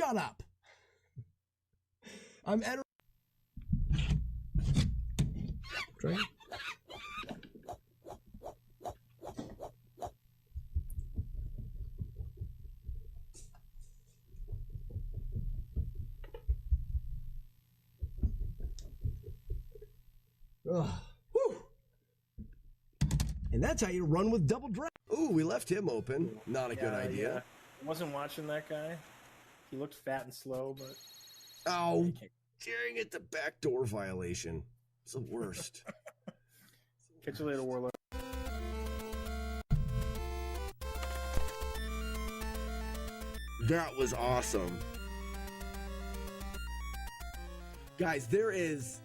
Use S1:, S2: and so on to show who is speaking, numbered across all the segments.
S1: Shut up. I'm entering. Train. Whew. And that's how you run with double drag. Ooh, we left him open. Not a good idea.
S2: Yeah. I wasn't watching that guy. He looked fat and slow, but...
S1: Oh, dang it, the backdoor violation. It's the worst.
S2: Catch you later, Warlord.
S1: That was awesome. Guys, there's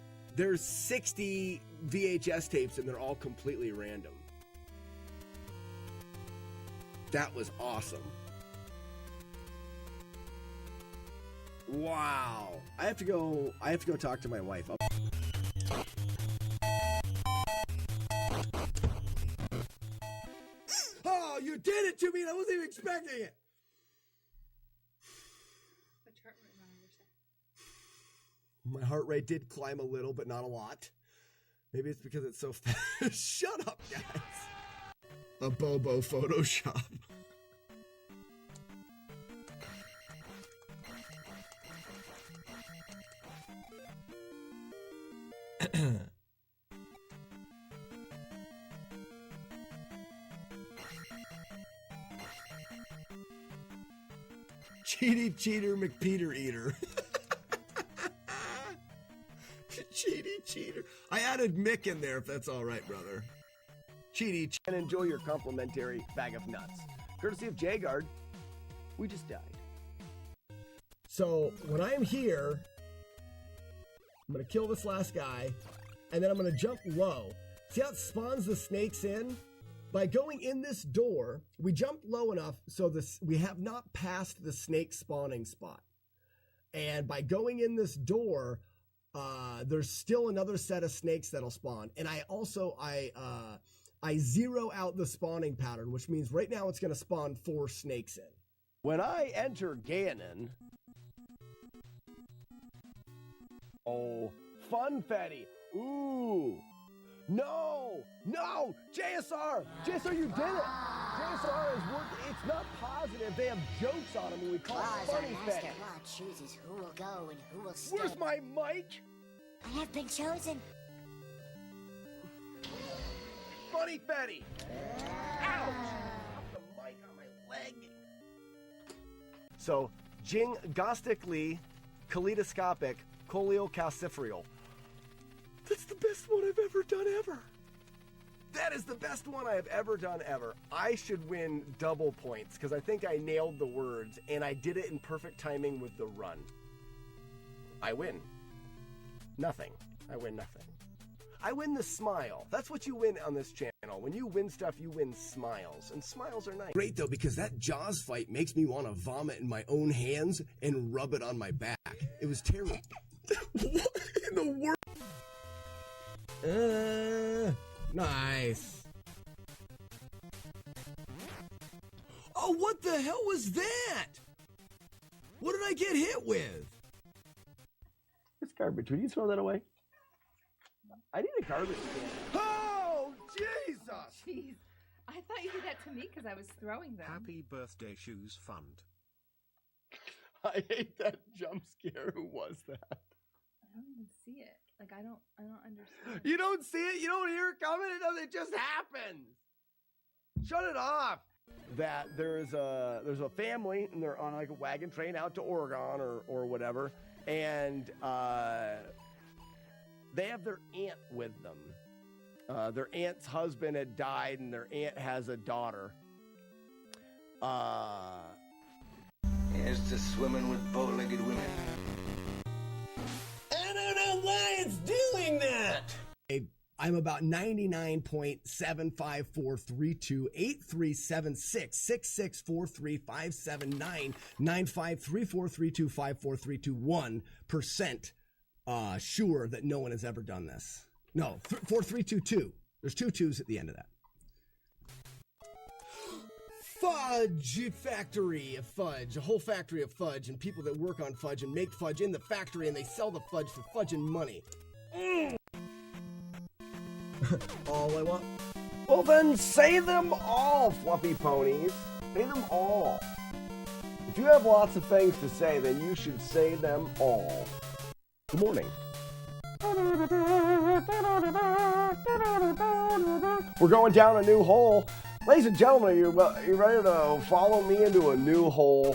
S1: 60 VHS tapes and they're all completely random. That was awesome. Wow. I have to go talk to my wife. Oh, you did it to me and I wasn't even expecting it.
S3: What's your heart rate monitor say?
S1: My heart rate did climb a little, but not a lot. Maybe it's because it's so fast. Shut up, guys. A Bobo Photoshop. Cheaty Cheater McPeter Eater. Cheaty Cheater. I added Mick in there if that's all right, brother. Cheaty. And enjoy your complimentary bag of nuts. Courtesy of Jagard. We just died. So when I'm here, I'm going to kill this last guy, and then I'm going to jump low. See how it spawns the snakes in? By going in this door, we jumped low enough so we have not passed the snake spawning spot. And by going in this door, there's still another set of snakes that'll spawn. And I zero out the spawning pattern, which means right now it's going to spawn 4 snakes in. When I enter Ganon... Oh, Funfetti. Ooh. No, JSR, you did it. JSR is working. It's not positive. They have jokes on them and we call it Funny Fetty.
S4: Law chooses who will go and who will stay.
S1: Where's my mic?
S4: I have been chosen.
S1: Funny Fetty. Ouch. Put the mic on my leg. So, gingostically, kaleidoscopic, coleocalciferal. That's the best one I've ever done ever. That is the best one I have ever done ever. I should win double points because I think I nailed the words and I did it in perfect timing with the run. I win. Nothing. I win nothing. I win the smile. That's what you win on this channel. When you win stuff, you win smiles. And smiles are nice. Great though, because that Jaws fight makes me want to vomit in my own hands and rub it on my back. It was terrible. What in the world? Nice. Oh, what the hell was that? What did I get hit with?
S5: It's garbage. Would you throw that away? I need a garbage can.
S1: Oh, Jesus!
S3: Jeez. I thought you did that to me because I was throwing them.
S6: Happy birthday, Shoes Fund.
S5: I hate that jump scare. Who was that?
S3: I don't even see it. Like, I don't understand.
S1: You don't see it? You don't hear it coming? It just happens. Shut it off. That there's a family and they're on like a wagon train out to Oregon or whatever, and they have their aunt with them. Their aunt's husband had died and their aunt has a daughter.
S7: Here's to swimming with bow-legged women.
S1: I don't know why it's doing that. I'm about 99.7543283766435799534325432 sure that no one has ever done this. No, 4322. There's 2 2s at the end of that. fudge factory of fudge, a whole factory of fudge, and people that work on fudge and make fudge in the factory, and they sell the fudge for fudge and money. All I want. Well then, say them all, fluffy ponies. Say them all. If you have lots of things to say, then you should say them all. Good morning. We're going down a new hole. Ladies and gentlemen, you ready to follow me into a new hole?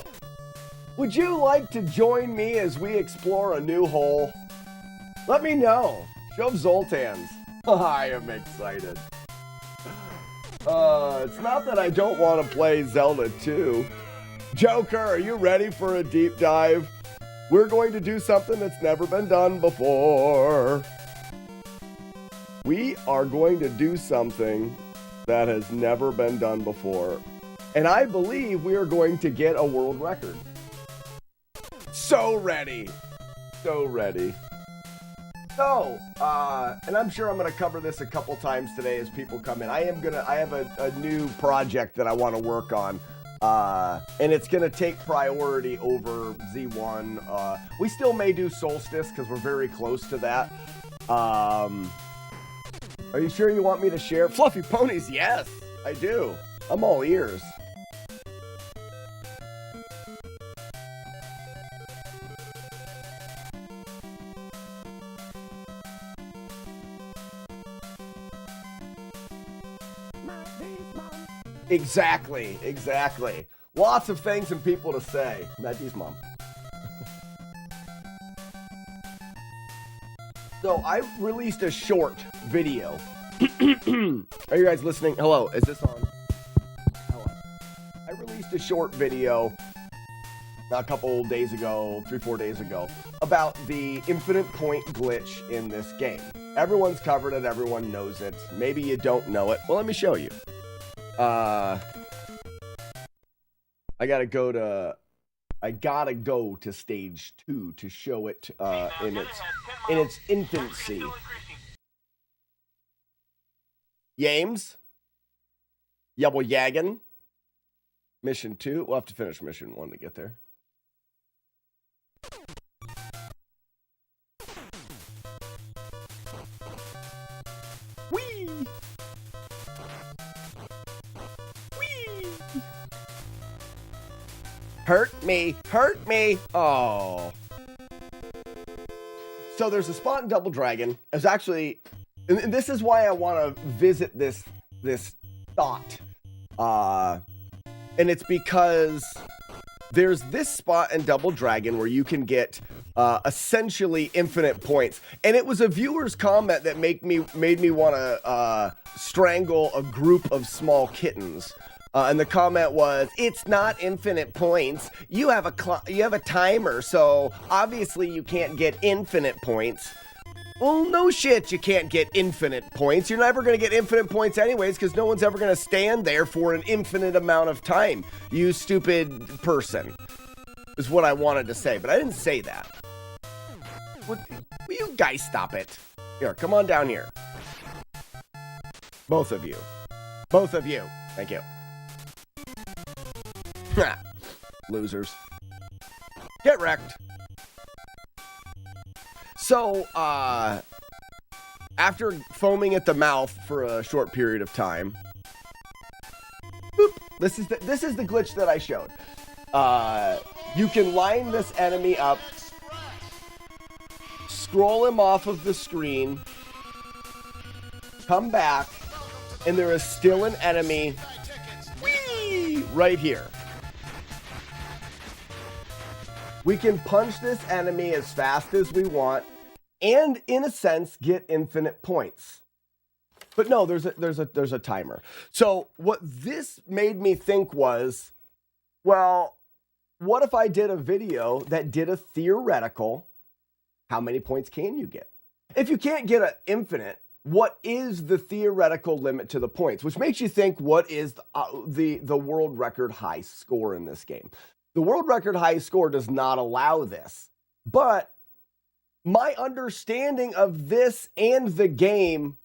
S1: Would you like to join me as we explore a new hole? Let me know. Shove Zoltans. I am excited. It's not that I don't want to play Zelda 2. Joker, are you ready for a deep dive? We're going to do something that's never been done before. We are going to do something that has never been done before. And I believe we are going to get a world record. So ready. So ready. So, and I'm sure I'm going to cover this a couple times today as people come in. I have a new project that I want to work on. And it's going to take priority over Z1. We still may do Solstice because we're very close to that. Are you sure you want me to share? Fluffy Ponies, yes, I do. I'm all ears. Exactly. Lots of things and people to say. Maggie's mom. So I released a short video. Are you guys listening? Hello, is this on? Hello. I released a short video a couple days ago, 3-4 days ago, about the infinite point glitch in this game. Everyone's covered it, everyone knows it. Maybe you don't know it. Well, let me show you. I gotta go to stage 2 to show it in its infancy. Yames? Yubble Yaggin? Mission 2. We'll have to finish mission 1 to get there. Whee! Hurt me. Oh. So there's a spot in Double Dragon. It's actually, and this is why I want to visit this thought. And it's because there's this spot in Double Dragon where you can get essentially infinite points. And it was a viewer's comment that made me want to strangle a group of small kittens. And the comment was, "It's not infinite points. You have a timer, so obviously you can't get infinite points." Well, no shit, you can't get infinite points. You're never going to get infinite points anyways, because no one's ever going to stand there for an infinite amount of time. You stupid person, is what I wanted to say, but I didn't say that. Will you guys stop it? Here, come on down here. Both of you. Thank you. Losers. Get wrecked. So, after foaming at the mouth for a short period of time, boop, this is the glitch that I showed. You can line this enemy up, scroll him off of the screen, come back, and there is still an enemy right here. We can punch this enemy as fast as we want and, in a sense, get infinite points. But no, there's a timer. So what this made me think was, well, what if I did a video that did a theoretical, how many points can you get? If you can't get an infinite, what is the theoretical limit to the points? Which makes you think, what is the world record high score in this game? The world record high score does not allow this. But my understanding of this and the game,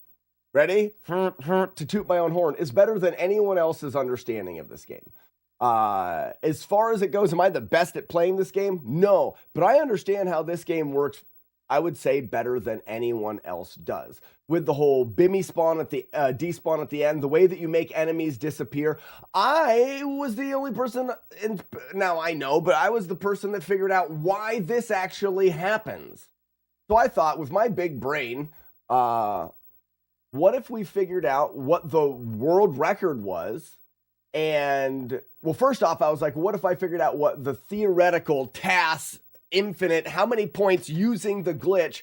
S1: ready? To toot my own horn, is better than anyone else's understanding of this game.
S5: As far as it goes, am I the best at playing this game? No, but I understand how this game works, I would say, better than anyone else does. With the whole Bimmy spawn at the despawn at the end, the way that you make enemies disappear. I was the only person, now I know, but I was the person that figured out why this actually happens. So I thought, with my big brain, what if we figured out what the world record was? And, well, first off, I was like, what if I figured out what the theoretical TAS infinite, how many points using the glitch,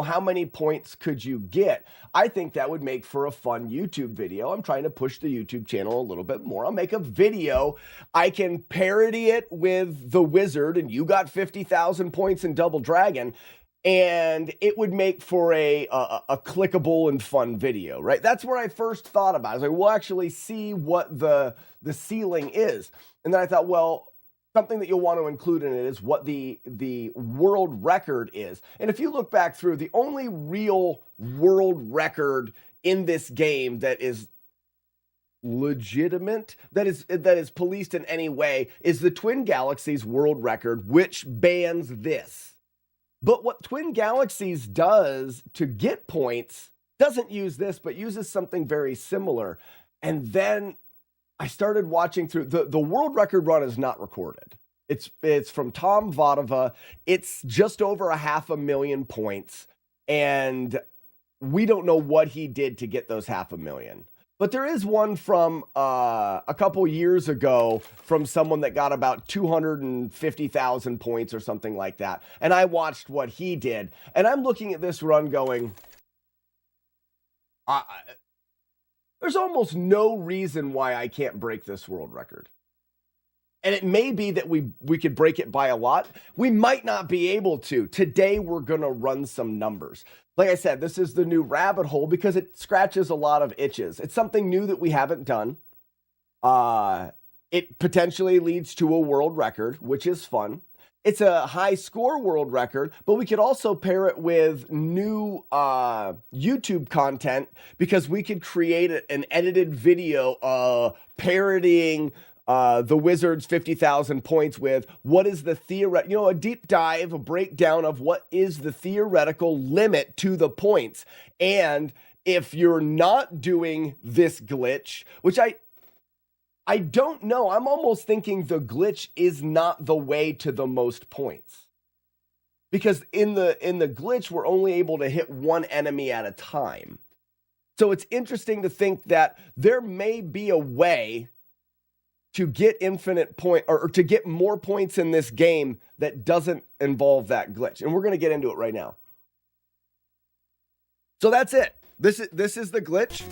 S5: how many points could you get? I think that would make for a fun YouTube video. I'm trying to push the YouTube channel a little bit more. I'll make a video. I can parody it with the wizard, and you got 50,000 points in Double Dragon, and it would make for a clickable and fun video, right? That's where I first thought about it. I was like, we'll actually see what the ceiling is. And then I thought, well, something that you'll want to include in it is what the world record is. And if you look back through, the only real world record in this game that is legitimate, that is policed in any way, is the Twin Galaxies world record, which bans this. But what Twin Galaxies does to get points doesn't use this, but uses something very similar. And then I started watching through the world record run is not recorded. It's from Tom Vodova. It's just over 500,000 points, and we don't know what he did to get those 500,000. But there is one from a couple years ago from someone that got about 250,000 points or something like that. And I watched what he did, and I'm looking at this run going, there's almost no reason why I can't break this world record. And it may be that we could break it by a lot. We might not be able to. Today, we're going to run some numbers. Like I said, this is the new rabbit hole because it scratches a lot of itches. It's something new that we haven't done. It potentially leads to a world record, which is fun. It's a high score world record, but we could also pair it with new YouTube content because we could create an edited video parodying the Wizards' 50,000 points with what is the a deep dive, a breakdown of what is the theoretical limit to the points. And if you're not doing this glitch, which I don't know, I'm almost thinking the glitch is not the way to the most points. Because in the glitch, we're only able to hit one enemy at a time. So it's interesting to think that there may be a way to get infinite point or to get more points in this game that doesn't involve that glitch. And we're going to get into it right now. So that's it. This is the glitch.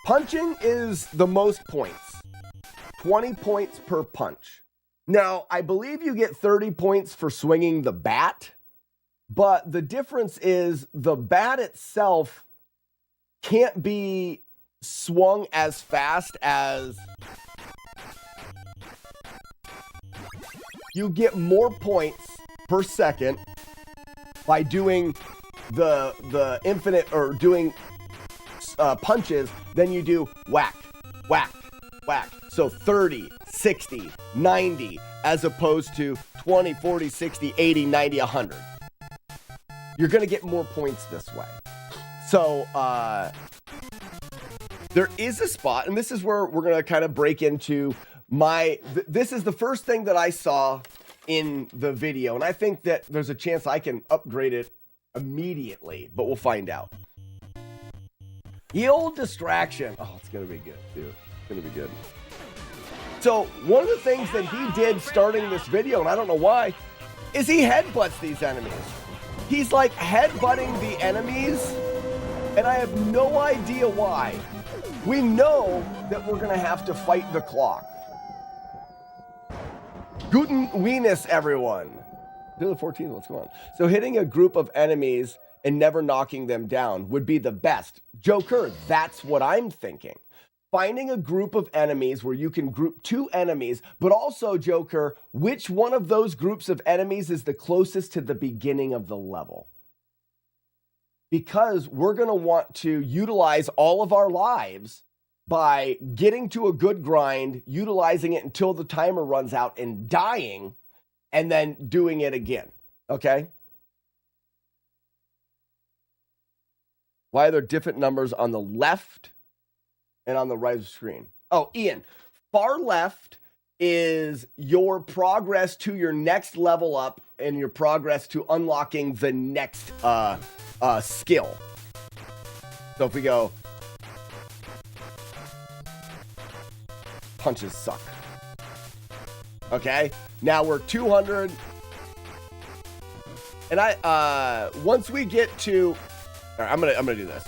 S5: Punching is the most points. 20 points per punch. Now, I believe you get 30 points for swinging the bat, but the difference is the bat itself can't be swung as fast as you get more points per second by doing the infinite or doing punches than you do whack, whack, whack. So 30, 60, 90 as opposed to 20, 40, 60, 80, 90, 100. You're going to get more points this way. So, there is a spot, and this is where we're going to kind of break into this is the first thing that I saw in the video, and I think that there's a chance I can upgrade it immediately, but we'll find out. The old distraction. Oh, it's going to be good, too. It's going to be good. So, one of the things that he did starting this video, and I don't know why, is he headbutts these enemies. He's like headbutting the enemies, and I have no idea why. We know that we're going to have to fight the clock. Guten Weenus, everyone. To the 14th, what's going on? So hitting a group of enemies and never knocking them down would be the best. Joker, that's what I'm thinking. Finding a group of enemies where you can group two enemies, but also, Joker, which one of those groups of enemies is the closest to the beginning of the level? Because we're going to want to utilize all of our lives by getting to a good grind, utilizing it until the timer runs out and dying, and then doing it again. Okay? Why are there different numbers on the left and on the right of the screen? Oh, Ian, far left is your progress to your next level up and your progress to unlocking the next skill. So if we go, punches suck. Okay, now we're 200. And once we get to, all right, I'm gonna do this.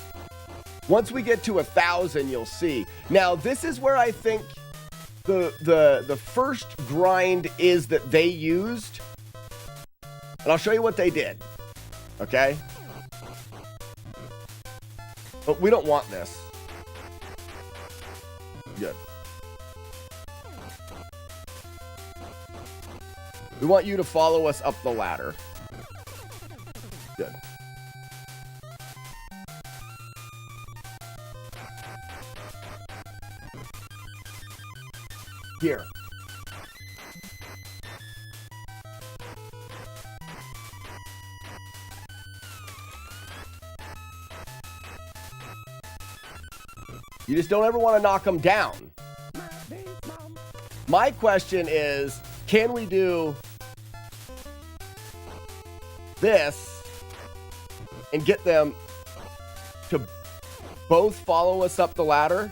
S5: Once we get to 1,000, you'll see. Now this is where I think the first grind is that they used, and I'll show you what they did. Okay, but we don't want this. Good. We want you to follow us up the ladder. Good. Here. You just don't ever want to knock them down. My question is, can we do this and get them to both follow us up the ladder?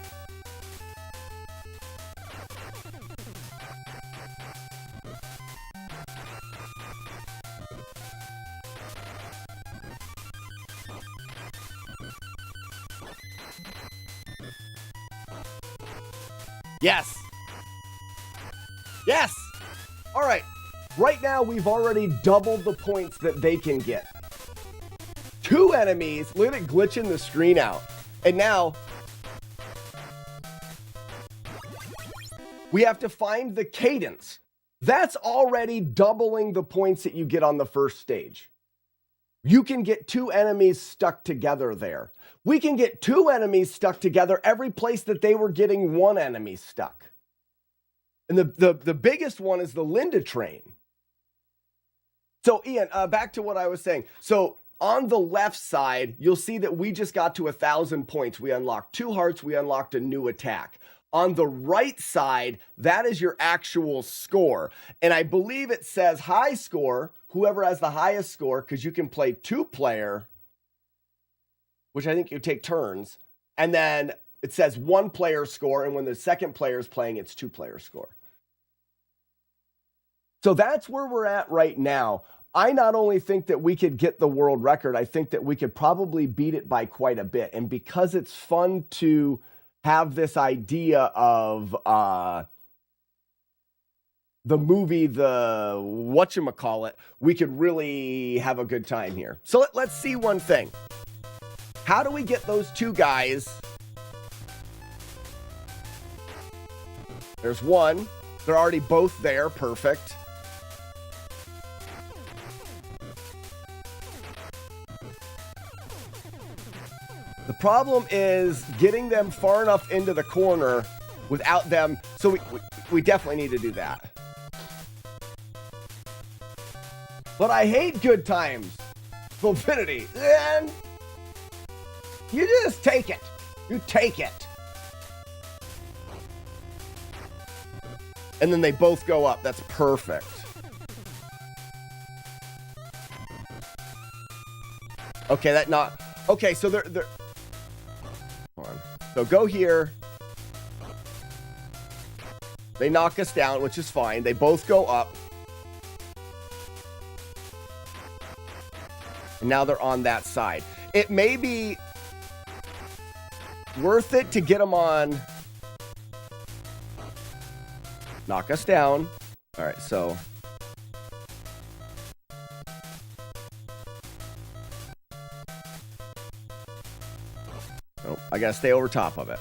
S5: Yes. Yes. All right. Right now, we've already doubled the points that they can get. 2 enemies. Look at it glitching the screen out. And now, we have to find the cadence. That's already doubling the points that you get on the first stage. You can get 2 enemies stuck together there. We can get 2 enemies stuck together every place that they were getting 1 enemy stuck. And the biggest one is the Linda train. So Ian, back to what I was saying. So on the left side, you'll see that we just got to 1,000 points. We unlocked 2 hearts. We unlocked a new attack. On the right side, that is your actual score. And I believe it says high score, whoever has the highest score, because you can play 2-player, which I think you take turns. And then it says 1-player score. And when the second player is playing, it's 2-player score. So that's where we're at right now. I not only think that we could get the world record, I think that we could probably beat it by quite a bit. And because it's fun to have this idea of the movie, the whatchamacallit, we could really have a good time here. So let's see one thing. How do we get those 2 guys? There's one. They're already both there. Perfect. The problem is getting them far enough into the corner without them. So we definitely need to do that. But I hate good times. Infinity. And you just take it. You take it. And then they both go up. That's perfect. Okay, that not. Okay, so they're. Hold on. So go here. They knock us down, which is fine. They both go up. And now they're on that side. It may be worth it to get them on. Knock us down. All right, so. Oh, I gotta stay over top of it.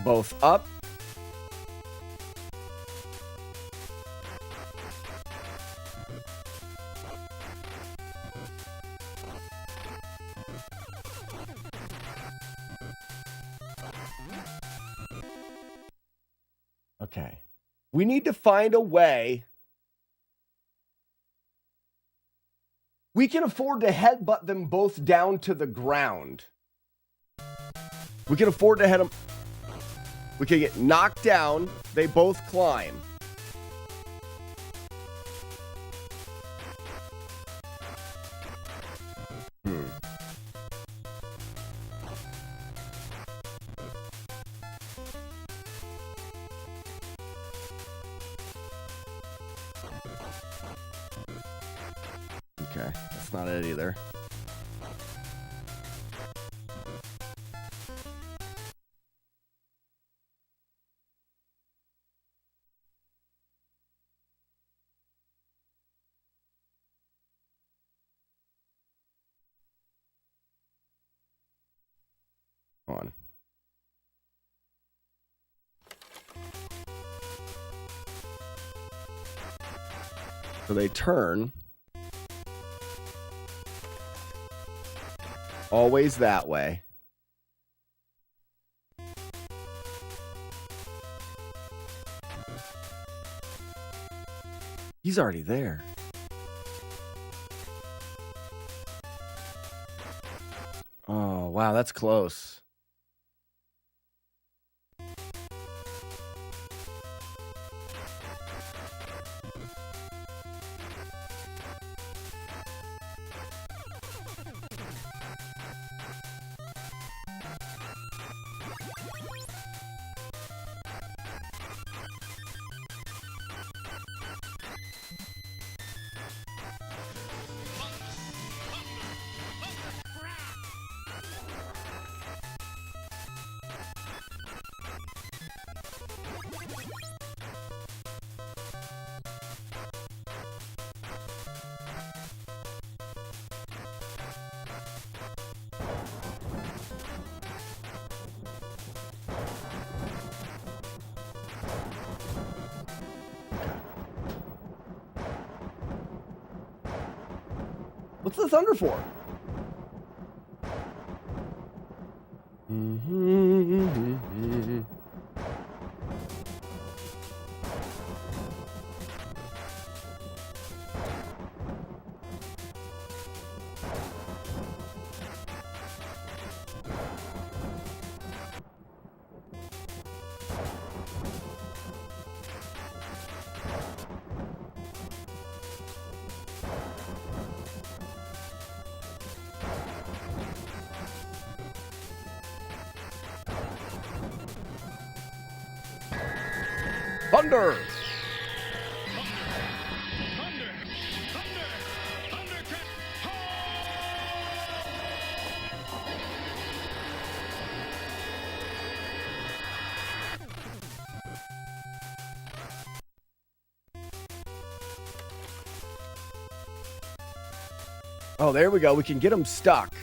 S5: Both up. Okay. We need to find a way. We can afford to headbutt them both down to the ground. We can afford to head them. We can get knocked down. They both climb. Okay, that's not it either. On. So they turn. Always that way. He's already there. Oh, wow, that's close. What's the thunder for? Thunder! Oh, there we go. We can get them stuck.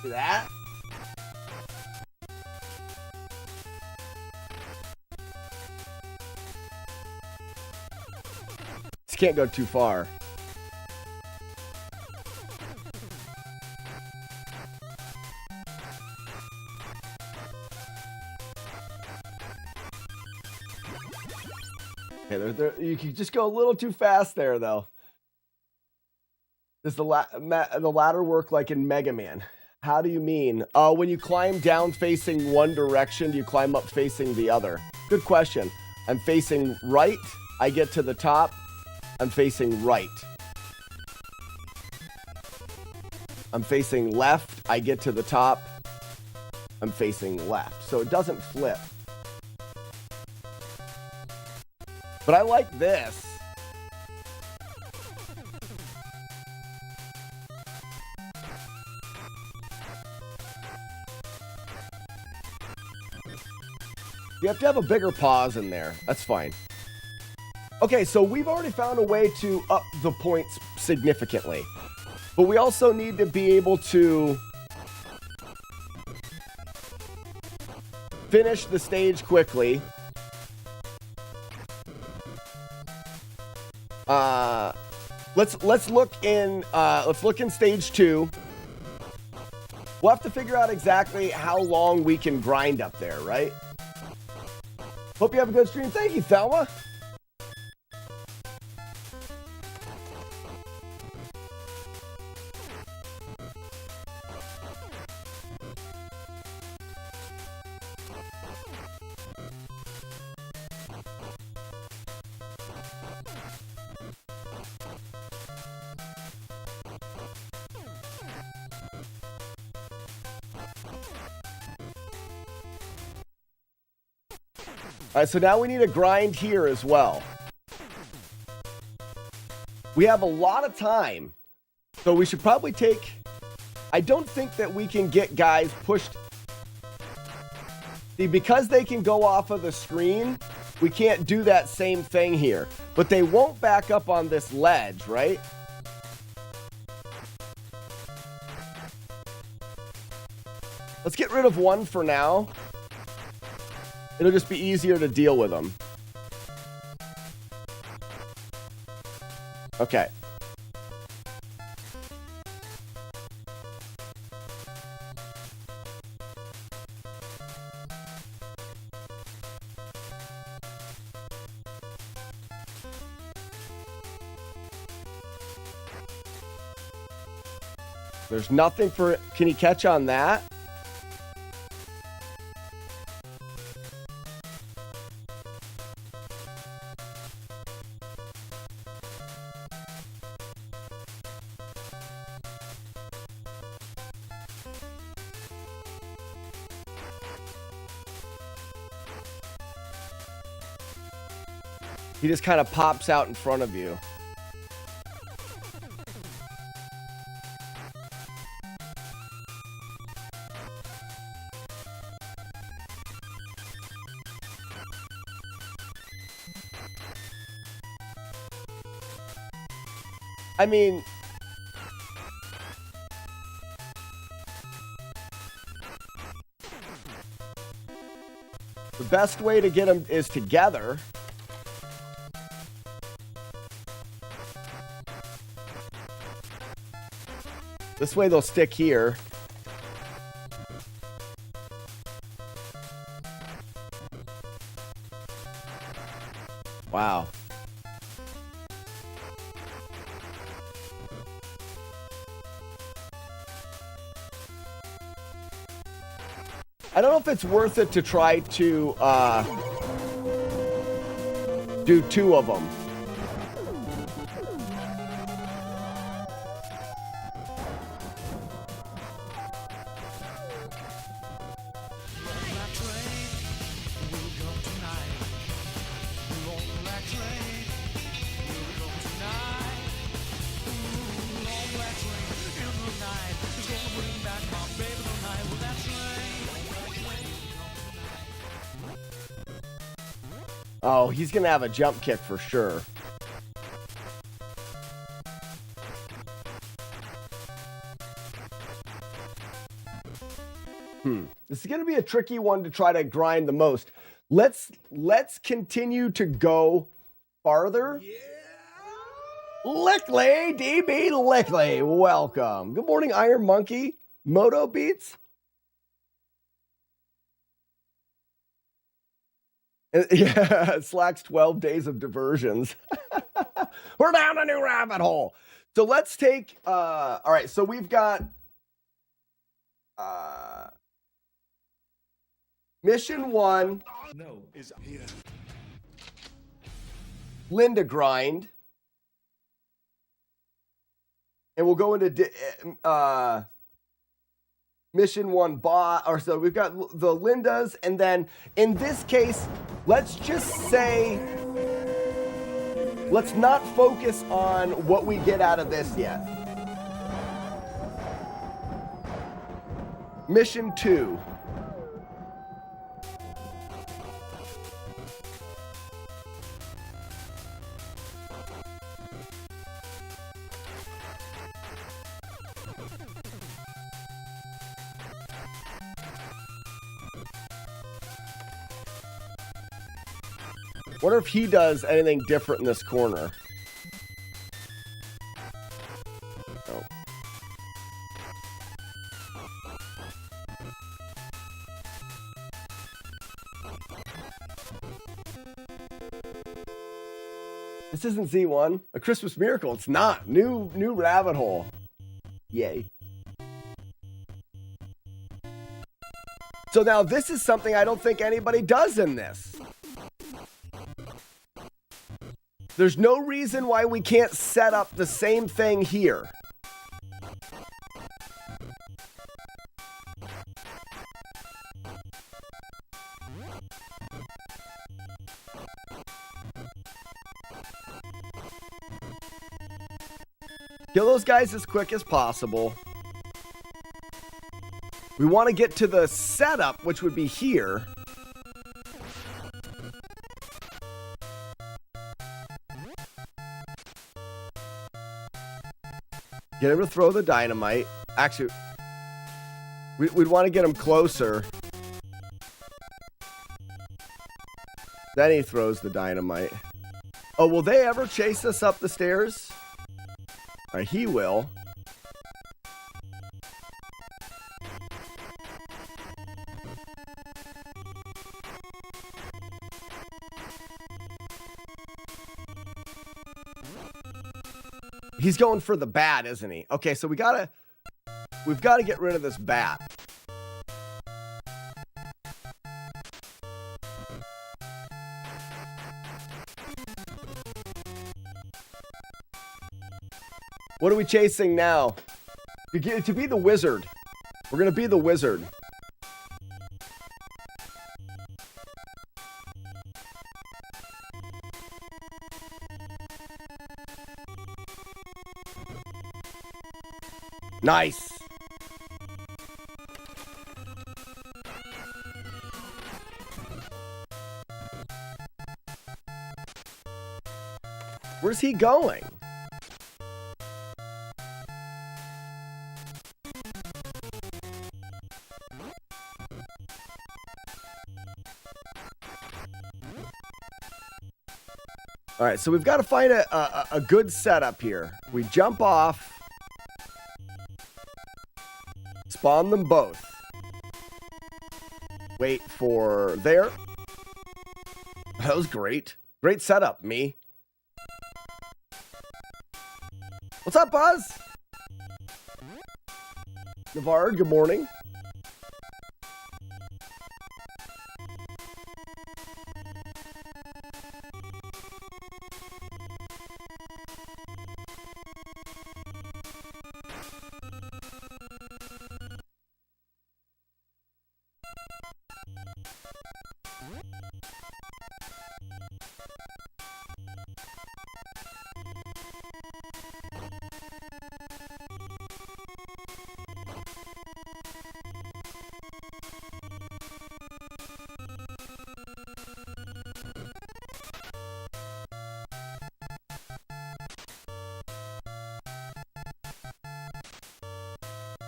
S5: Do that. This can't go too far. Okay, you can just go a little too fast there, though. Does the ladder work like in Mega Man? How do you mean? When you climb down facing one direction, do you climb up facing the other? Good question. I'm facing right. I get to the top. I'm facing right. I'm facing left. I get to the top. I'm facing left. So it doesn't flip. But I like this. You have to have a bigger pause in there. That's fine. Okay, so we've already found a way to up the points significantly. But we also need to be able to finish the stage quickly. Let's look in stage 2. We'll have to figure out exactly how long we can grind up there, right? Hope you have a good stream. Thank you, Thelma. All right, so now we need a grind here as well. We have a lot of time, so we should probably take... I don't think that we can get guys pushed... See, because they can go off of the screen, we can't do that same thing here. But they won't back up on this ledge, right? Let's get rid of one for now. It'll just be easier to deal with them. Okay. There's nothing for... Can you catch on that? He just kind of pops out in front of you. I mean... the best way to get them is together. This way they'll stick here. Wow. I don't know if it's worth it to try to do 2 of them. Oh, he's going to have a jump kick for sure. This is going to be a tricky one to try to grind the most. Let's continue to go farther. Yeah. Lickley, DB Lickley, welcome. Good morning, Iron Monkey. Moto Beats. Yeah, Slack's 12 days of diversions. We're down a new rabbit hole. So let's take, all right, so we've got mission 1.
S6: No, is here.
S5: Linda grind. And we'll go into mission 1 bot, or so we've got the Lindas, and then in this case, let's just say, let's not focus on what we get out of this yet. Mission 2. Wonder if he does anything different in this corner. Oh. This isn't Z1. A Christmas Miracle. It's not. New rabbit hole. Yay. So now this is something I don't think anybody does in this. There's no reason why we can't set up the same thing here. Kill those guys as quick as possible. We want to get to the setup, which would be here. Get him to throw the dynamite. Actually, we'd want to get him closer. Then he throws the dynamite. Oh, will they ever chase us up the stairs? He will. He's going for the bat, isn't he? Okay, so we've got to get rid of this bat. What are we chasing now? To be the wizard. We're going to be the wizard. Nice. Where's he going? All right, so we've got to find a good setup here. We jump off. Spawn them both. Wait for there. That was great. Great setup, me. What's up, Buzz? Navard, good morning.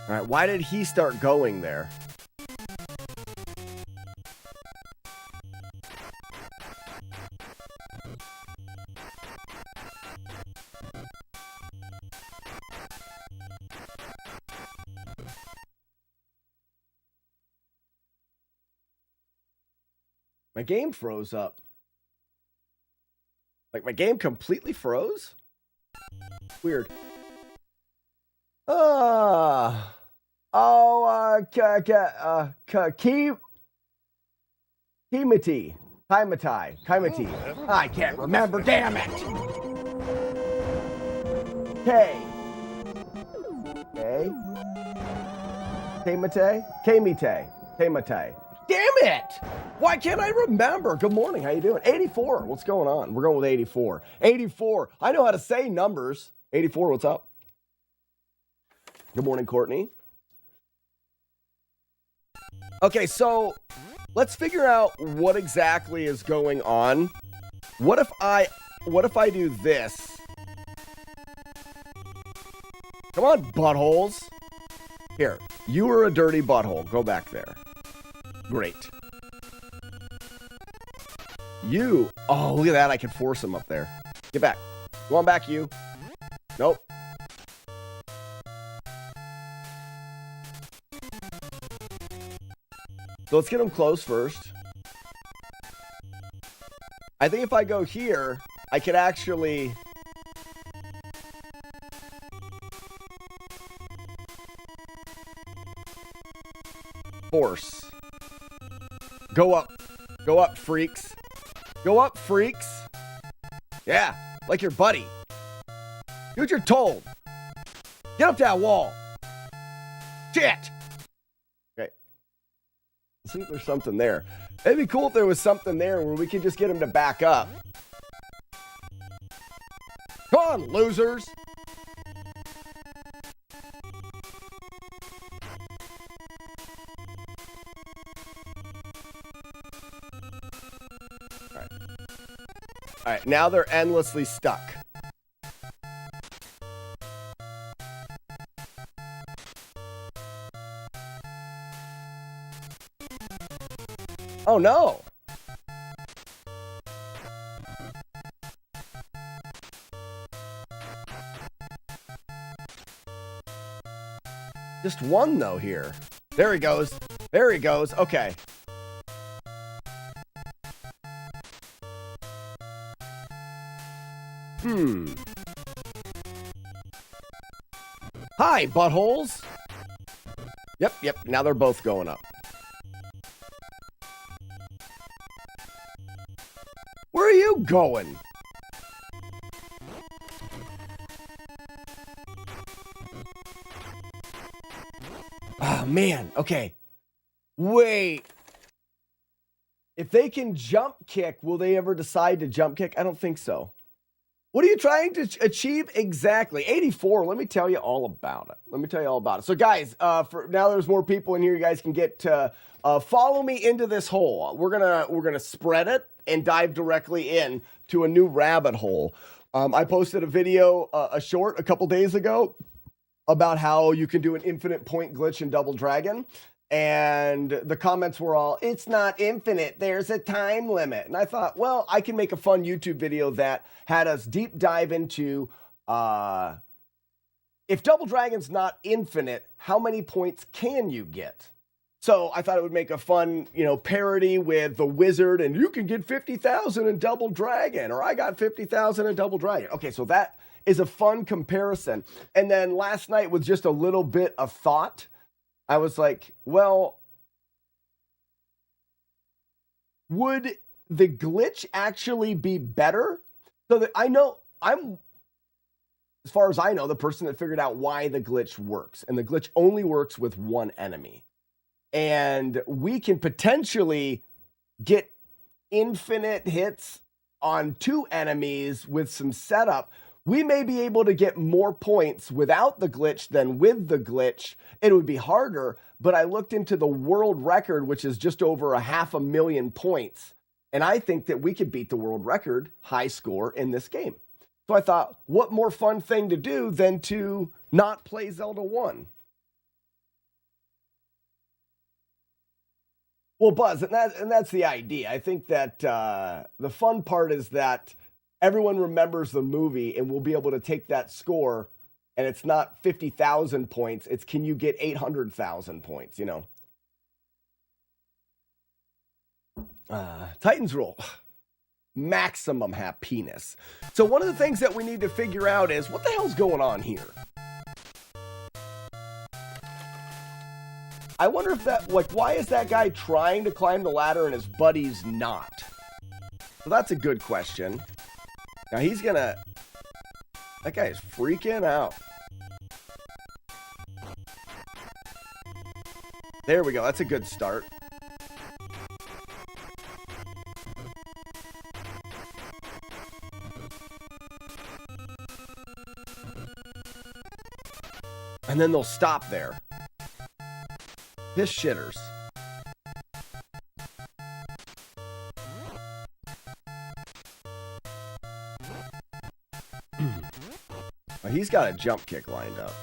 S5: All right, why did he start going there? My game froze up. Like, my game completely froze? Weird. Kaimatai. I can't remember, damn it! Kaimatai. Damn it! Why can't I remember? Good morning, how you doing? 84, what's going on? We're going with 84. 84, I know how to say numbers. 84, what's up? Good morning, Courtney. Okay, so let's figure out what exactly is going on. What if I do this? Come on, buttholes. Here, you were a dirty butthole. Go back there. Great. You. Oh, look at that. I can force him up there. Get back. Go on back, you. Nope. So let's get him close first. I think if I go here, I could actually... force. Go up. Go up, freaks. Go up, freaks. Yeah, like your buddy. Do what you're told. Get up that wall. Shit. Okay. Let's see if there's something there. It'd be cool if there was something there where we could just get him to back up. Come on, losers. All right, now they're endlessly stuck. Oh no. Just one though here. There he goes. There he goes. Okay. Hi, buttholes. Yep. Now they're both going up. Where are you going? Oh, man. Okay. Wait. If they can jump kick, will they ever decide to jump kick? I don't think so. What are you trying to achieve exactly? 84. Let me tell you all about it. So, guys, for now, there's more people in here. You guys can get to follow me into this hole. We're gonna spread it and dive directly in to a new rabbit hole. I posted a video, a short, a couple days ago about how you can do an infinite point glitch in Double Dragon. And the comments were all, it's not infinite, there's a time limit. And I thought, well, I can make a fun YouTube video that had us deep dive into, if Double Dragon's not infinite, how many points can you get? So I thought it would make a fun, parody with the wizard, and you can get 50,000 in Double Dragon, or I got 50,000 in Double Dragon. Okay, so that is a fun comparison. And then last night, with just a little bit of thought, I was like, well, would the glitch actually be better? So that I'm, as far as I know, the person that figured out why the glitch works. And the glitch only works with one enemy. And we can potentially get infinite hits on two enemies with some setup. We may be able to get more points without the glitch than with the glitch. It would be harder, but I looked into the world record, which is just over 500,000 points. And I think that we could beat the world record high score in this game. So I thought, what more fun thing to do than to not play Zelda 1? Well, Buzz, and that's the idea. I think that the fun part is that everyone remembers the movie, and we'll be able to take that score, and it's not 50,000 points. It's, can you get 800,000 points, Titans roll. Maximum happiness. So one of the things that we need to figure out is, what the hell's going on here? I wonder if why is that guy trying to climb the ladder and his buddy's not? So that's a good question. Now that guy is freaking out. There we go. That's a good start. And then they'll stop there. Piss shitters. He's got a jump kick lined up.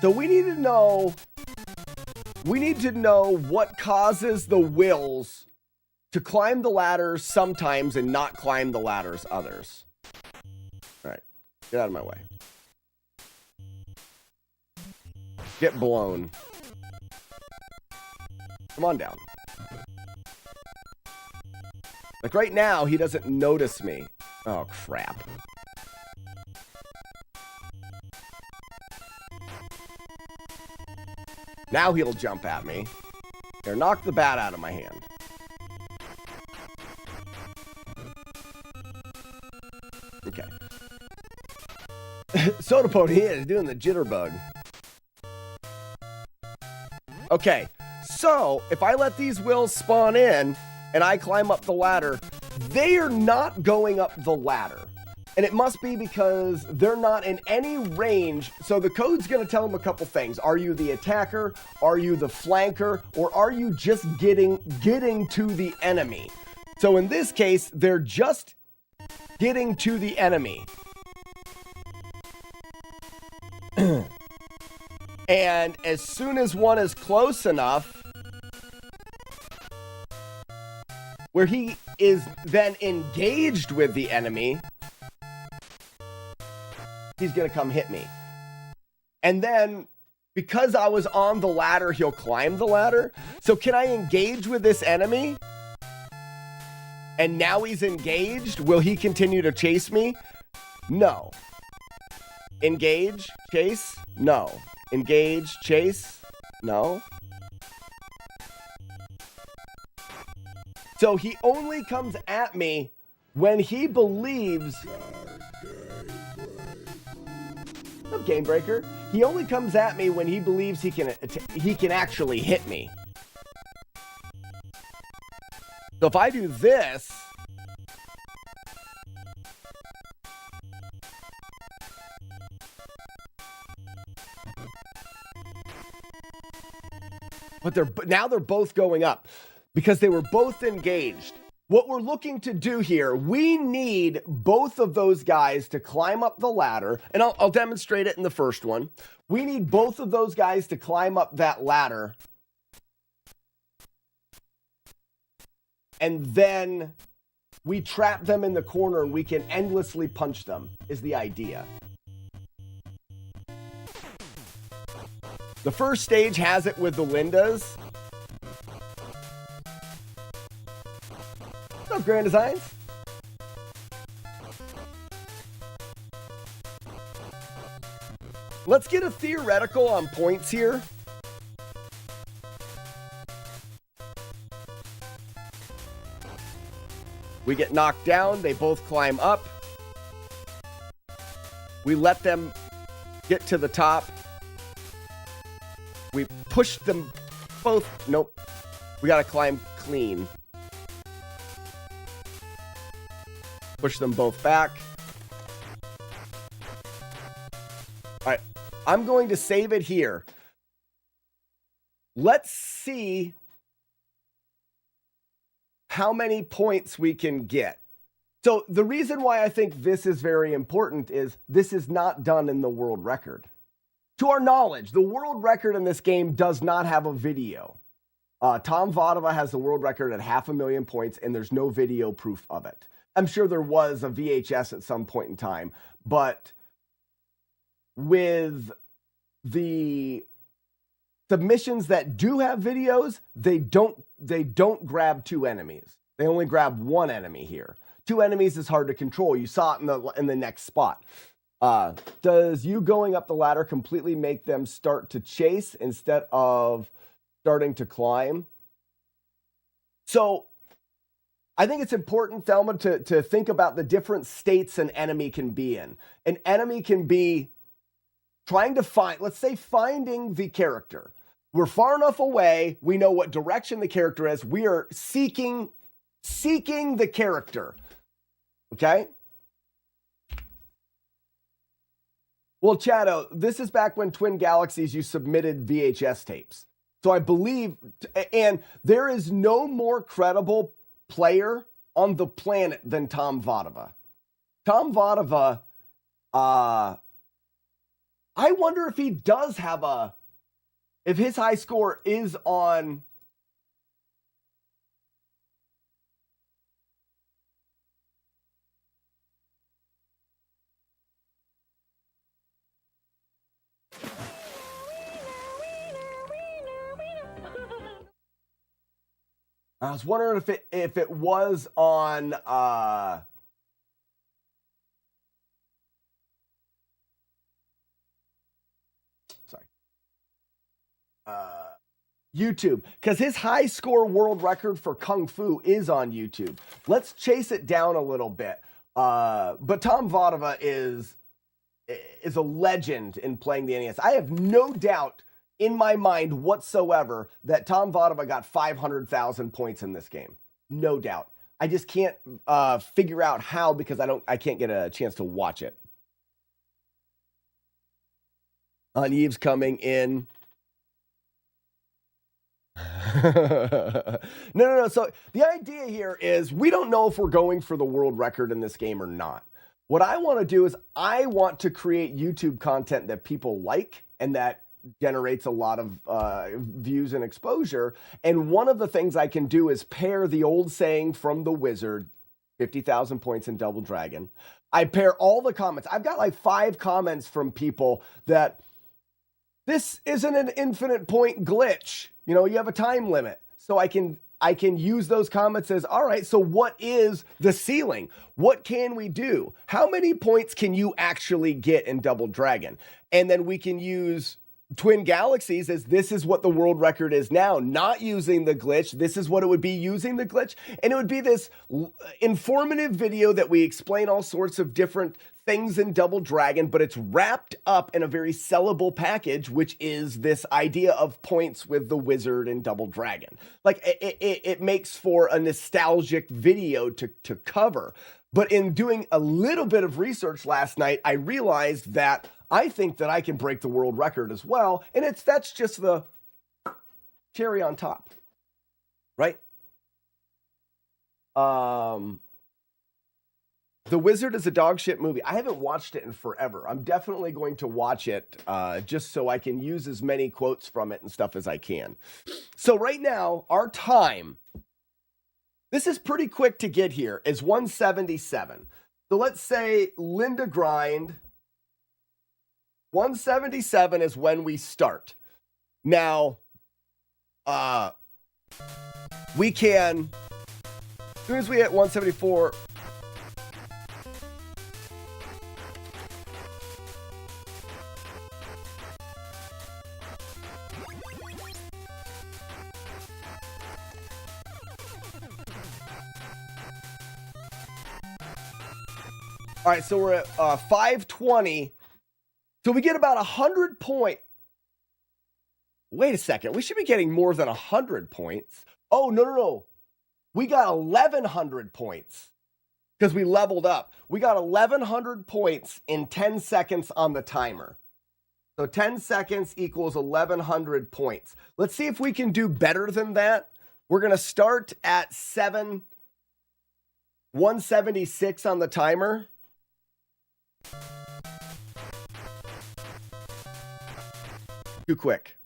S5: So we need to know what causes the wills to climb the ladders sometimes and not climb the ladders others. All right, get out of my way. Get blown. Come on down. Like right now, he doesn't notice me. Oh, crap. Now he'll jump at me. Here, knock the bat out of my hand. Okay. Soda Pony is doing the jitterbug. Okay, so if I let these wills spawn in and I climb up the ladder, they are not going up the ladder. And it must be because they're not in any range. So the code's going to tell them a couple things. Are you the attacker? Are you the flanker? Or are you just getting to the enemy? So in this case, they're just getting to the enemy. And as soon as one is close enough where he is then engaged with the enemy, he's going to come hit me. And then, because I was on the ladder, he'll climb the ladder. So can I engage with this enemy? And now he's engaged. Will he continue to chase me? No. Engage, chase? No. Engage, chase? No. So he only comes at me when he believes... No, Game Breaker. He only comes at me when he believes he can actually hit me. So if I do this, but now they're both going up because they were both engaged. What we're looking to do here, we need both of those guys to climb up the ladder, and I'll demonstrate it in the first one. We need both of those guys to climb up that ladder, and then we trap them in the corner and we can endlessly punch them, is the idea. The first stage has it with the Lindas. What's up, Grand Designs? Let's get a theoretical on points here. We get knocked down. They both climb up. We let them get to the top. We push them both. Nope. We got to climb clean. Push them both back. All right. I'm going to save it here. Let's see how many points we can get. So the reason why I think this is very important is this is not done in the world record. To our knowledge, the world record in this game does not have a video. Tom Vodova has the world record at 500,000 points, and there's no video proof of it. I'm sure there was a VHS at some point in time, but with the submissions that do have videos, they don't grab two enemies. They only grab one enemy here. Two enemies is hard to control. You saw it in the next spot. Does you going up the ladder completely make them start to chase instead of starting to climb? So I think it's important, Thelma, to think about the different states an enemy can be in. An enemy can be trying to find, let's say, finding the character. We're far enough away. We know what direction the character is. We are seeking the character. Okay? Well, Chado, this is back when Twin Galaxies, you submitted VHS tapes. So I believe, and there is no more credible player on the planet than Tom Vodova. Tom Vodova, I wonder if he does have if his high score is on I was wondering if it was on YouTube, because his high score world record for Kung Fu is on YouTube. Let's chase it down a little bit. But Tom Vodova is a legend in playing the NES. I have no doubt in my mind whatsoever that Tom Vodova got 500,000 points in this game. No doubt. I just can't figure out how, because I can't get a chance to watch it. Yves coming in. No. So the idea here is we don't know if we're going for the world record in this game or not. What I want to do is I want to create YouTube content that people like and that generates a lot of views and exposure. And one of the things I can do is pair the old saying from the Wizard, 50,000 points in Double Dragon. I pair all the comments. I've got like 5 comments from people that this isn't an infinite point glitch. You know, you have a time limit. So I can use those comments as, all right, so what is the ceiling? What can we do? How many points can you actually get in Double Dragon? And then we can use Twin Galaxies as this is what the world record is now, not using the glitch. This is what it would be using the glitch. And it would be this informative video that we explain all sorts of different things in Double Dragon, but it's wrapped up in a very sellable package, which is this idea of points with the Wizard and Double Dragon. Like it makes for a nostalgic video to cover. But in doing a little bit of research last night, I realized that I think that I can break the world record as well. And that's just the cherry on top, right? The Wizard is a dog shit movie. I haven't watched it in forever. I'm definitely going to watch it just so I can use as many quotes from it and stuff as I can. So right now, our time, this is pretty quick to get here, is 177. So let's say Linda Grind, 177 is when we start. Now, we can, as soon as we hit 174, all right, so we're at 520. So we get about 100 points. Wait a second. We should be getting more than 100 points. Oh, no. We got 1,100 points because we leveled up. We got 1,100 points in 10 seconds on the timer. So 10 seconds equals 1,100 points. Let's see if we can do better than that. We're going to start at 176 on the timer. Too quick.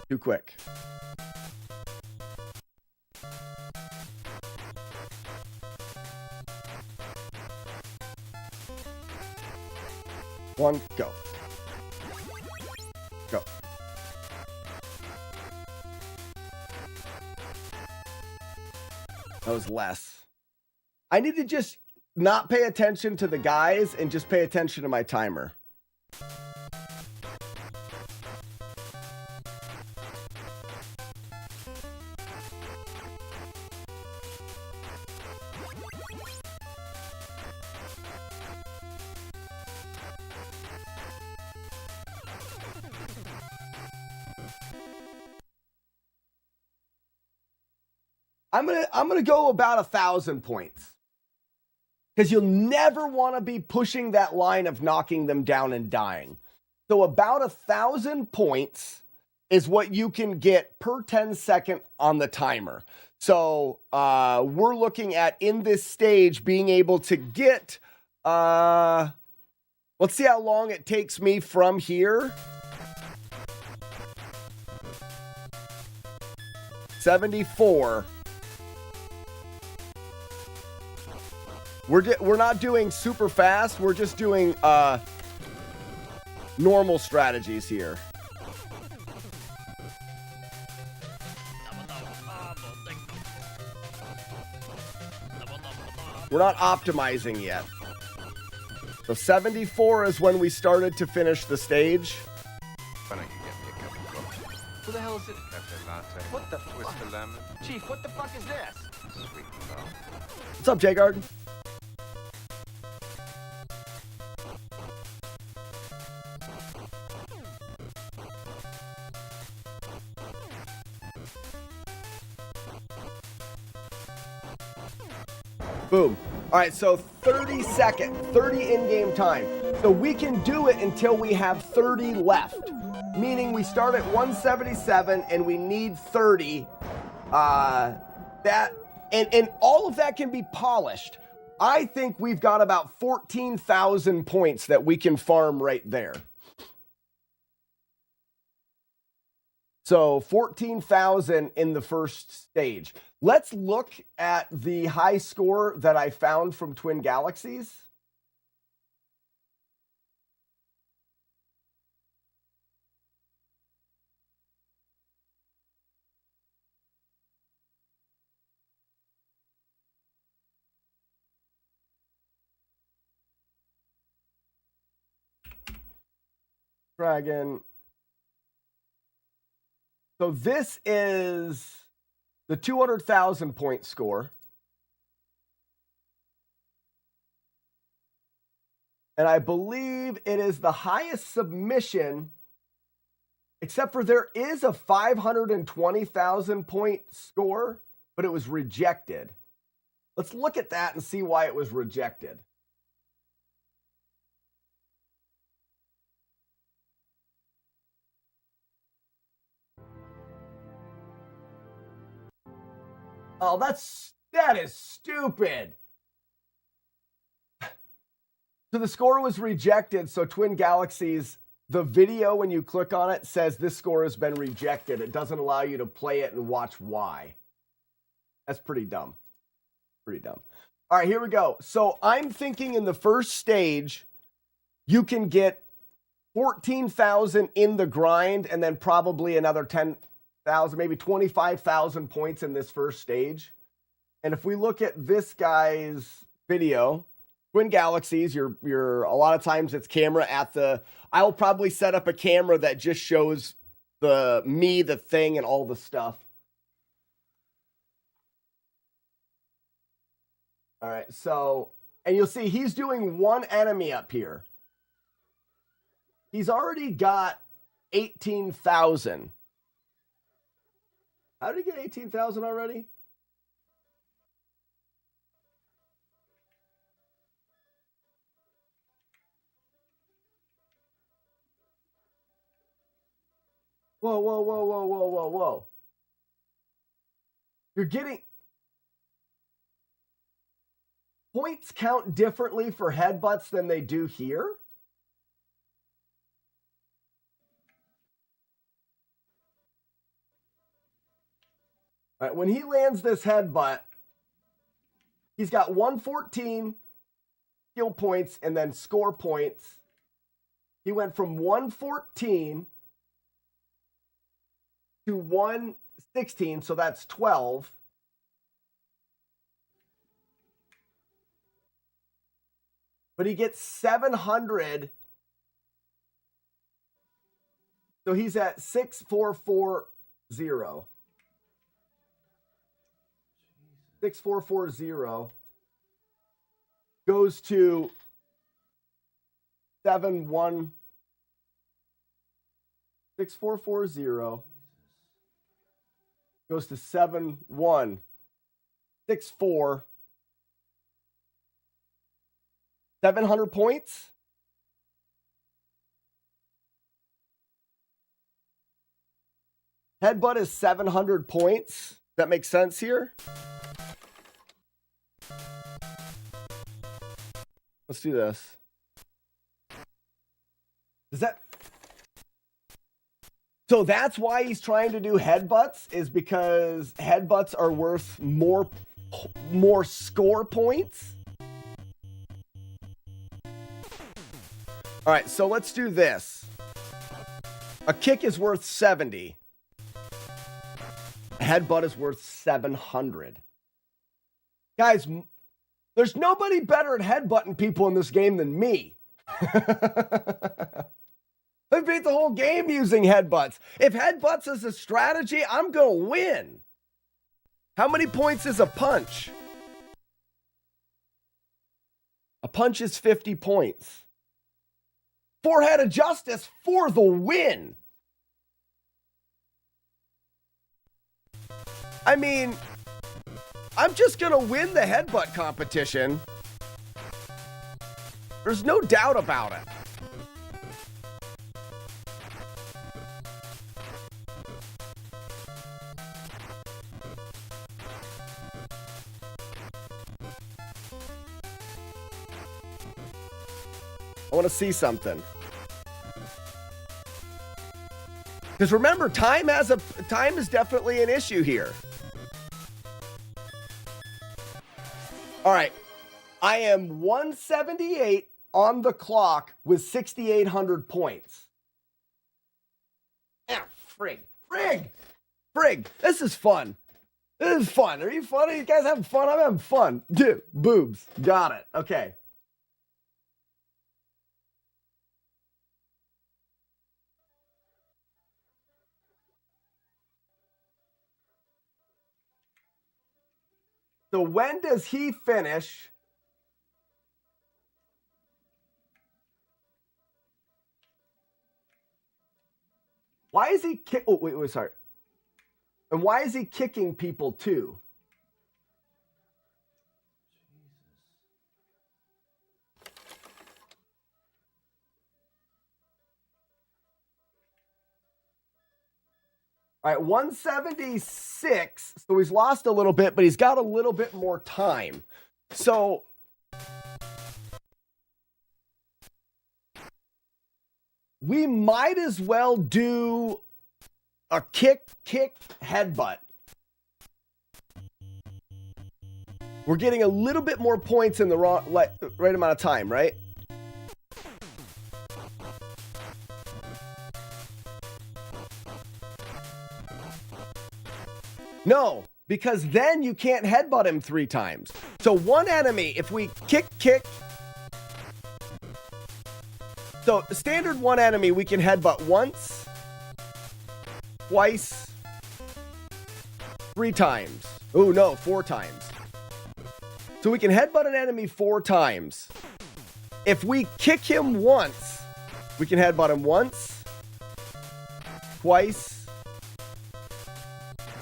S5: Too quick. One, go. Go. That was less. I need to just not pay attention to the guys and just pay attention to my timer. I'm gonna go about 1,000 points. Because you'll never want to be pushing that line of knocking them down and dying. So about 1,000 points. is what you can get per 10-second on the timer. So we're looking at, in this stage, being able to get, let's see how long it takes me from here. 74. We're not doing super fast. We're just doing normal strategies here. We're not optimizing yet. So 74 is when we started to finish the stage.
S7: When I can get me a cup of coffee.
S8: Who the hell is it?
S7: Cafe latte.
S8: What the
S7: With
S8: fuck?
S7: the lemon.
S8: Chief, what the fuck is this?
S7: Sweet and sour.
S5: What's up, J-Guard? Boom. All right, so 30 in-game time. So we can do it until we have 30 left, meaning we start at 177 and we need 30. And all of that can be polished. I think we've got about 14,000 points that we can farm right there. So 14,000 in the first stage. Let's look at the high score that I found from Twin Galaxies. Dragon. So this is the 200,000 point score. And I believe it is the highest submission, except for there is a 520,000 point score, but it was rejected. Let's look at that and see why it was rejected. Oh, that is stupid. So the score was rejected. So Twin Galaxies, the video, when you click on it, says this score has been rejected. It doesn't allow you to play it and watch why. That's pretty dumb. Pretty dumb. All right, here we go. So I'm thinking in the first stage, you can get 14,000 in the grind and then probably another 10,000, maybe 25,000 points in this first stage. And if we look at this guy's video, Twin Galaxies, you're a lot of times it's camera at the, I'll probably set up a camera that just shows the thing and all the stuff. All right, so, and you'll see he's doing one enemy up here. He's already got 18,000. How did he get 18,000 already? Whoa, whoa, whoa, whoa, whoa, whoa, whoa. You're getting... Points count differently for headbutts than they do here? All right, when he lands this headbutt, he's got 114 skill points and then score points. He went from 114 to 116, so that's 12. But he gets 700. So he's at 6440. 6440 goes to 71. 6440 goes to 7164. 700 points. – Headbutt is 700 points. That makes sense here. Let's do this. Does that... So that's why he's trying to do headbutts, is because headbutts are worth more score points. All right, so let's do this. A kick is worth 70. A headbutt is worth 700. Guys, there's nobody better at headbutting people in this game than me. I beat the whole game using headbutts. If headbutts is a strategy, I'm going to win. How many points is a punch? A punch is 50 points. Forehead of Justice for the win. I mean, I'm just going to win the headbutt competition. There's no doubt about it. I want to see something. Because remember, time is definitely an issue here. All right. I am 178 on the clock with 6,800 points. Ah, frig. This is fun. This is fun. Are you fun? Are you guys having fun? I'm having fun. Dude, boobs. Got it. Okay. So when does he finish? Why is he oh, wait, sorry. And why is he kicking people too? All right, 176. So he's lost a little bit, but he's got a little bit more time. So we might as well do a kick, headbutt. We're getting a little bit more points in the right amount of time, right? No, because then you can't headbutt him 3 times. So one enemy, if we kick. So standard one enemy, we can headbutt once, twice, 3 times. Oh no, 4 times. So we can headbutt an enemy 4 times. If we kick him once, we can headbutt him once, twice,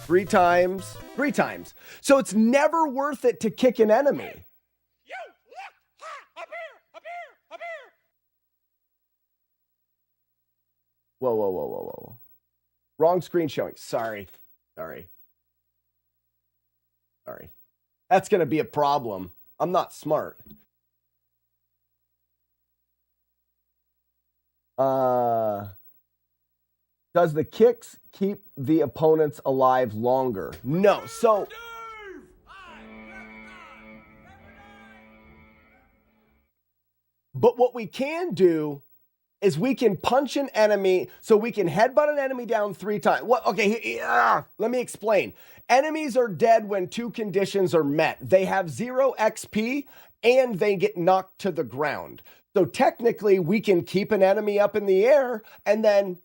S5: 3 times. So it's never worth it to kick an enemy. Whoa. Wrong screen showing. Sorry. That's going to be a problem. I'm not smart. Does the kicks keep the opponents alive longer? No. So but what we can do is we can punch an enemy, so we can headbutt an enemy down 3 times. What? Okay, let me explain. Enemies are dead when 2 conditions are met. They have 0 XP and they get knocked to the ground. So technically, we can keep an enemy up in the air, and then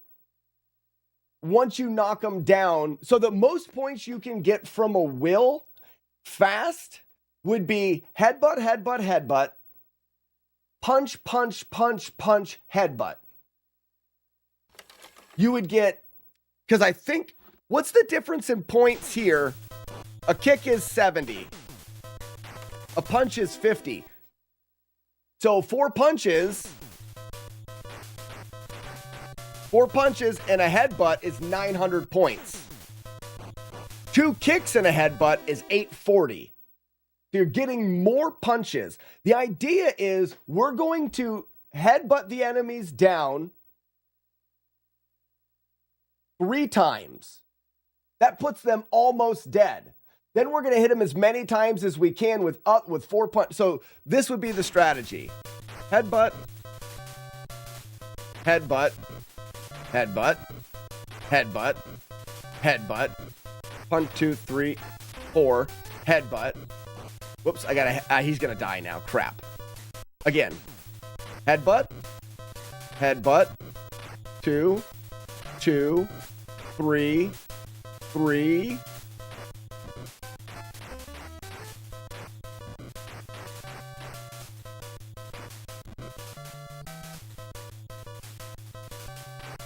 S5: once you knock them down, so the most points you can get from a will fast would be headbutt, punch, headbutt. You would get, because I think, what's the difference in points here? A kick is 70. A punch is 50. So 4 punches and a headbutt is 900 points. 2 kicks and a headbutt is 840. So you're getting more punches. The idea is we're going to headbutt the enemies down 3 times. That puts them almost dead. Then we're going to hit them as many times as we can with 4 punches. So this would be the strategy. Headbutt, headbutt, headbutt, headbutt, headbutt. 1, 2, 3, 4. Headbutt. Whoops, he's gonna die now. Crap. Again. Headbutt. Headbutt. 2, 2, 3, 3.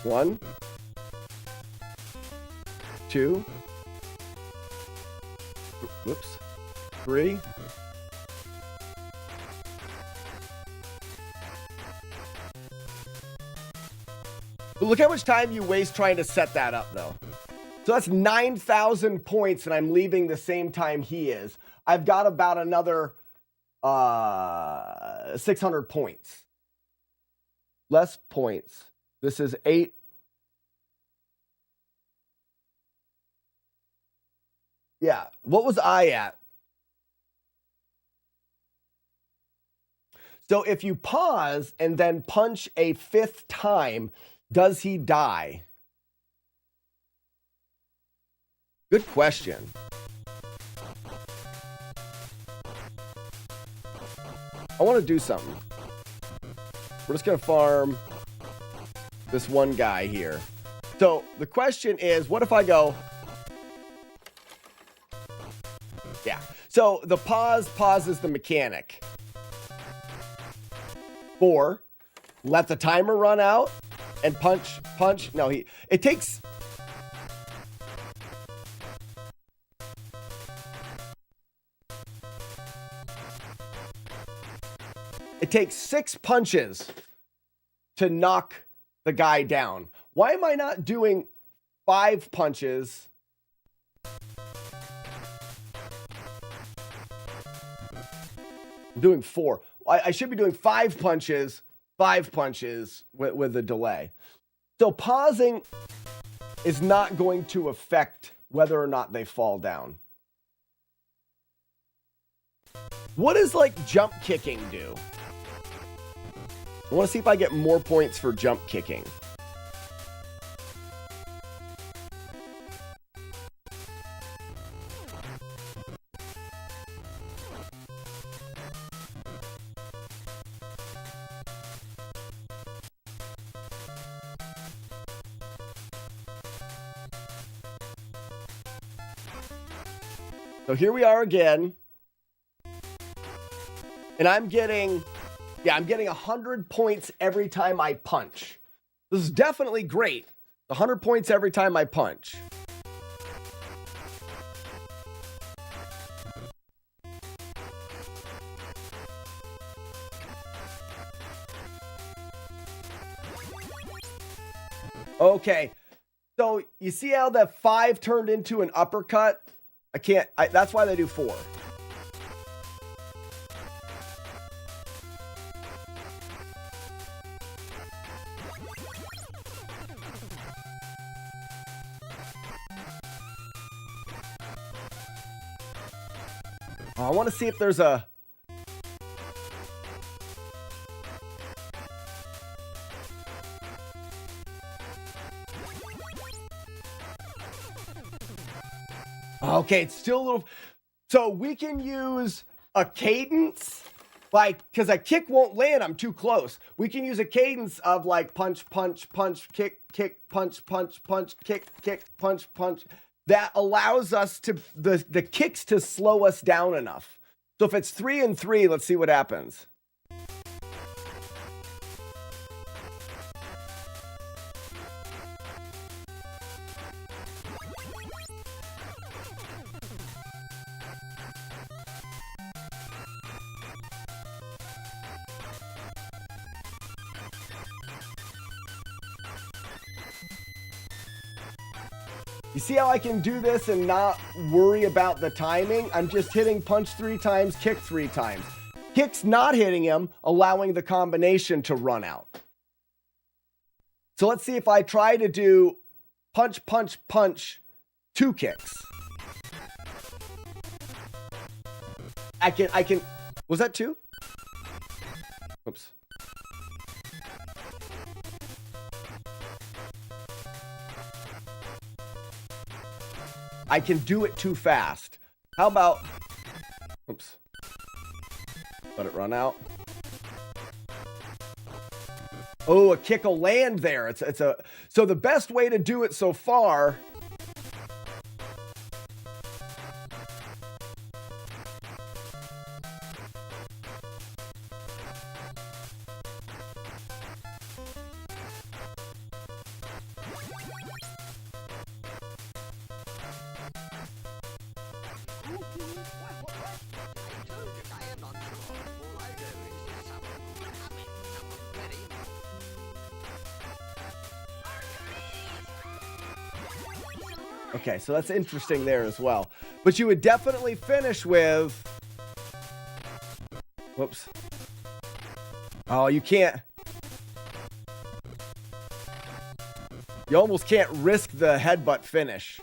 S5: One, 2. Whoops. 3. But look how much time you waste trying to set that up, though. So that's 9,000 points, and I'm leaving the same time he is. I've got about another 600 points. Less points. This is 8. Yeah. What was I at? So if you pause and then punch a 5th time, does he die? Good question. I want to do something. We're just going to farm this one guy here. So the question is, what if I go... Yeah. So the pauses the mechanic. 4, let the timer run out and punch. No, it takes. It takes 6 punches to knock the guy down. Why am I not doing 5 punches? I'm doing 4. I should be doing 5 punches with a delay. So pausing is not going to affect whether or not they fall down. What does like jump kicking do? I want to see if I get more points for jump kicking. So here we are again. And I'm getting 100 points every time I punch. This is definitely great. 100 points every time I punch. Okay. So you see how the 5 turned into an uppercut? That's why they do 4. I want to see if there's a... Okay, it's still a little... So we can use a cadence, like, because a kick won't land, I'm too close. We can use a cadence of like punch, punch, punch, kick, kick, punch, punch, punch, kick, kick, punch, punch. That allows us to, the kicks to slow us down enough. So if it's 3 and 3, let's see what happens. You see how I can do this and not worry about the timing? I'm just hitting punch 3 times, kick 3 times. Kick's not hitting him, allowing the combination to run out. So let's see if I try to do punch, punch, punch, 2 kicks. I can, was that 2? Oops. I can do it too fast. How about, oops. Let it run out. Oh, a kick will land there. So the best way to do it so far Okay, so that's interesting there as well. But you would definitely finish with... Whoops. Oh, you can't... You almost can't risk the headbutt finish.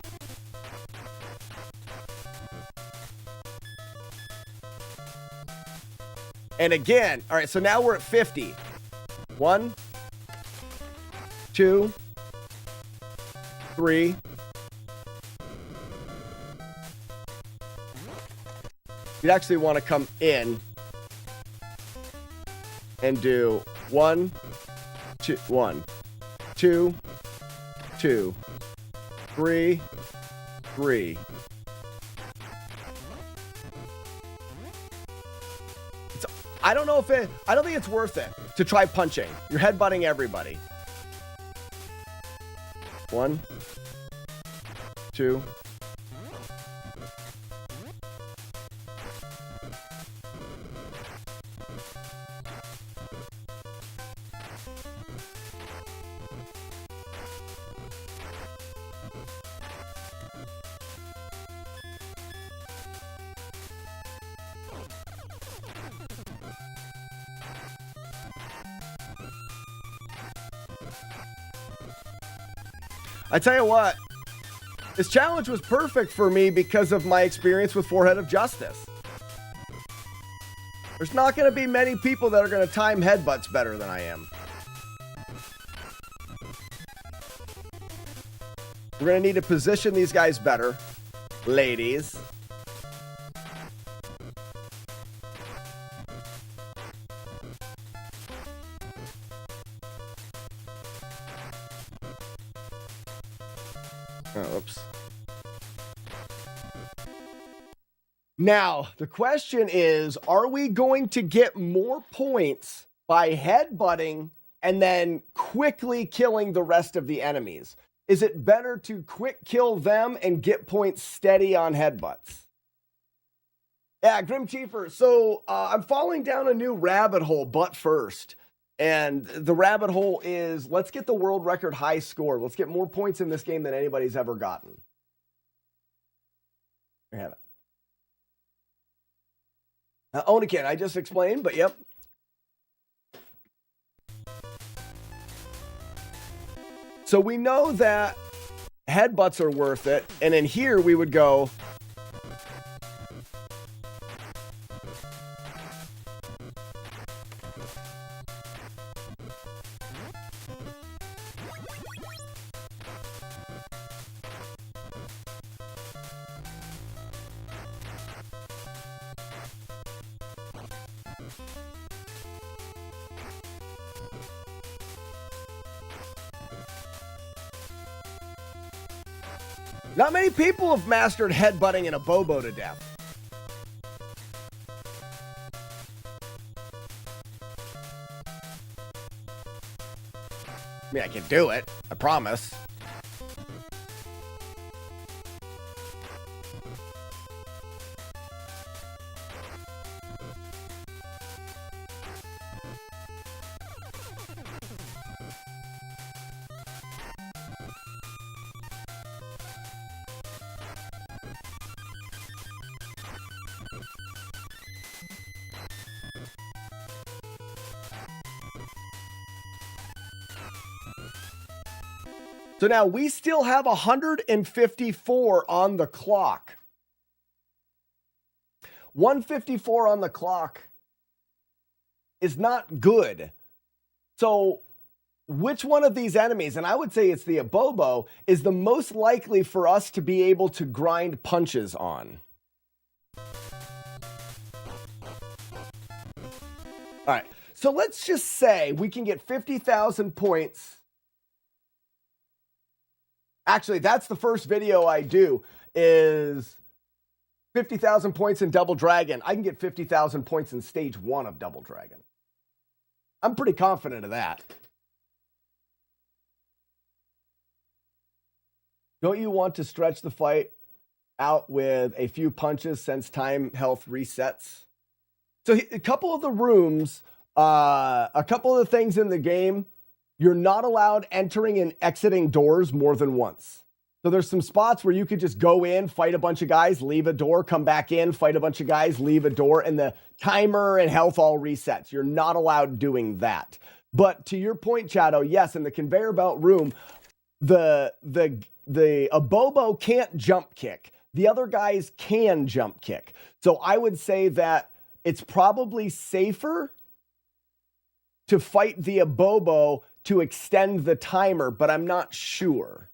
S5: And again, all right, so now we're at 50. 1, 2, 3... You'd actually want to come in and do 1, 2, 1, 2, 2, 3, 3. I don't know if I don't think it's worth it to try punching. You're headbutting everybody. 1, 2. I tell you what, this challenge was perfect for me because of my experience with Forehead of Justice. There's not going to be many people that are going to time headbutts better than I am. We're going to need to position these guys better, ladies. Oh, oops. Now, the question is, are we going to get more points by headbutting and then quickly killing the rest of the enemies? Is it better to quick kill them and get points steady on headbutts? Yeah, Grim Chiefer. So I'm falling down a new rabbit hole, but first. And the rabbit hole is, let's get the world record high score. Let's get more points in this game than anybody's ever gotten. We have it. Onikin, I just explained, but yep. So we know that headbutts are worth it. And in here we would go... Not many people have mastered headbutting in a Bobo to death. I mean, I can do it. I promise. So now we still have 154 on the clock. 154 on the clock is not good. So which one of these enemies, and I would say it's the Abobo, is the most likely for us to be able to grind punches on? All right, so let's just say we can get 50,000 points. Actually, that's the first video I do, is 50,000 points in Double Dragon. I can get 50,000 points in stage 1 of Double Dragon. I'm pretty confident of that. Don't you want to stretch the fight out with a few punches since time health resets? So a couple of the rooms, a couple of the things in the game, you're not allowed entering and exiting doors more than once. So there's some spots where you could just go in, fight a bunch of guys, leave a door, come back in, fight a bunch of guys, leave a door, and the timer and health all resets. You're not allowed doing that. But to your point, Chado, yes, in the conveyor belt room, the Abobo can't jump kick. The other guys can jump kick. So I would say that it's probably safer to fight the Abobo to extend the timer, but I'm not sure.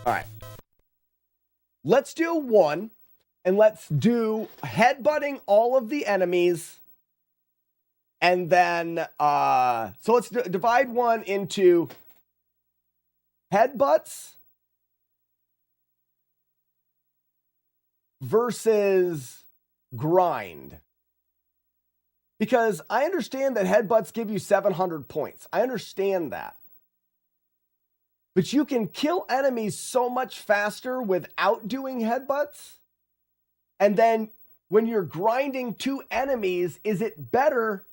S5: All right. Let's do one, and let's do headbutting all of the enemies. And then, so let's divide one into headbutts versus grind. Because I understand that headbutts give you 700 points. I understand that. But you can kill enemies so much faster without doing headbutts. And then when you're grinding 2 enemies, is it better?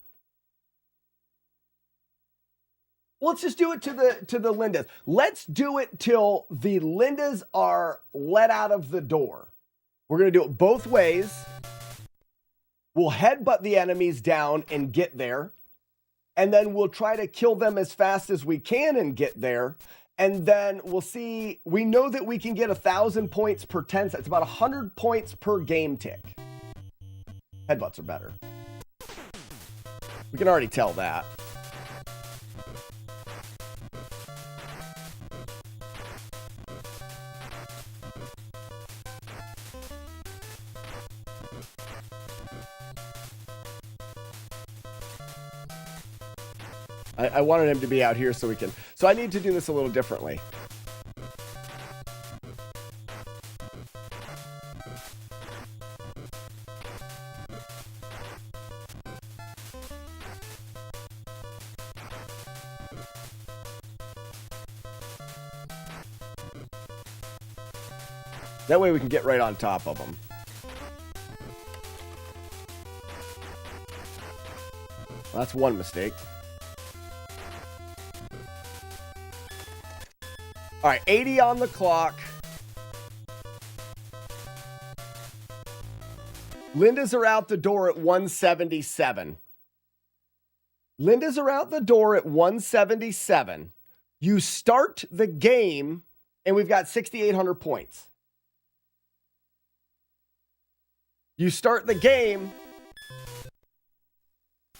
S5: Well, let's just do it to the Lindas. Let's do it till the Lindas are let out of the door. We're going to do it both ways. We'll headbutt the enemies down and get there. And then we'll try to kill them as fast as we can and get there. And then we'll see. We know that we can get 1,000 points per 10 sets. It's about 100 points per game tick. Headbutts are better. We can already tell that. I wanted him to be out here so we can... So I need to do this a little differently. That way we can get right on top of them. Well, that's one mistake. All right, 80 on the clock. Lindas are out the door at 177. Lindas are out the door at 177. You start the game, and we've got 6,800 points. You start the game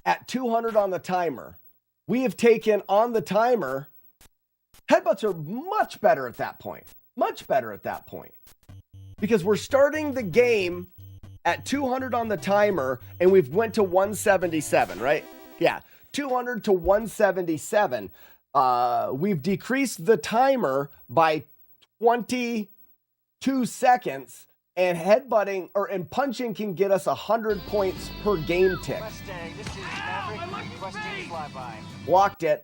S5: at 200 on the timer. We have taken on the timer. Headbutts are much better at that point. Much better at that point. Because we're starting the game at 200 on the timer, and we've went to 177, right? Yeah, 200 to 177. We've decreased the timer by 22 seconds, and headbutting and punching can get us 100 points per game tick.
S8: Mustang, this is Maverick requesting flyby.
S5: Blocked it.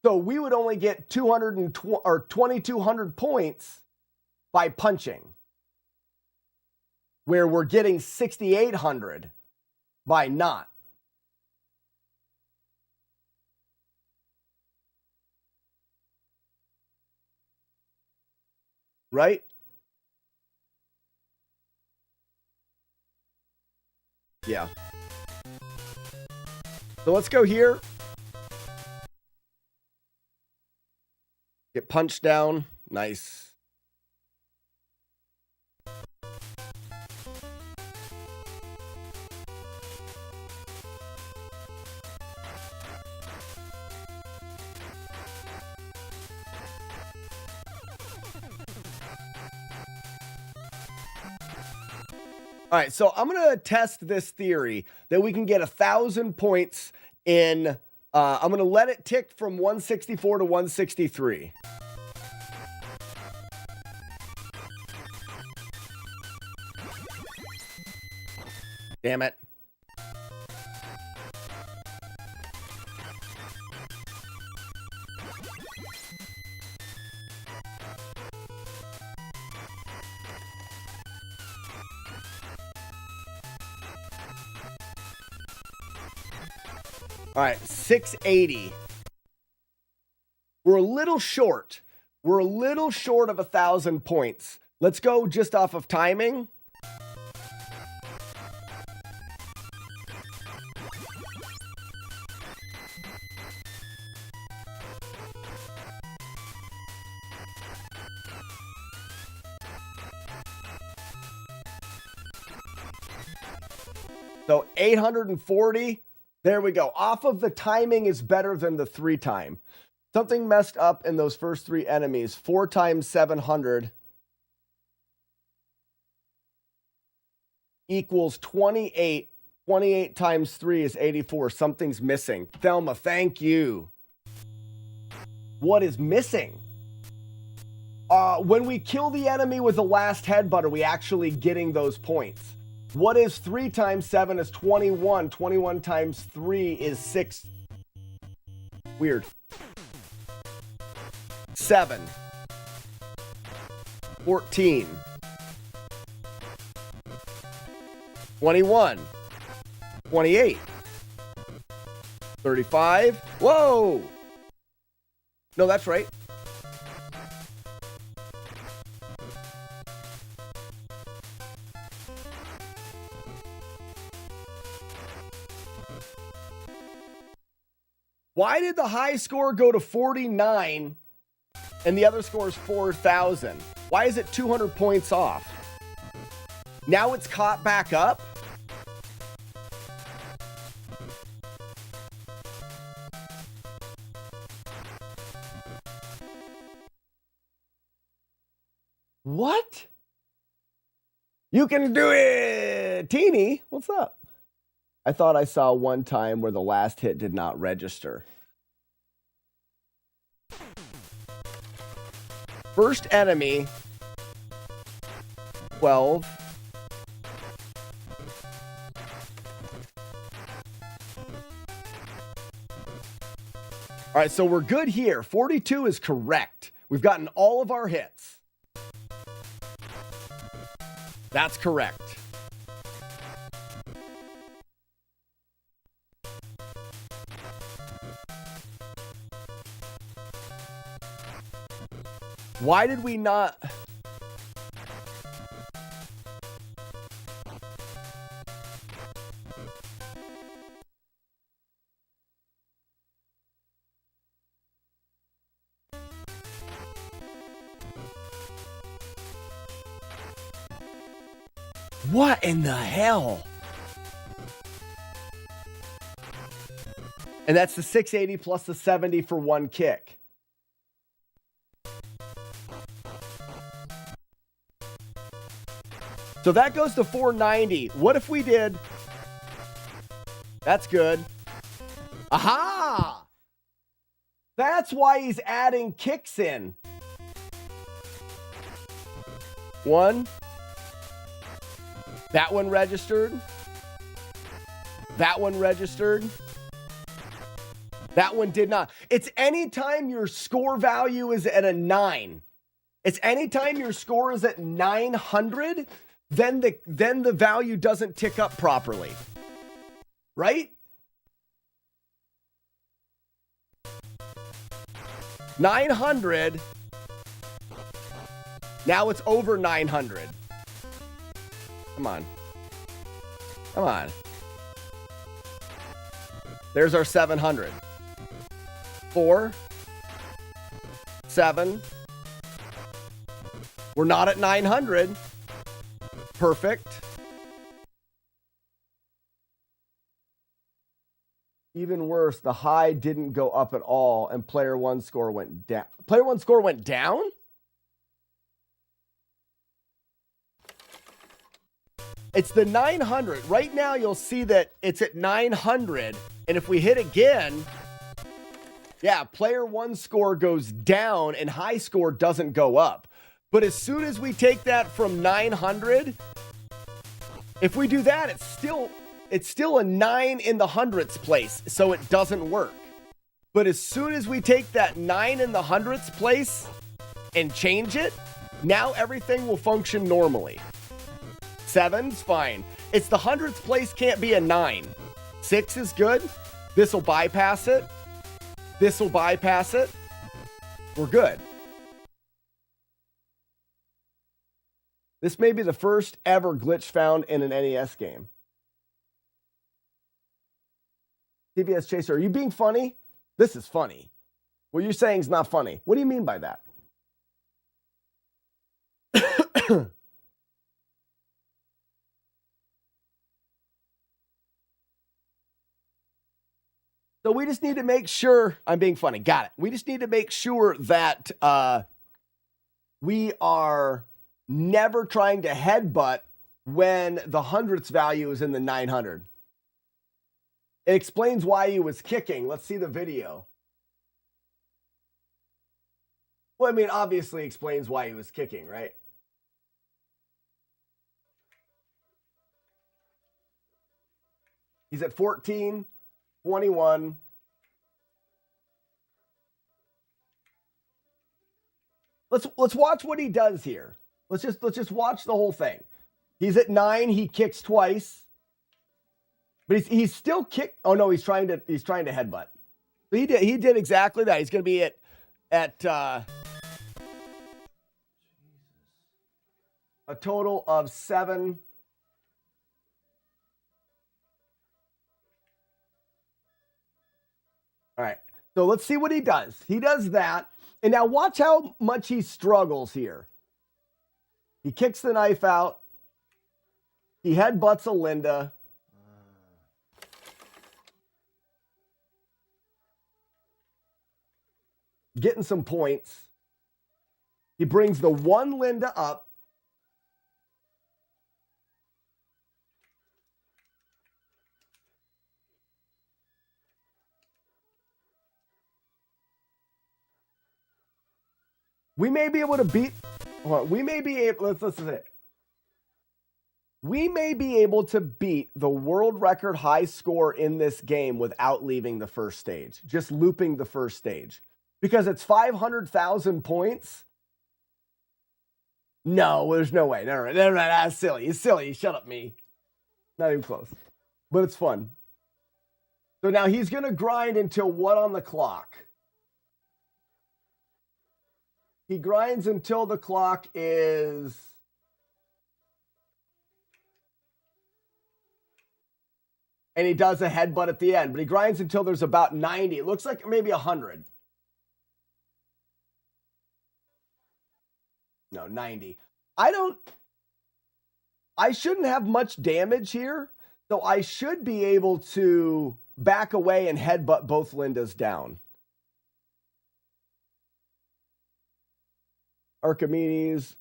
S5: So we would only get 2,200 points by punching, where we're getting 6,800 by not. Right? Yeah. So let's go here. Get punched down. Nice. All right, so I'm going to test this theory that we can get 1,000 points in, I'm going to let it tick from 164 to 163. Damn it. All right, 680. We're a little short. We're a little short of 1,000 points. Let's go just off of timing. So 840. There we go. Off of the timing is better than the 3 time. Something messed up in those first 3 enemies. 4 times 700 equals 28. 28 times 3 is 84. Something's missing. Thelma, thank you. What is missing? When we kill the enemy with the last headbutt, are we actually getting those points? What is 3 times 7 is 21. 21 times 3 is 6. Weird. 7. 14. 21. 28. 35. Whoa! No, that's right. Why did the high score go to 49 and the other score is 4,000? Why is it 200 points off? Now it's caught back up? What? You can do it! Teeny, what's up? I thought I saw one time where the last hit did not register. First enemy, 12. All right, so we're good here. 42 is correct. We've gotten all of our hits. That's correct. Why did we not? What in the hell? And that's the 680 plus the 70 for one kick. So that goes to 490. What if we did? That's good. Aha! That's why he's adding kicks in. 1. That one registered. That one registered. That one did not. It's anytime your score value is at a 9. It's anytime your score is at 900. Then the value doesn't tick up properly. Right? 900. Now it's over 900. Come on. Come on. There's our 700. 4, 7. We're not at 900. Perfect. Even worse, the high didn't go up at all, and player one score went down. Player one score went down? It's the 900. Right now, you'll see that it's at 900, and if we hit again, yeah, player one score goes down, and high score doesn't go up. But as soon as we take that from 900, if we do that, it's still a 9 in the hundredths place, so it doesn't work. But as soon as we take that 9 in the hundredths place and change it, now everything will function normally. 7's fine. It's the hundredths place can't be a 9. 6 is good. This will bypass it. This will bypass it. We're good. This may be the first ever glitch found in an NES game. TBS Chaser, are you being funny? This is funny. What you're saying is not funny. What do you mean by that? So we just need to make sure, I'm being funny, got it. We just need to make sure that we are never trying to headbutt when the hundredths value is in the 900. It explains why he was kicking. Let's see the video. Well, I mean, obviously explains why he was kicking, right? He's at 14, 21. Let's watch what he does here. Let's just watch the whole thing. He's at 9, he kicks twice. But he's still kick. Oh no, he's trying to headbutt. So he did exactly that. He's going to be at a total of 7. All right. So let's see what he does. He does that. And now watch how much he struggles here. He kicks the knife out. He headbutts a Linda. Getting some points. He brings the one Linda up. We may be able to beat. We may be able. Let's see it. We may be able to beat the world record high score in this game without leaving the first stage, just looping the first stage. Because it's 500,000 points? No, there's no way. Never mind. That's silly. It's silly. Shut up, me. Not even close. But it's fun. So now he's going to grind until what on the clock? He grinds until the clock is... And he does a headbutt at the end. But he grinds until there's about 90. It looks like maybe 100. No, 90. I shouldn't have much damage here, so I should be able to back away and headbutt both Lindas down. Archimedes.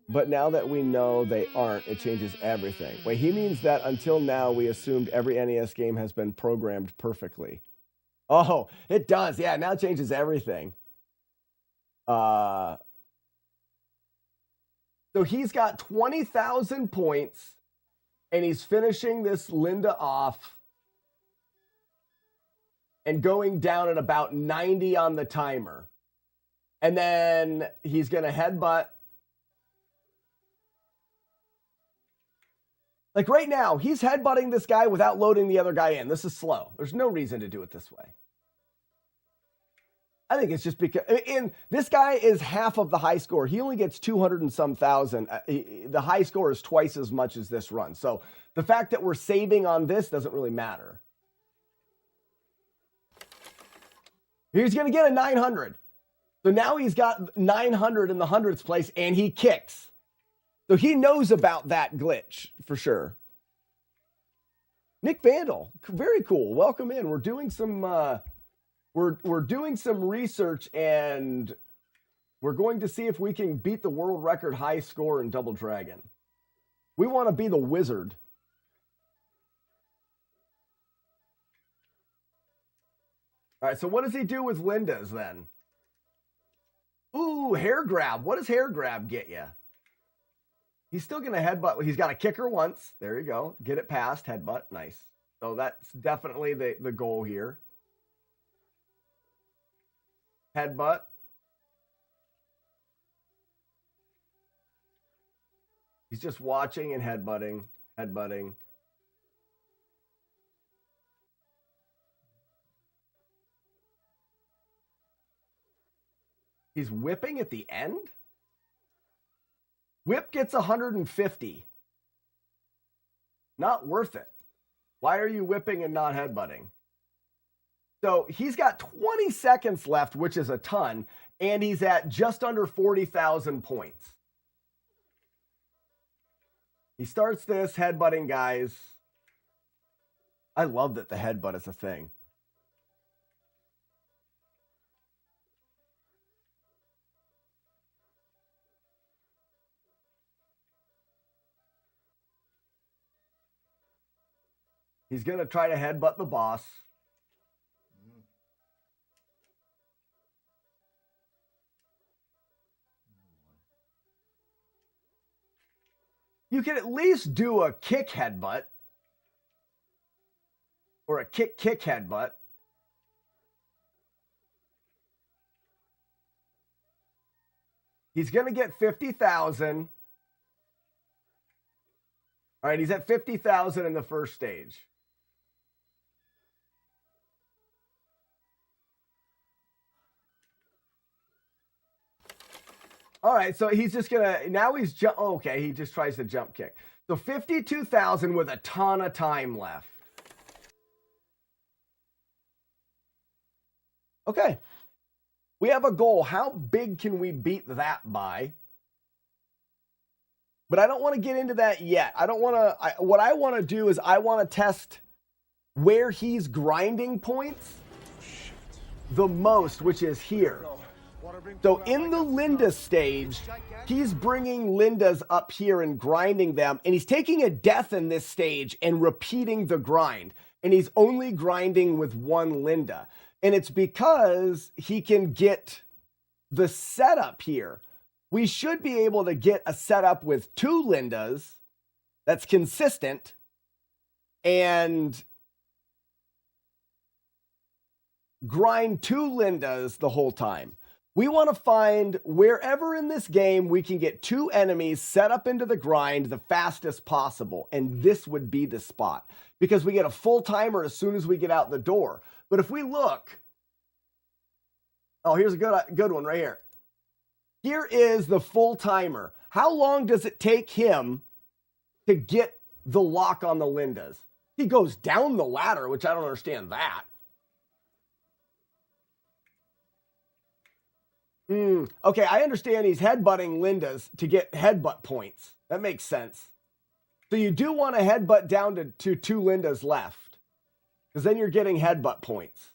S5: But now that we know they aren't, it changes everything. Wait, he means that until now we assumed every NES game has been programmed perfectly. Oh, it does. Yeah, now it changes everything. So he's got 20,000 points and he's finishing this Linda off and going down at about 90 on the timer. And then he's going to headbutt. Like right now, he's headbutting this guy without loading the other guy in. This is slow. There's no reason to do it this way. I think it's just because, and this guy is half of the high score. He only gets 200 and some thousand. The high score is twice as much as this run. So the fact that we're saving on this doesn't really matter. He's going to get a 900. So now he's got 900 in the hundredths place and he kicks. So he knows about that glitch for sure. Nick Vandal, very cool. Welcome in. We're doing some we're doing some research and we're going to see if we can beat the world record high score in Double Dragon. We want to be the wizard. All right, so what does he do with Linda's then? Ooh, hair grab. What does hair grab get you? He's still going to headbutt. He's got to kick her once. There you go. Get it past. Headbutt. Nice. So that's definitely the goal here. Headbutt. He's just watching and headbutting. Headbutting. He's whipping at the end? Whip gets 150. Not worth it. Why are you whipping and not headbutting? So he's got 20 seconds left, which is a ton, and he's at just under 40,000 points. He starts this headbutting, guys. I love that the headbutt is a thing. He's going to try to headbutt the boss. You can at least do a kick headbutt. Or a kick headbutt. He's going to get 50,000. All right, he's at 50,000 in the first stage. All right, so he's just gonna, now he's jump, okay, he just tries to jump kick. So 52,000 with a ton of time left. Okay, we have a goal. How big can we beat that by? But I don't want to get into that yet. I don't want to, what I want to do is I want to test where he's grinding points the most, which is here. So in the Linda stage, he's bringing Lindas up here and grinding them, and he's taking a death in this stage and repeating the grind, and he's only grinding with one Linda. And it's because he can get the setup here. We should be able to get a setup with two Lindas that's consistent and grind two Lindas the whole time. We want to find wherever in this game we can get two enemies set up into the grind the fastest possible. And this would be the spot because we get a full timer as soon as we get out the door. But if we look, oh, here's a good one right here. Here is the full timer. How long does it take him to get the lock on the Lindas? He goes down the ladder, which I don't understand that. Okay, I understand he's headbutting Lindas to get headbutt points. That makes sense. So you do want to headbutt down to two Lindas left, because then you're getting headbutt points.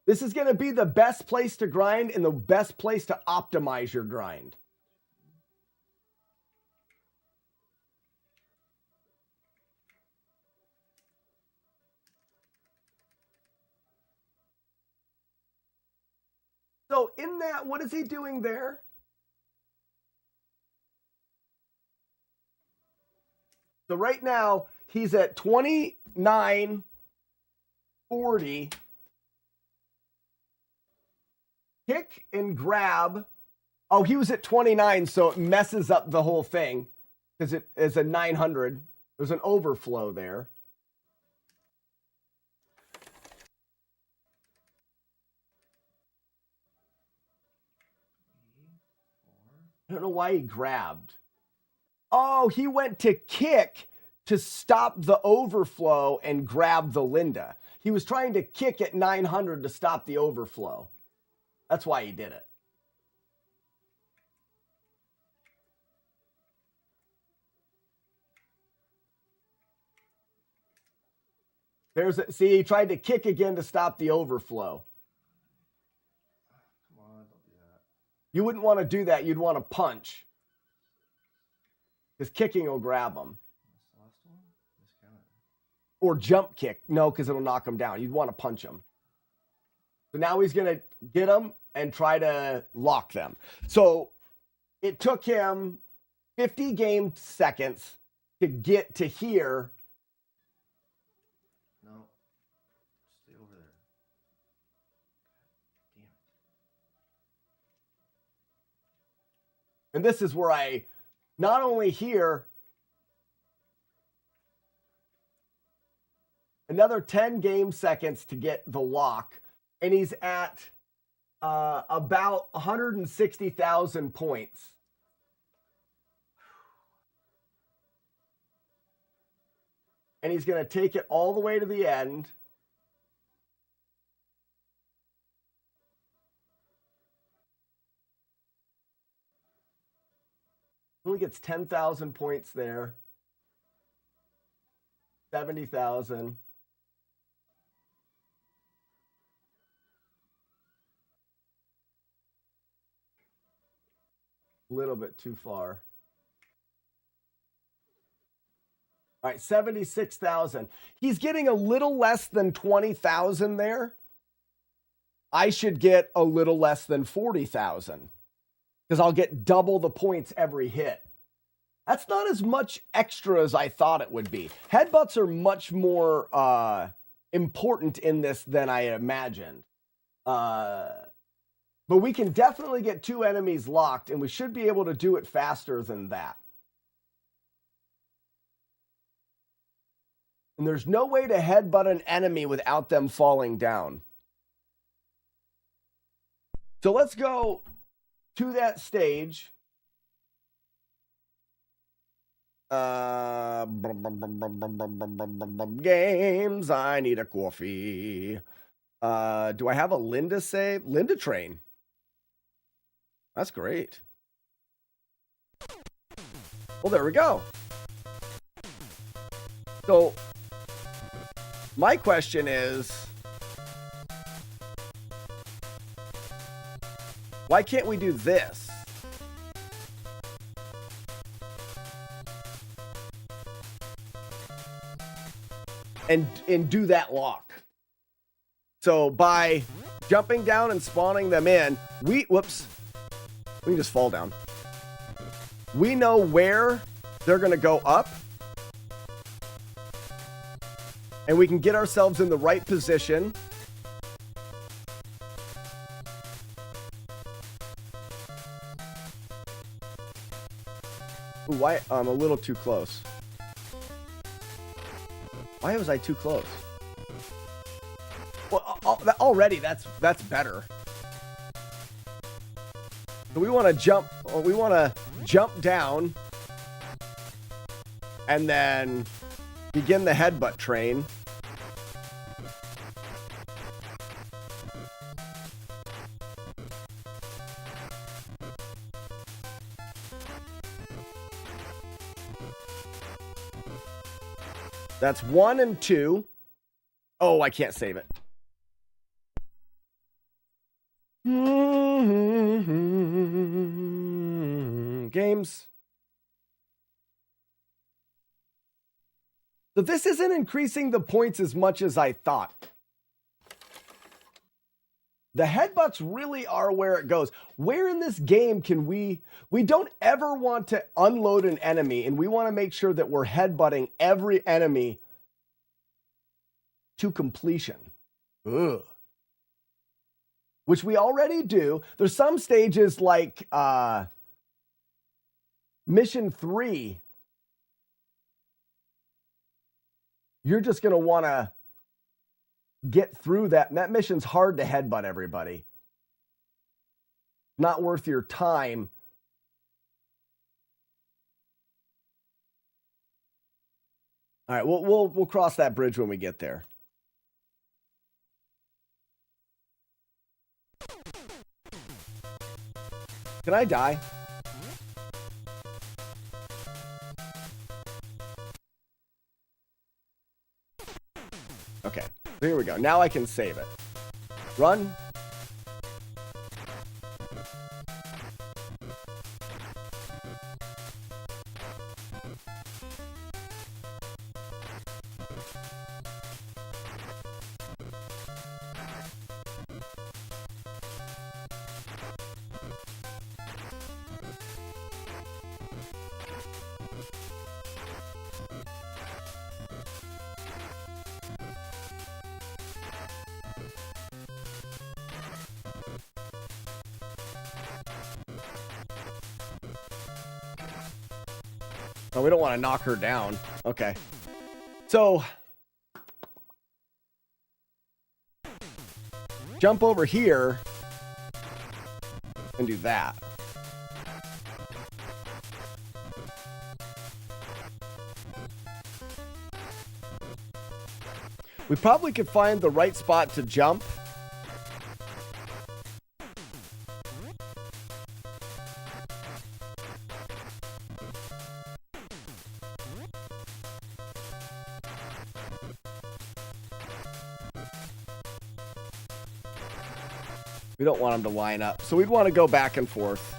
S5: This is going to be the best place to grind and the best place to optimize your grind. So in that, what is he doing there? So right now, he's at 29.40. Kick and grab. Oh, he was at 29, so it messes up the whole thing because it is a 900. There's an overflow there. I don't know why he grabbed. Oh, he went to kick to stop the overflow and grab the Linda. He was trying to kick at 900 to stop the overflow. That's why he did it. See, he tried to kick again to stop the overflow.
S2: Come on, don't do that.
S5: You wouldn't want to do that. You'd want to punch. Because kicking will grab him.
S2: That's the last one? Miscounted.
S5: Or jump kick. No, because it'll knock him down. You'd want to punch him. So now he's going to get him and try to lock them. So it took him 50 game seconds to get to here.
S2: No. Stay over there. Damn it.
S5: And this is where I not only hear another 10 game seconds to get the lock, and he's at about 160,000 points. And he's going to take it all the way to the end. Only gets 10,000 points there. 70,000. A little bit too far. All right, 76,000. He's getting a little less than 20,000 there. I should get a little less than 40,000 because I'll get double the points every hit. That's not as much extra as I thought it would be. Headbutts are much more important in this than I imagined. But we can definitely get 2 enemies locked, and we should be able to do it faster than that. And there's no way to headbutt an enemy without them falling down. So let's go to that stage. Games, I need a coffee. Do I have a Linda save? Linda train. That's great. Well, there we go. So, my question is, why can't we do this? And do that lock. So by jumping down and spawning them in, we can just fall down. We know where they're going to go up. And we can get ourselves in the right position. Ooh, why? I'm a little too close. Why was I too close? Well, already that's better. So we want to jump. We want to jump down, and then begin the headbutt train. That's 1 and 2. Oh, I can't save it. Games. So this isn't increasing the points as much as I thought. The headbutts really are where it goes. Where in this game can we don't ever want to unload an enemy, and we want to make sure that we're headbutting every enemy to completion. Ugh. Which we already do. There's some stages like Mission 3. You're just going to want to get through that. And that mission's hard to headbutt everybody. Not worth your time All right, we'll cross that bridge when we get there. Can I die? Okay, here we go. Now I can save it. Run. Oh, we don't want to knock her down. Okay. So, jump over here and do that. We probably could find the right spot to jump. We don't want them to line up, so we'd want to go back and forth.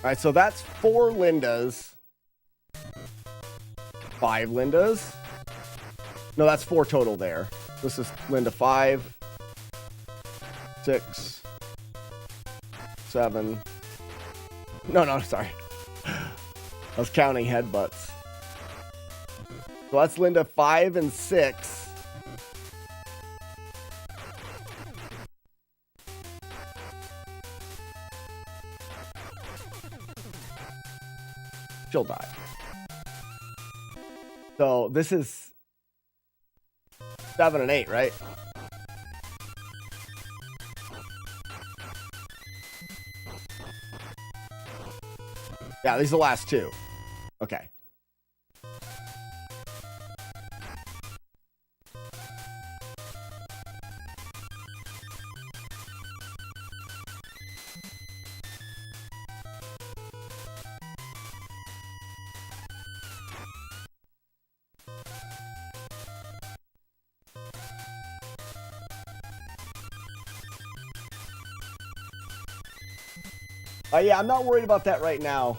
S5: All right, so that's 4 Lindas. 5 Lindas. No, that's 4 total there. This is Linda 5, 6, 7. No, sorry. I was counting headbutts. So that's Linda 5 and 6. She'll die. So this is 7 and 8, right? Yeah, these are the last 2. Okay. Yeah, I'm not worried about that right now,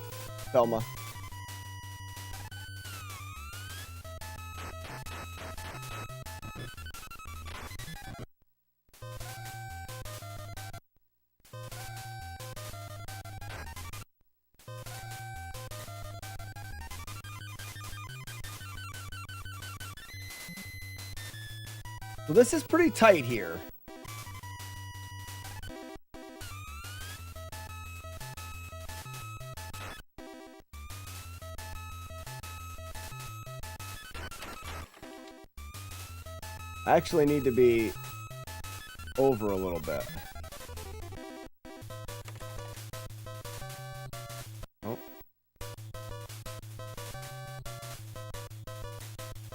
S5: Thelma. So this is pretty tight here. I actually need to be over a little bit. Oh. All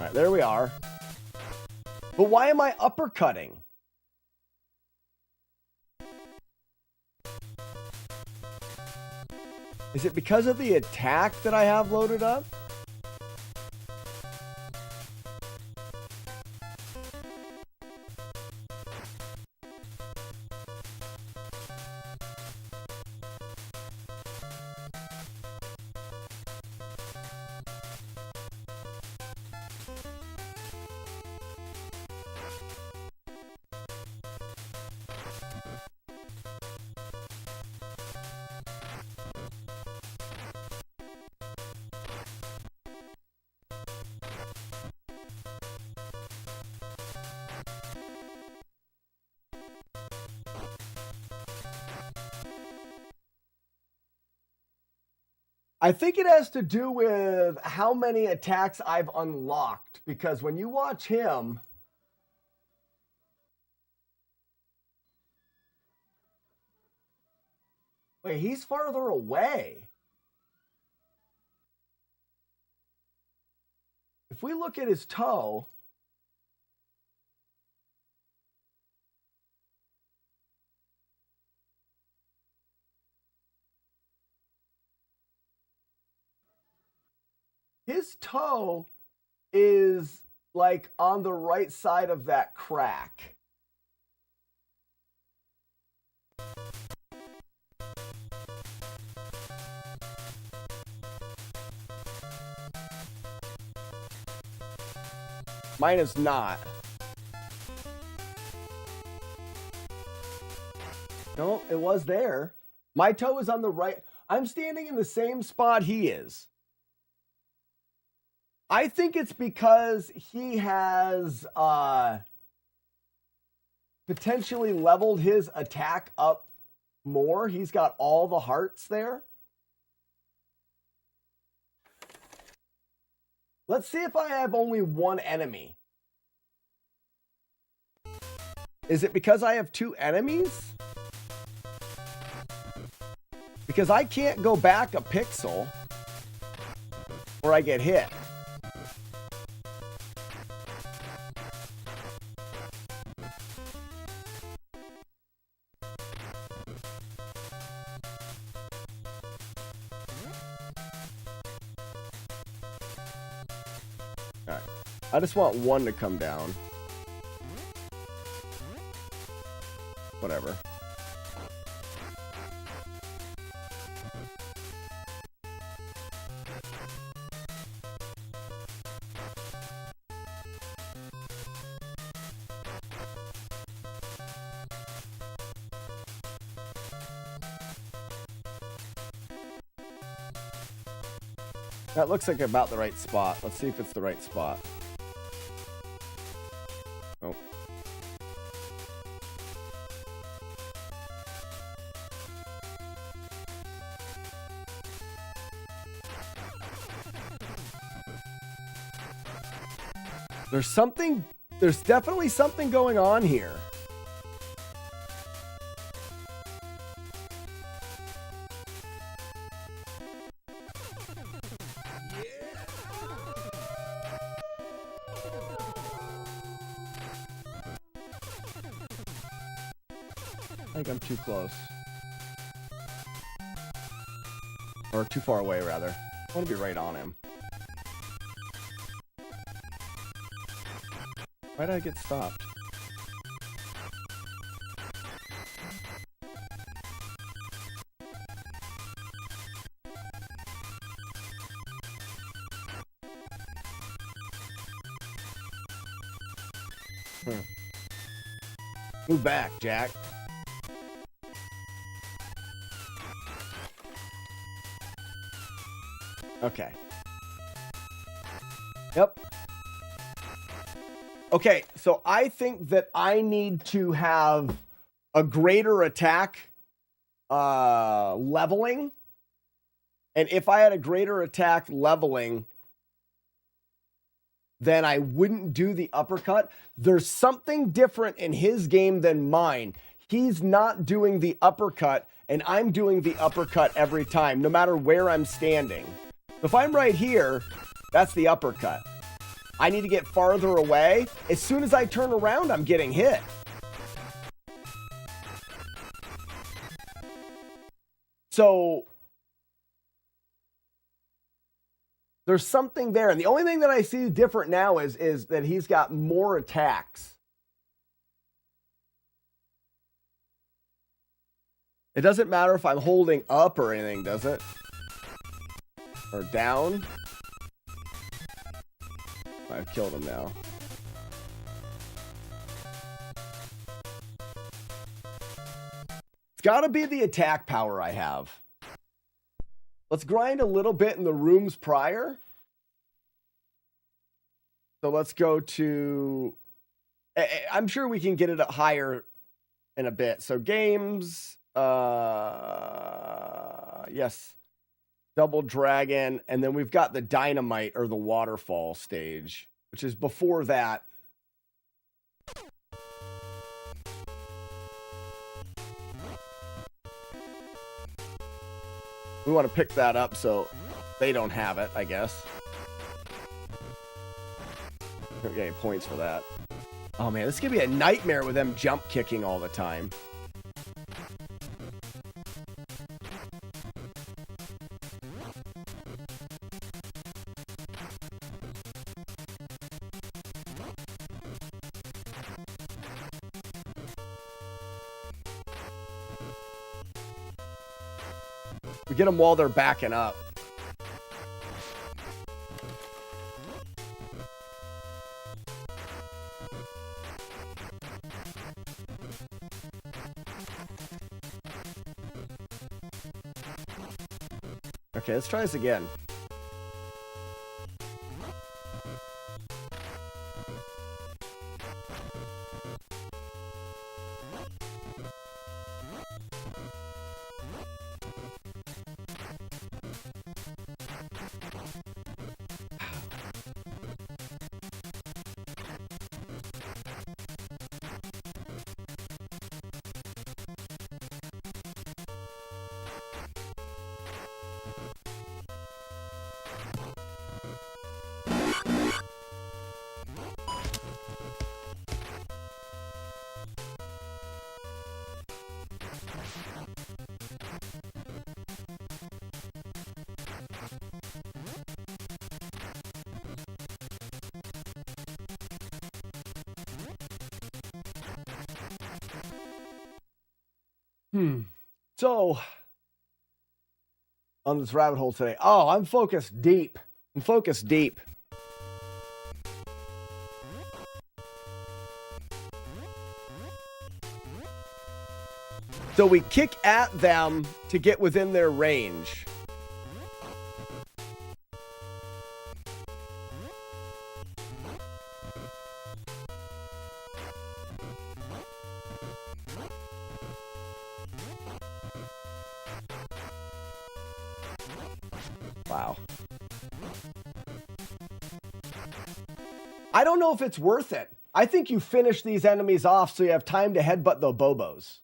S5: right, there we are. But why am I uppercutting? Is it because of the attack that I have loaded up? I think it has to do with how many attacks I've unlocked, because when you watch him, wait, he's farther away. If we look at his toe, his toe is like on the right side of that crack. Mine is not. No, it was there. My toe is on the right. I'm standing in the same spot he is. I think it's because he has potentially leveled his attack up more. He's got all the hearts there. Let's see if I have only one enemy. Is it because I have two enemies? Because I can't go back a pixel or I get hit. All right. I just want one to come down. Whatever. That looks like about the right spot. Let's see if it's the right spot. Oh. There's definitely something going on here. I think I'm too close. Or too far away, rather. I want to be right on him. Why did I get stopped? Move back, Jack. Okay. Yep. Okay, so I think that I need to have a greater attack leveling. And if I had a greater attack leveling, then I wouldn't do the uppercut. There's something different in his game than mine. He's not doing the uppercut, and I'm doing the uppercut every time, no matter where I'm standing. If I'm right here, that's the uppercut. I need to get farther away. As soon as I turn around, I'm getting hit. So there's something there. And the only thing that I see different now is that he's got more attacks. It doesn't matter if I'm holding up or anything, does it? Or down? I've killed him now. It's got to be the attack power I have. Let's grind a little bit in the rooms prior. So let's go to... I'm sure we can get it up higher in a bit. So games... yes. Double Dragon, and then we've got the Dynamite or the Waterfall stage, which is before that. We want to pick that up so they don't have it, I guess. We're getting points for that. Oh man, this is going to be a nightmare with them jump kicking all the time. We get them while they're backing up. Okay, let's try this again. So, on this rabbit hole today. Oh, I'm focused deep. I'm focused deep. So we kick at them to get within their range. Wow. I don't know if it's worth it. I think you finish these enemies off so you have time to headbutt the Bobos.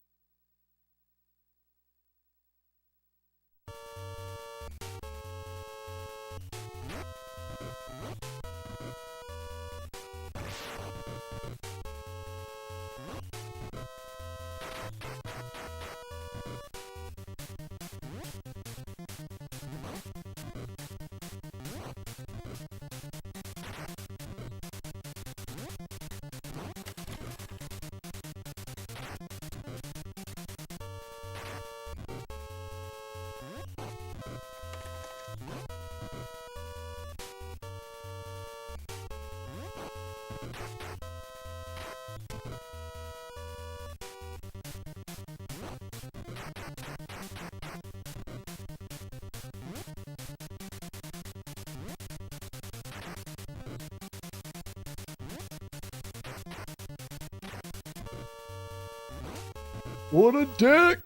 S5: What a dick!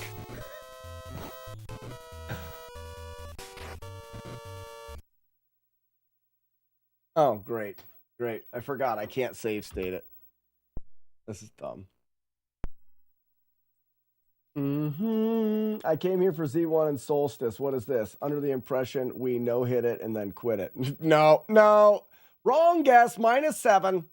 S5: Oh, great. Great. I forgot. I can't save state it. This is dumb. I came here for Z1 and Solstice. What is this? Under the impression we no-hit it and then quit it. No, no. Wrong guess. -7.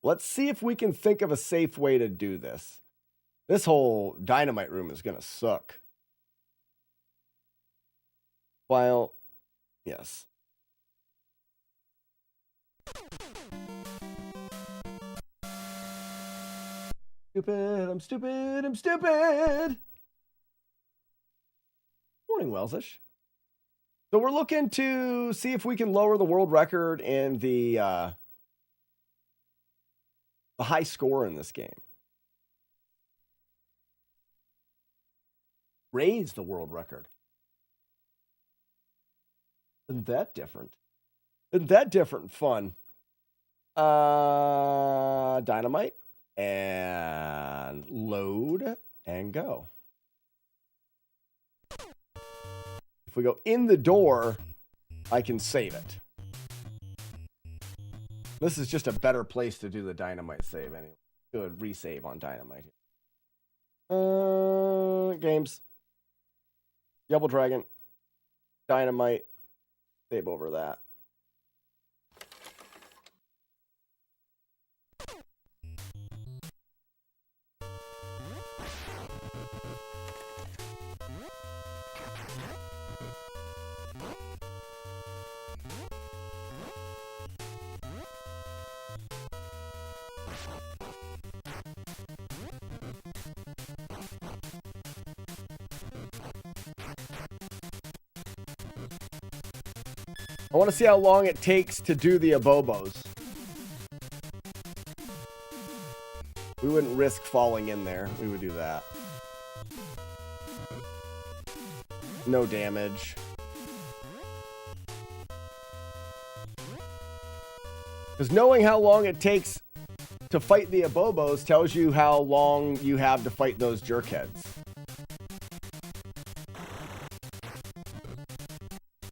S5: Let's see if we can think of a safe way to do this. This whole dynamite room is going to suck. While, yes. Stupid, I'm stupid, I'm stupid. Morning, Welsish. So we're looking to see if we can lower the world record in the high score in this game. Raise the world record. Isn't that different? Isn't that different and fun? Dynamite. And load and go. If we go in the door, I can save it. This is just a better place to do the dynamite save anyway. Do a resave on dynamite. Games. Double Dragon. Dynamite. Save over that. I want to see how long it takes to do the abobos. We wouldn't risk falling in there. We would do that. No damage. Because knowing how long it takes to fight the abobos tells you how long you have to fight those jerkheads.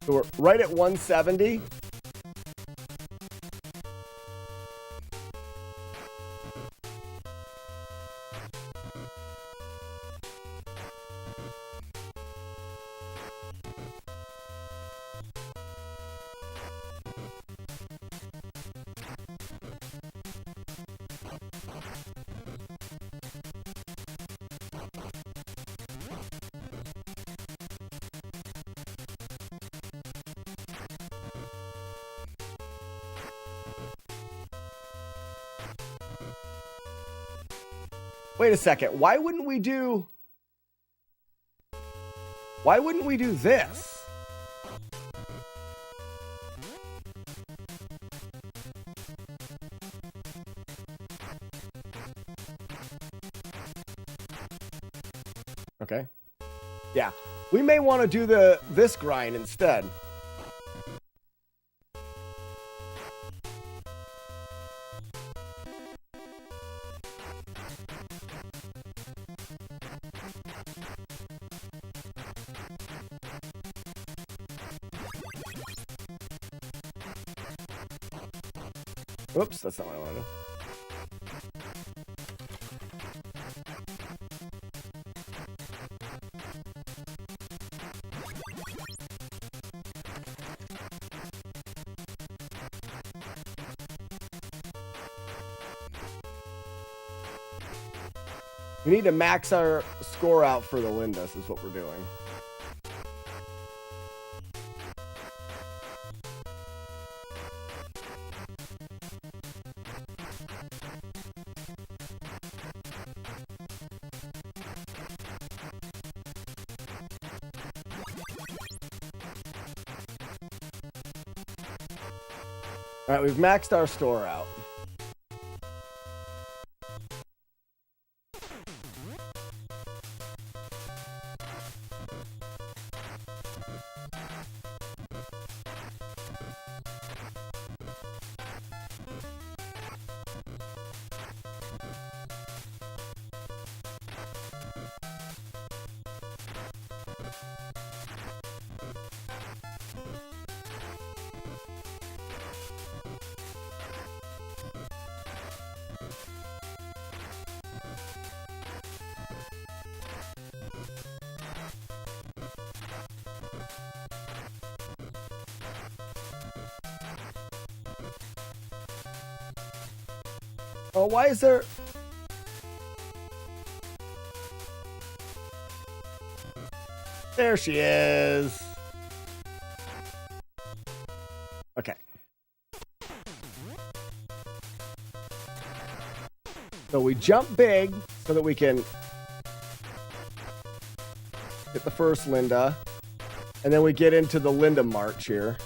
S5: So we're right at 170. Wait a second. Why wouldn't we do this? Okay. Yeah. We may want to do this grind instead. Oops, that's not what I want to do. We need to max our score out for the Lindas is what we're doing. All right, we've maxed our store out. Oh, why is there... There she is. Okay. So we jump big so that we can hit the first Linda. And then we get into the Linda march here.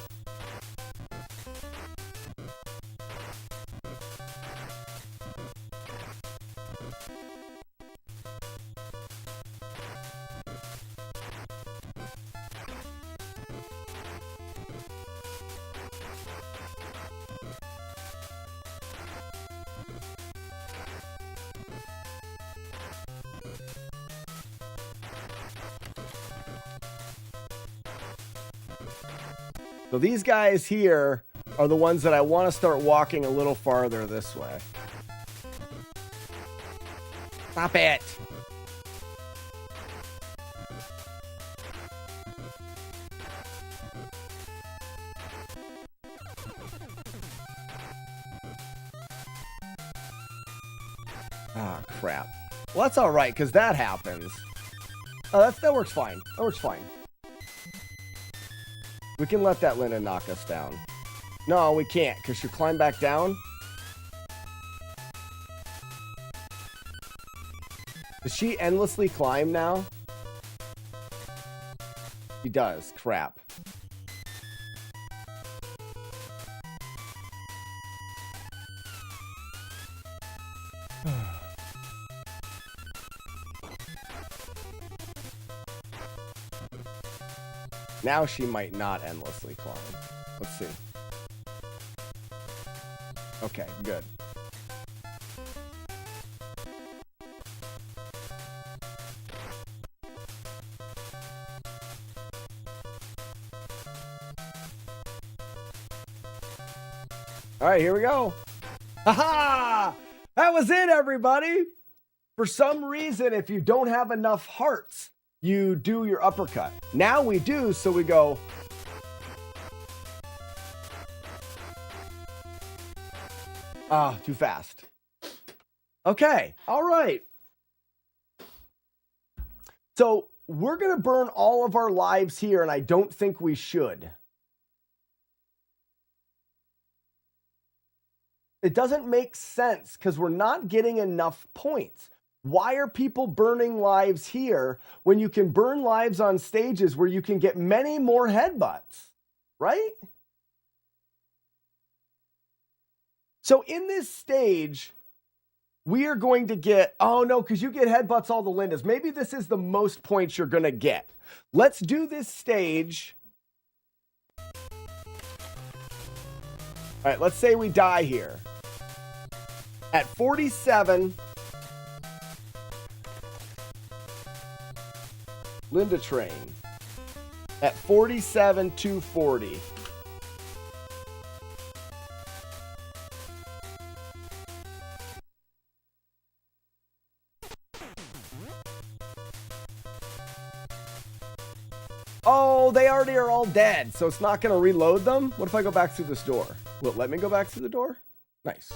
S5: So these guys here are the ones that I want to start walking a little farther this way. Stop it. Ah, crap. Well, that's all right, because that happens. Oh, that works fine. That works fine. We can let that Linda knock us down. No, we can't, because she'll climb back down. Does she endlessly climb now? She does. Crap. Now she might not endlessly climb. Let's see. Okay, good. All right, here we go. Haha! That was it, everybody. For some reason, if you don't have enough hearts, you do your uppercut. Now we do, so we go. Ah, too fast. Okay, all right. So we're going to burn all of our lives here, and I don't think we should. It doesn't make sense because we're not getting enough points. Why are people burning lives here when you can burn lives on stages where you can get many more headbutts, right? So in this stage, we are going to get, oh no, because you get headbutts all the Lindas. Maybe this is the most points you're going to get. Let's do this stage. All right, let's say we die here. At 47, Linda Train. At 47, 240. Oh, they already are all dead, so it's not going to reload them? What if I go back through this door? Will it let me go back through the door? Nice.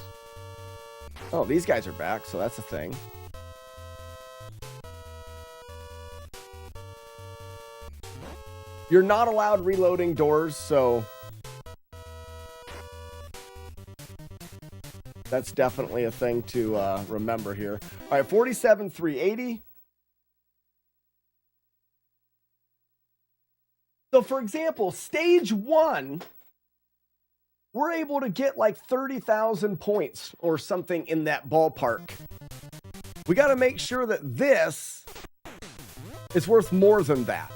S5: Oh, these guys are back, so that's a thing. You're not allowed reloading doors, so that's definitely a thing to remember here. All right, 47, 380. So, for example, stage 1, we're able to get like 30,000 points or something in that ballpark. We got to make sure that this is worth more than that.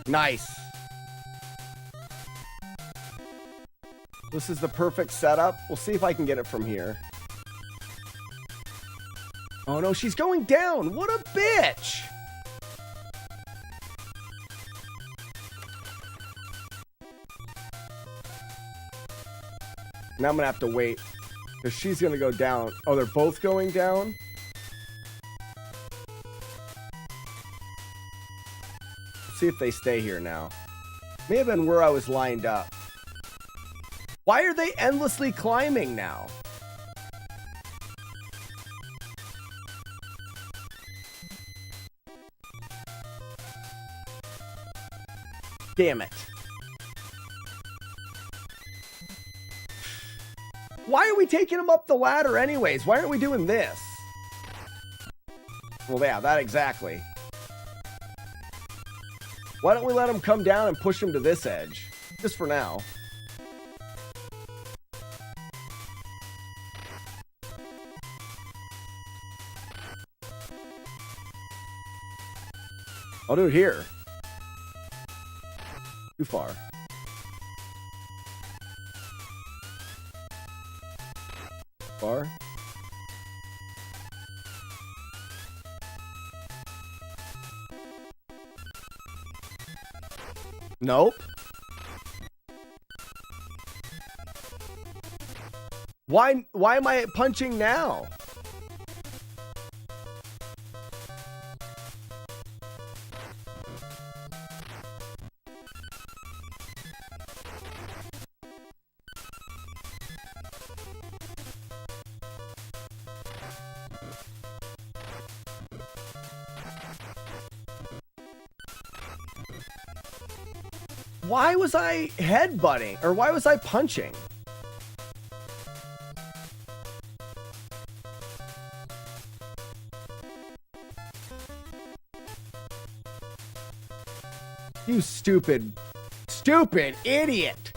S5: Nice. This is the perfect setup. We'll see if I can get it from here. Oh no, she's going down. What a bitch. Now I'm gonna have to wait because she's gonna go down. Oh, they're both going down. See if they stay here now. May have been where I was lined up. Why are they endlessly climbing now? Damn it. Why are we taking him up the ladder anyways? Why aren't we doing this? Well, yeah, that exactly. Why don't we let him come down and push him to this edge? Just for now. I'll do it here. Too far. Far. Nope. Why am I punching now? Why was I headbutting? Or why was I punching? You stupid idiot.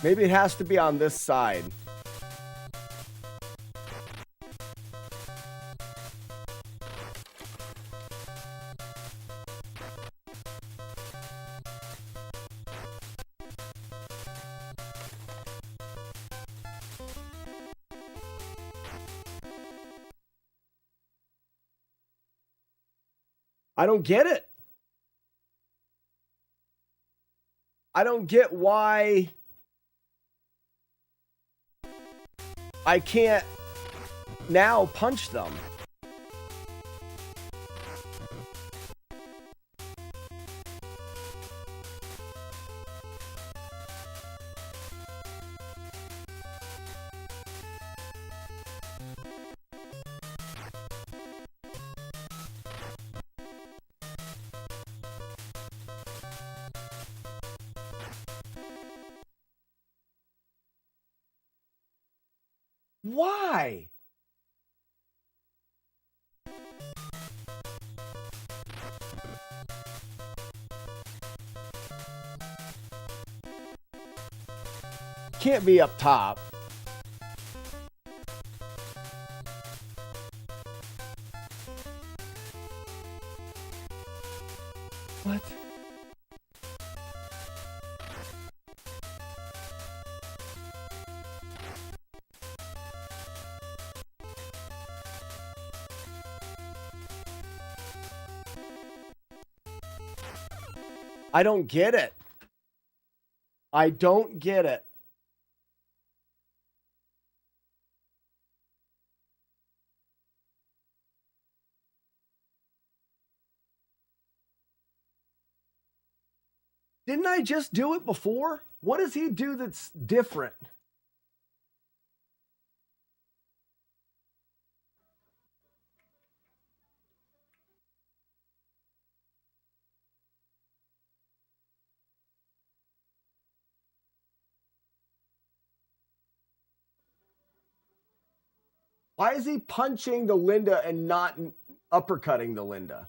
S5: Maybe it has to be on this side. I don't get it. I don't get why I can't now punch them. Why? Can't be up top. What? I don't get it. I don't get it. Didn't I just do it before? What does he do that's different? Why is he punching the Linda and not uppercutting the Linda?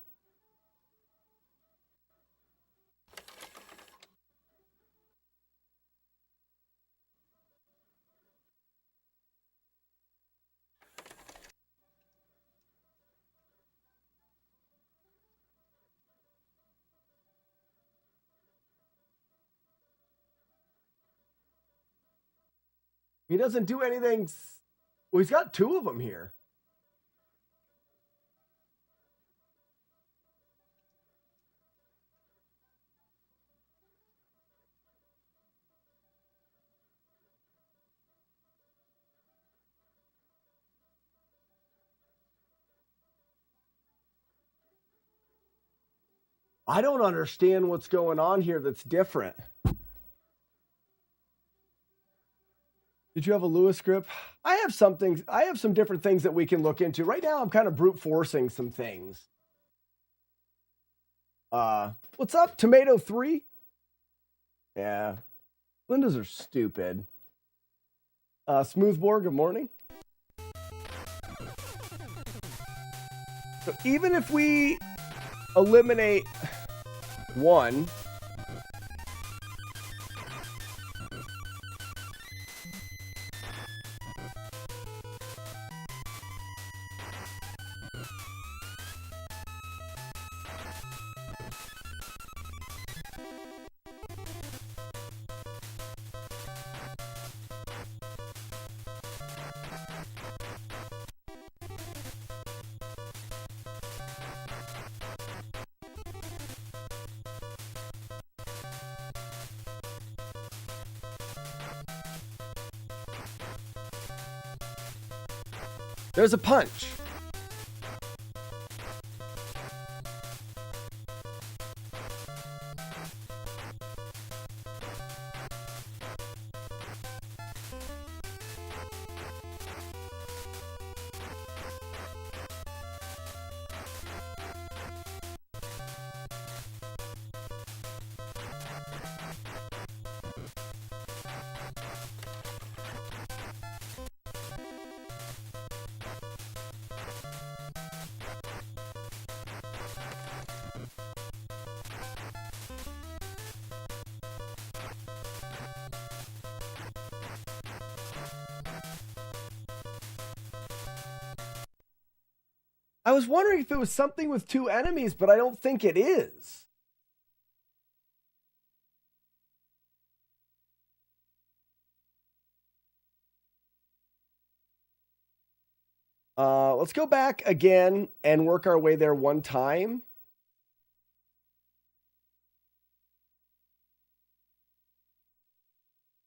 S5: He doesn't do anything. Well, he's got two of them here. I don't understand what's going on here that's different. Did you have a Lewis grip? I have some things. I have some different things that we can look into. Right now, I'm kind of brute forcing some things. What's up, Tomato 3? Yeah. Lindas are stupid. Smoothbore, good morning. So even if we eliminate one, there's a punch. I was wondering if it was something with two enemies, but I don't think it is. Let's go back again and work our way there one time.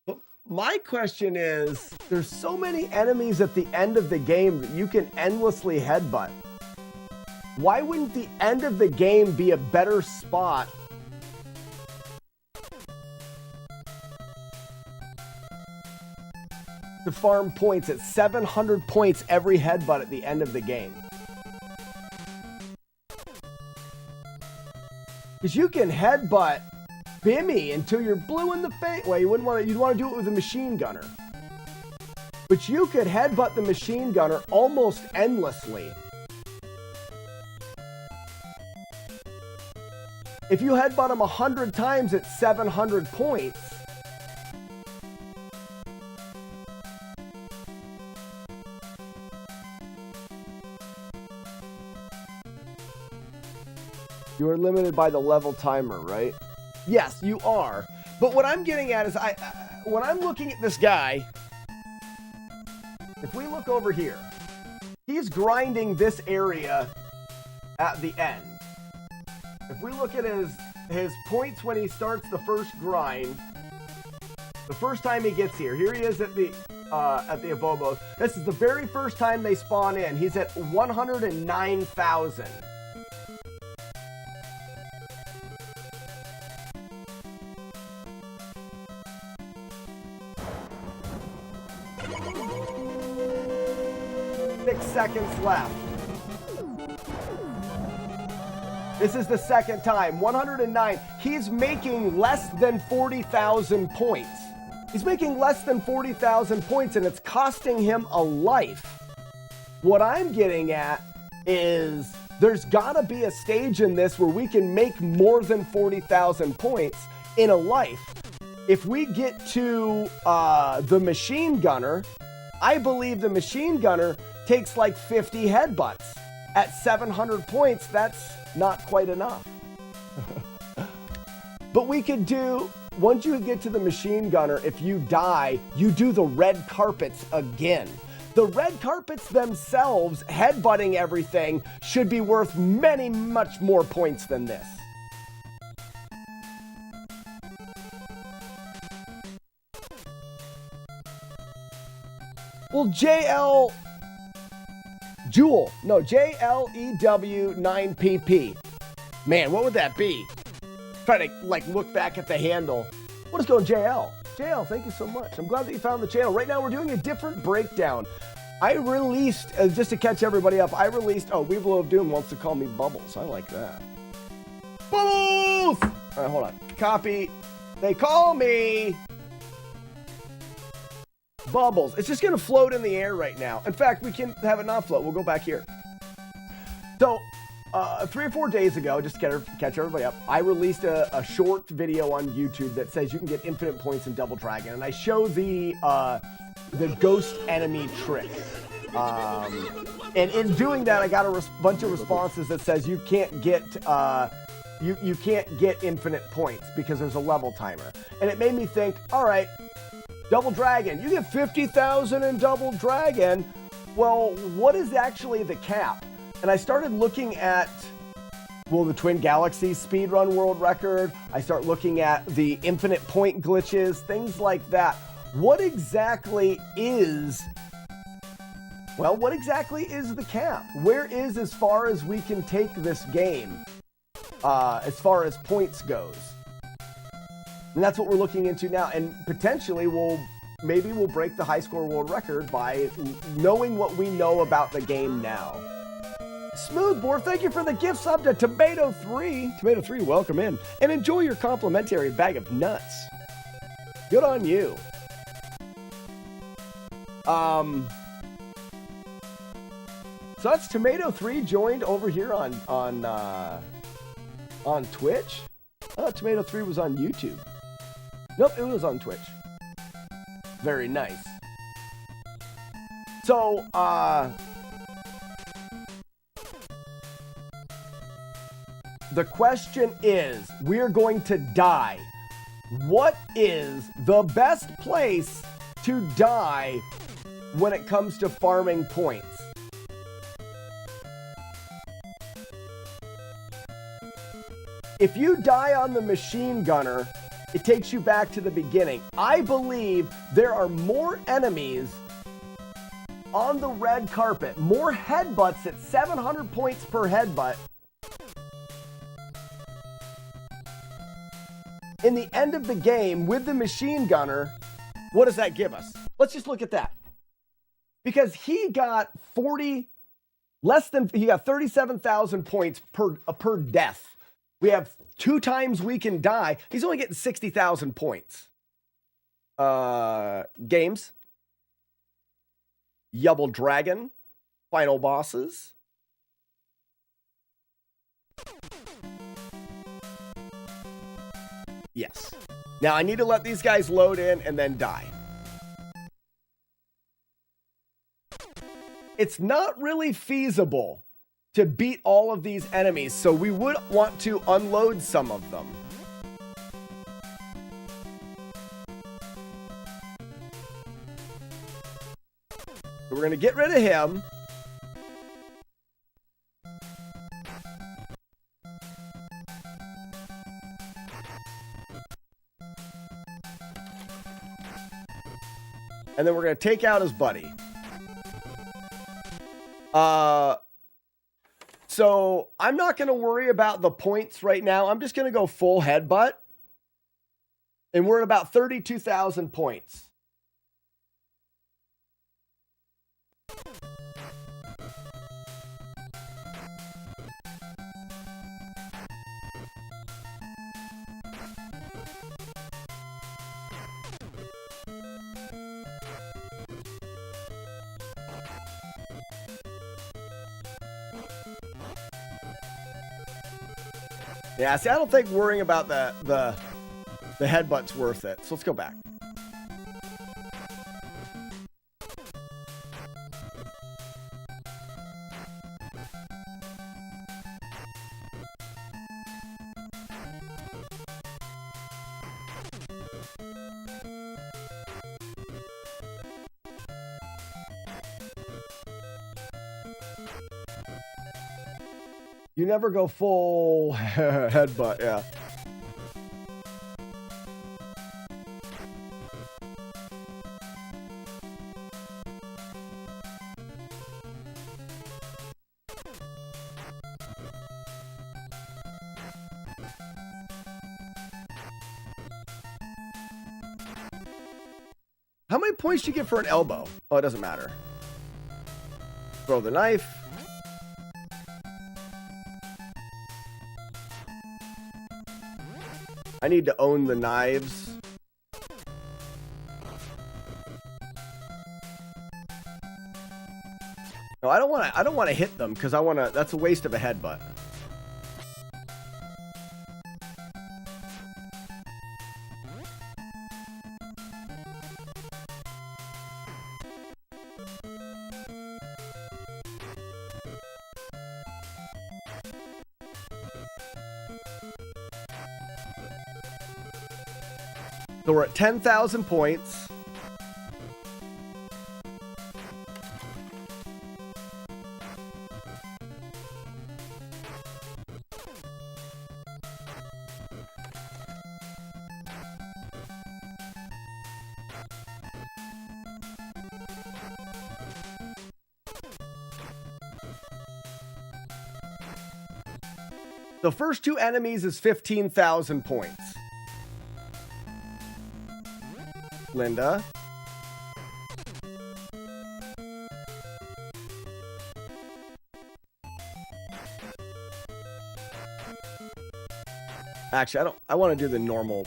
S5: But my question is, there's so many enemies at the end of the game that you can endlessly headbutt. Why wouldn't the end of the game be a better spot to farm points at 700 points every headbutt at the end of the game? Because you can headbutt Bimmy until you're blue in the face. Well, you wouldn't want to. You'd want to do it with a machine gunner. But you could headbutt the machine gunner almost endlessly. If you headbutt him 100 times at 700 points, you are limited by the level timer, right? Yes, you are. But what I'm getting at is, when I'm looking at this guy, if we look over here, he's grinding this area at the end. If we look at his points when he starts the first grind, the first time he gets here he is at the Abobo. This is the very first time they spawn in. He's at 109,000. Seconds left. This is the second time. 109. He's making less than 40,000 points. He's making less than 40,000 points, and it's costing him a life. What I'm getting at is there's gotta be a stage in this where we can make more than 40,000 points in a life. If we get to the machine gunner, I believe the machine gunner takes like 50 headbutts. At 700 points, that's not quite enough. But we could do, once you get to the machine gunner, if you die, you do the red carpets again. The red carpets themselves, headbutting everything, should be worth much more points than this. Well, JLEW9PP. Man, what would that be? Try to like look back at the handle. What is going JL? Jail, thank you so much. I'm glad that you found the channel. Right now we're doing a different breakdown. I released, just to catch everybody up, I released, oh, Weevil of Doom wants to call me Bubbles. I like that. Bubbles! All right, hold on. Copy. They call me Bubbles. It's just going to float in the air right now. In fact, we can have it not float. We'll go back here. So, 3 or 4 days ago, just to catch everybody up, I released a short video on YouTube that says you can get infinite points in Double Dragon, and I show the ghost enemy trick. And in doing that, I got a bunch of responses that says you can't get you can't get infinite points because there's a level timer. And it made me think, all right, Double Dragon, you get 50,000 in Double Dragon. Well, what is actually the cap? And I started looking at, well, the Twin Galaxies speedrun world record. I start looking at the infinite point glitches, things like that. What exactly is the cap? Where is as far as we can take this game, as far as points goes? And that's what we're looking into now. And potentially maybe we'll break the high score world record by knowing what we know about the game now. Smoothbore, thank you for the gift sub to Tomato3. Tomato3, welcome in. And enjoy your complimentary bag of nuts. Good on you. So that's Tomato3 joined over here on Twitch. I thought Tomato3 was on YouTube. Nope, it was on Twitch. Very nice. So, the question is, we're going to die. What is the best place to die when it comes to farming points? If you die on the machine gunner, it takes you back to the beginning. I believe there are more enemies on the red carpet, more headbutts at 700 points per headbutt. In the end of the game with the machine gunner, what does that give us? Let's just look at that. Because he got 37,000 points per death. We have 2 times we can die. He's only getting 60,000 points. Games. Double Dragon. Final bosses. Yes. Now I need to let these guys load in and then die. It's not really feasible to beat all of these enemies, so we would want to unload some of them. So we're going to get rid of him. And then we're going to take out his buddy. So I'm not going to worry about the points right now. I'm just going to go full headbutt. And we're at about 32,000 points. Yeah, see, I don't think worrying about the headbutt's worth it. So let's go back. You never go full headbutt, yeah. How many points do you get for an elbow? Oh, it doesn't matter. Throw the knife. I need to own the knives. No, I don't want to hit them because that's a waste of a headbutt. So we're at 10,000 points. The first two enemies is 15,000 points. Linda. Actually, I want to do the normal.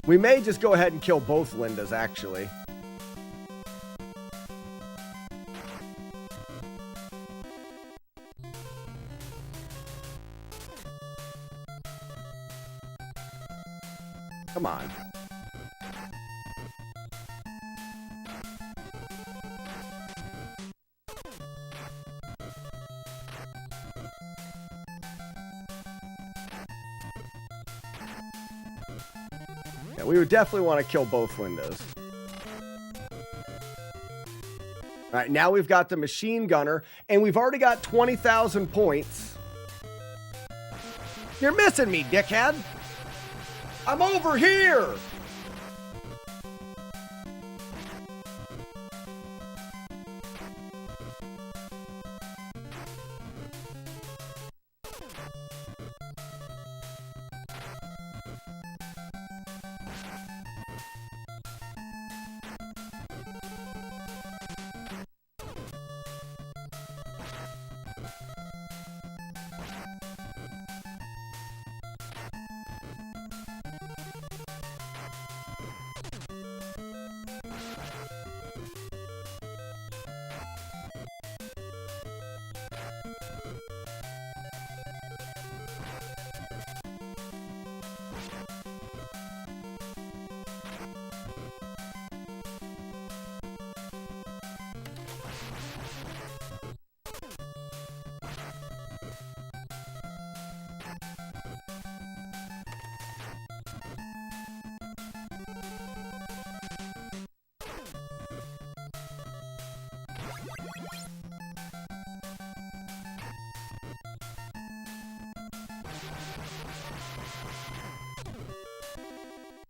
S5: We may just go ahead and kill both Lindas, actually. Come on. Yeah, we would definitely want to kill both Lindas. All right, now we've got the machine gunner, and we've already got 20,000 points. You're missing me, dickhead. I'm over here!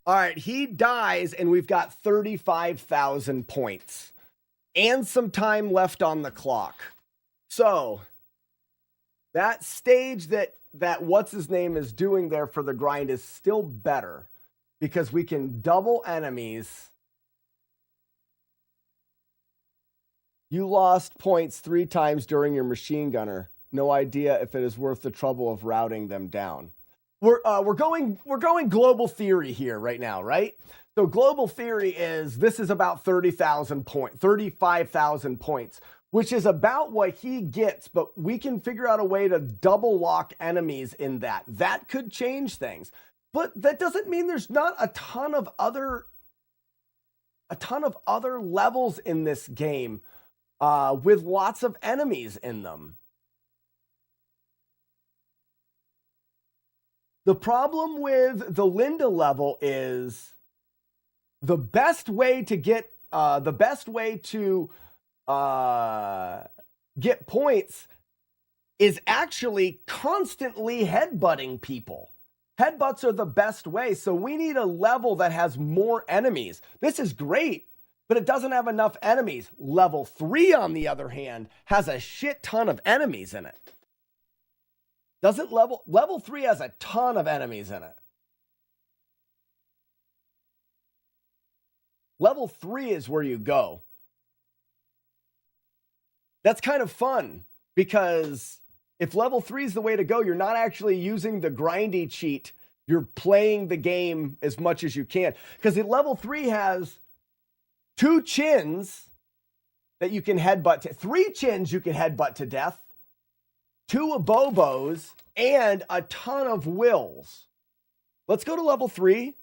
S5: All right, he dies, and we've got 35,000 points and some time left on the clock. So that stage that what's his name is doing there for the grind is still better because we can double enemies. You lost points 3 times during your machine gunner. No idea if it is worth the trouble of routing them down. We're going global theory here right now, right? So global theory is this is about 35,000 points, which is about what he gets, but we can figure out a way to double lock enemies in that. That could change things. But that doesn't mean there's not a ton of other levels in this game with lots of enemies in them. The problem with the Linda level is the best way to get get points is actually constantly headbutting people. Headbutts are the best way, so we need a level that has more enemies. This is great, but it doesn't have enough enemies. Level 3, on the other hand, has a shit ton of enemies in it. Level 3 has a ton of enemies in it. Level 3 is where you go. That's kind of fun because if level 3 is the way to go, you're not actually using the grindy cheat. You're playing the game as much as you can. Because level 3 has 2 chins that you can headbutt to, 3 chins you can headbutt to death, 2 abobos, and a ton of wills. Let's go to level 3.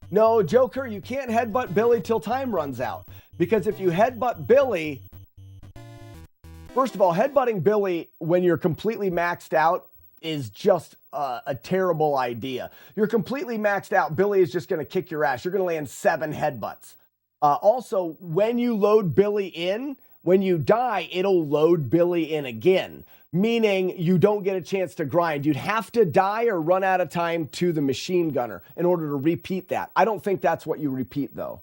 S5: No, Joker, you can't headbutt Billy till time runs out. Because if you headbutt Billy, first of all, headbutting Billy when you're completely maxed out is just a terrible idea. You're completely maxed out. Billy is just going to kick your ass. You're going to land 7 headbutts. Also, when you load Billy in, when you die, it'll load Billy in again, meaning you don't get a chance to grind. You'd have to die or run out of time to the machine gunner in order to repeat that. I don't think that's what you repeat, though.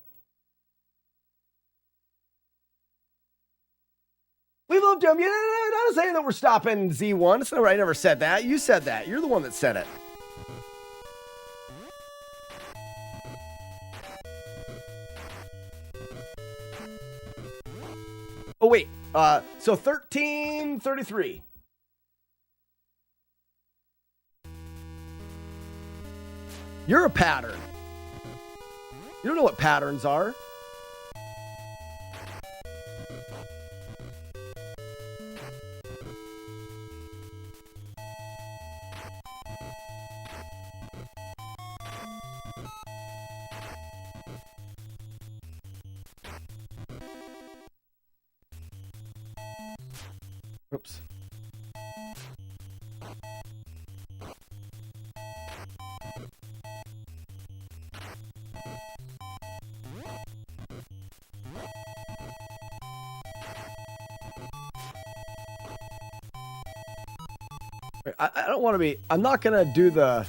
S5: We loved him. You're not saying that we're stopping Z1. It's not, I never said that. You said that. You're the one that said it. Oh, wait. So 1333. You're a pattern. You don't know what patterns are. Oops. I don't want to be, I'm not going to do the...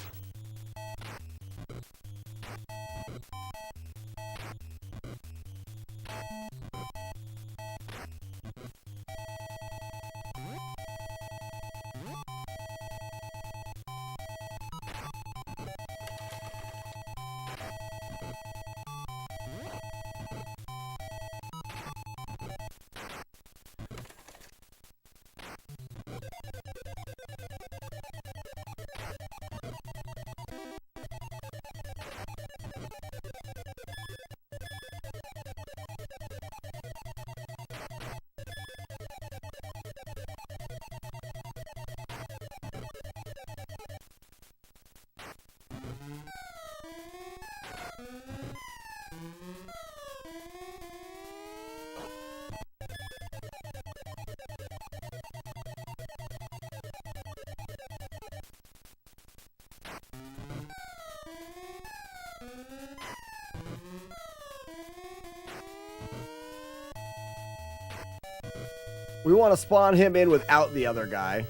S5: We want to spawn him in without the other guy.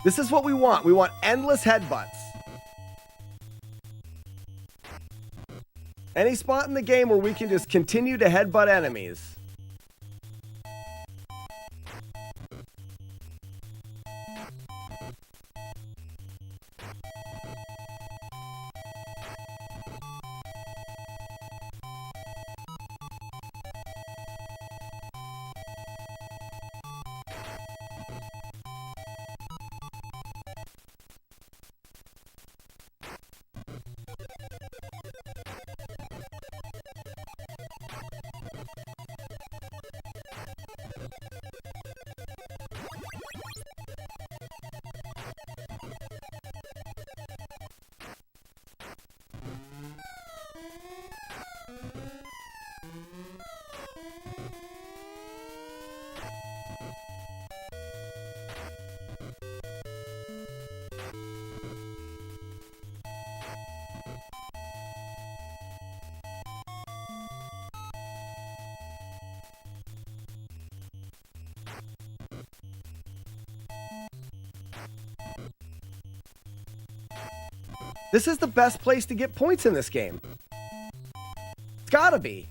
S5: This is what we want. We want endless headbutts. Any spot in the game where we can just continue to headbutt enemies. This is the best place to get points in this game. It's gotta be.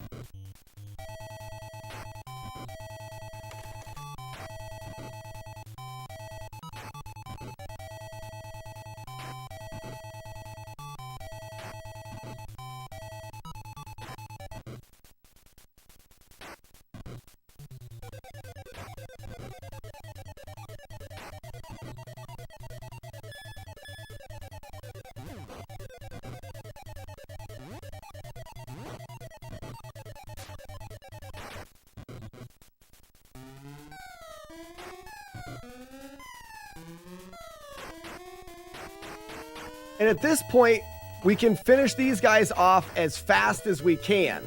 S5: And at this point, we can finish these guys off as fast as we can.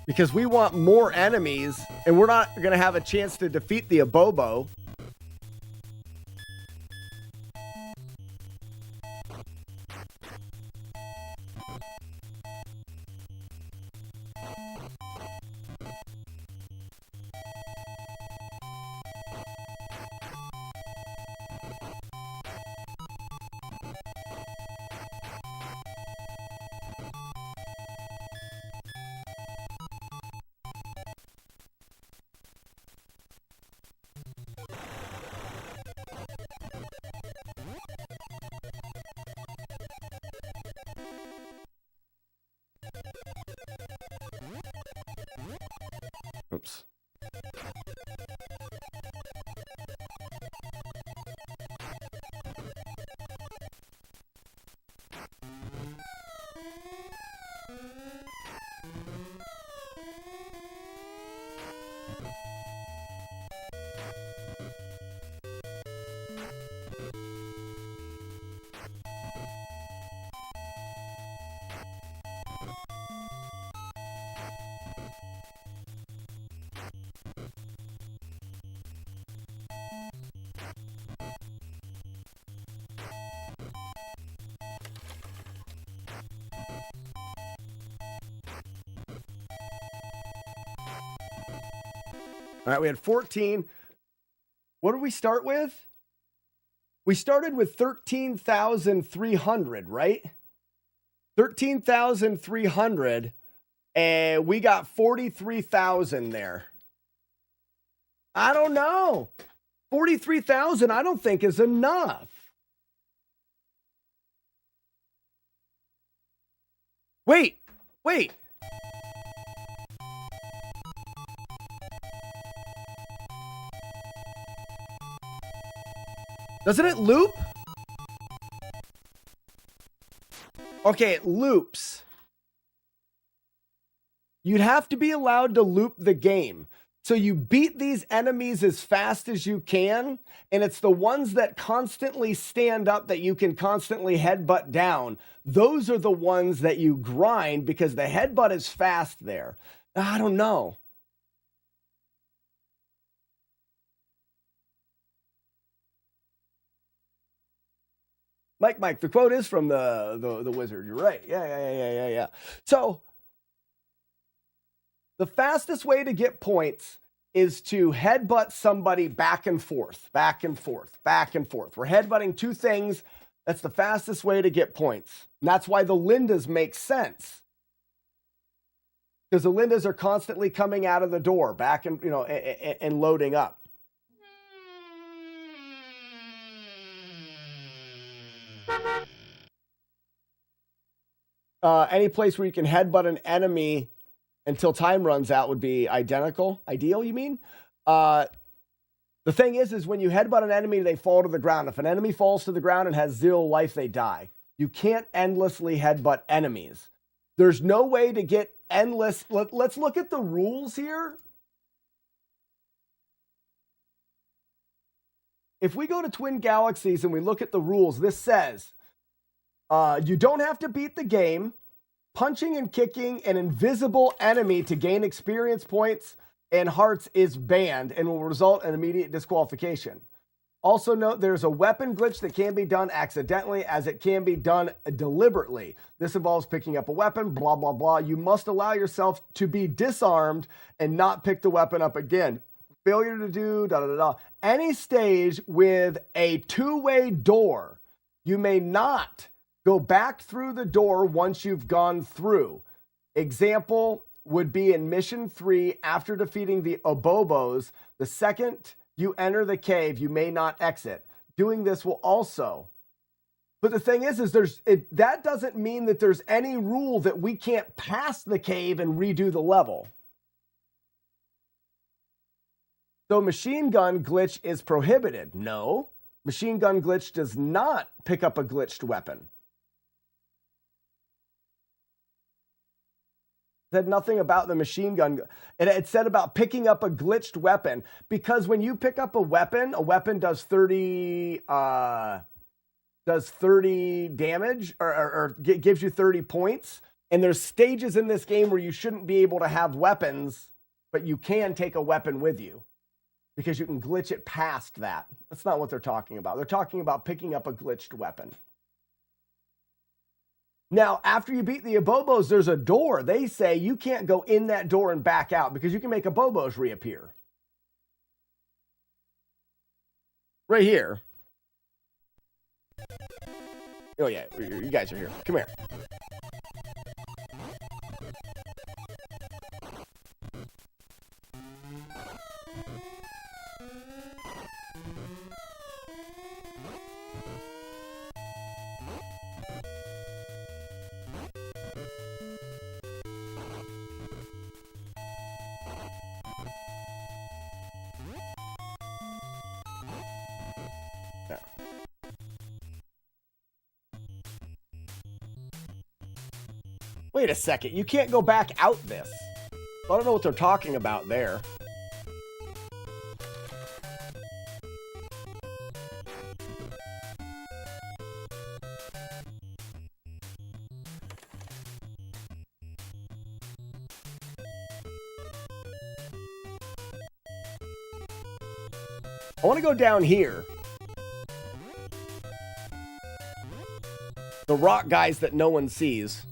S5: Because we want more enemies, and we're not going to have a chance to defeat the Abobo. Oops. All right, we had 14. What did we start with? We started with 13,300, right? 13,300, and we got 43,000 there. I don't know. 43,000 I don't think is enough. Wait. Doesn't it loop? Okay, it loops. You'd have to be allowed to loop the game. So you beat these enemies as fast as you can, and it's the ones that constantly stand up that you can constantly headbutt down. Those are the ones that you grind because the headbutt is fast there. I don't know. Mike, the quote is from the wizard. You're right. Yeah. So the fastest way to get points is to headbutt somebody back and forth. We're headbutting two things. That's the fastest way to get points. And that's why the Lindas make sense. Because the Lindas are constantly coming out of the door, back and, and loading up. Any place where you can headbutt an enemy until time runs out would be ideal, you mean? The thing is when you headbutt an enemy, they fall to the ground. If an enemy falls to the ground and has 0 life, they die. You can't endlessly headbutt enemies. There's no way to get endless. Let's look at the rules here. If we go to Twin Galaxies and we look at the rules, this says, you don't have to beat the game. Punching and kicking an invisible enemy to gain experience points and hearts is banned and will result in immediate disqualification. Also note there's a weapon glitch that can be done accidentally as it can be done deliberately. This involves picking up a weapon, blah, blah, blah. You must allow yourself to be disarmed and not pick the weapon up again. failure to do da da da da. Any stage with a two-way door, you may not go back through the door once you've gone through. Example would be in mission 3 after defeating the Obobos. The second you enter the cave, you may not exit. Doing this will also. But the thing is that doesn't mean that there's any rule that we can't pass the cave and redo the level. So machine gun glitch is prohibited. No, machine gun glitch does not pick up a glitched weapon. It said nothing about the machine gun. It said about picking up a glitched weapon, because when you pick up a weapon does 30 damage or gives you 30 points. And there's stages in this game where you shouldn't be able to have weapons, but you can take a weapon with you because you can glitch it past that. That's not what they're talking about. They're talking about picking up a glitched weapon. Now, after you beat the Abobos, there's a door. They say you can't go in that door and back out because you can make Abobos reappear. Right here. Oh, yeah, you guys are here. Come here. There. Wait a second, you can't go back out this. I don't know what they're talking about there. I want to go down here. The rock guys that no one sees.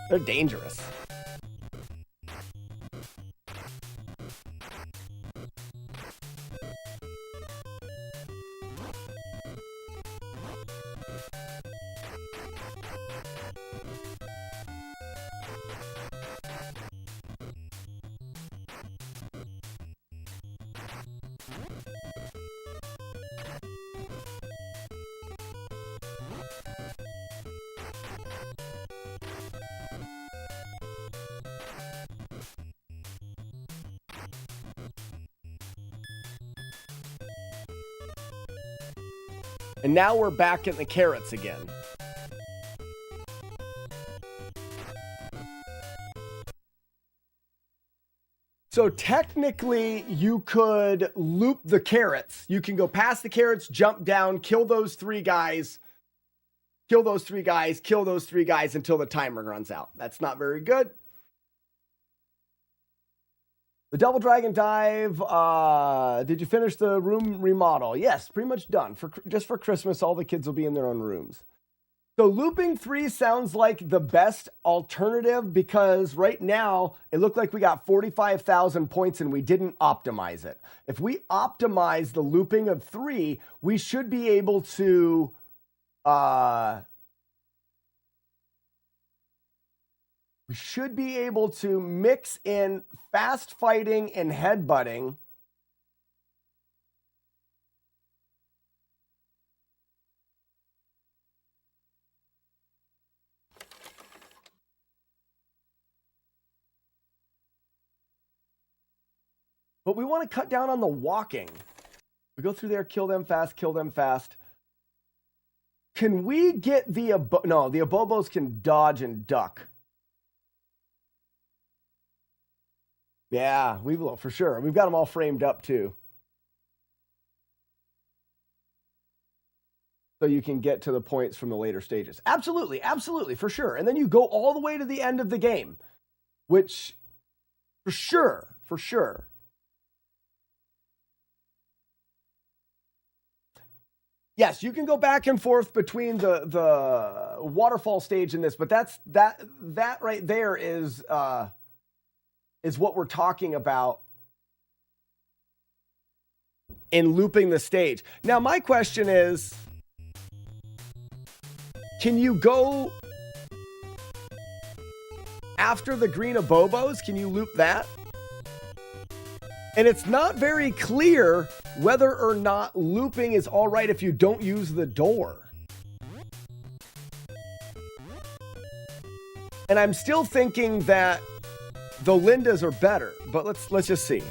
S5: They're dangerous. And now we're back in the carrots again. So technically, you could loop the carrots. You can go past the carrots, jump down, kill those 3 guys, kill those 3 guys, kill those 3 guys until the timer runs out. That's not very good. The Double Dragon Dive, did you finish the room remodel? Yes, pretty much done. Just for Christmas, all the kids will be in their own rooms. So looping 3 sounds like the best alternative because right now it looked like we got 45,000 points and we didn't optimize it. If we optimize the looping of 3, we should be able to mix in fast fighting and headbutting. But we want to cut down on the walking. We go through there, kill them fast, kill them fast. Can we get the no, the Abobos can dodge and duck. Yeah, we will for sure. We've got them all framed up too. So you can get to the points from the later stages. Absolutely, absolutely, for sure. And then you go all the way to the end of the game, which for sure, for sure. Yes, you can go back and forth between the waterfall stage and this, but that right there is what we're talking about in looping the stage. Now, my question is, can you go after the green abobos? Can you loop that? And it's not very clear whether or not looping is all right if you don't use the door. And I'm still thinking that the Lindas are better, but let's just see.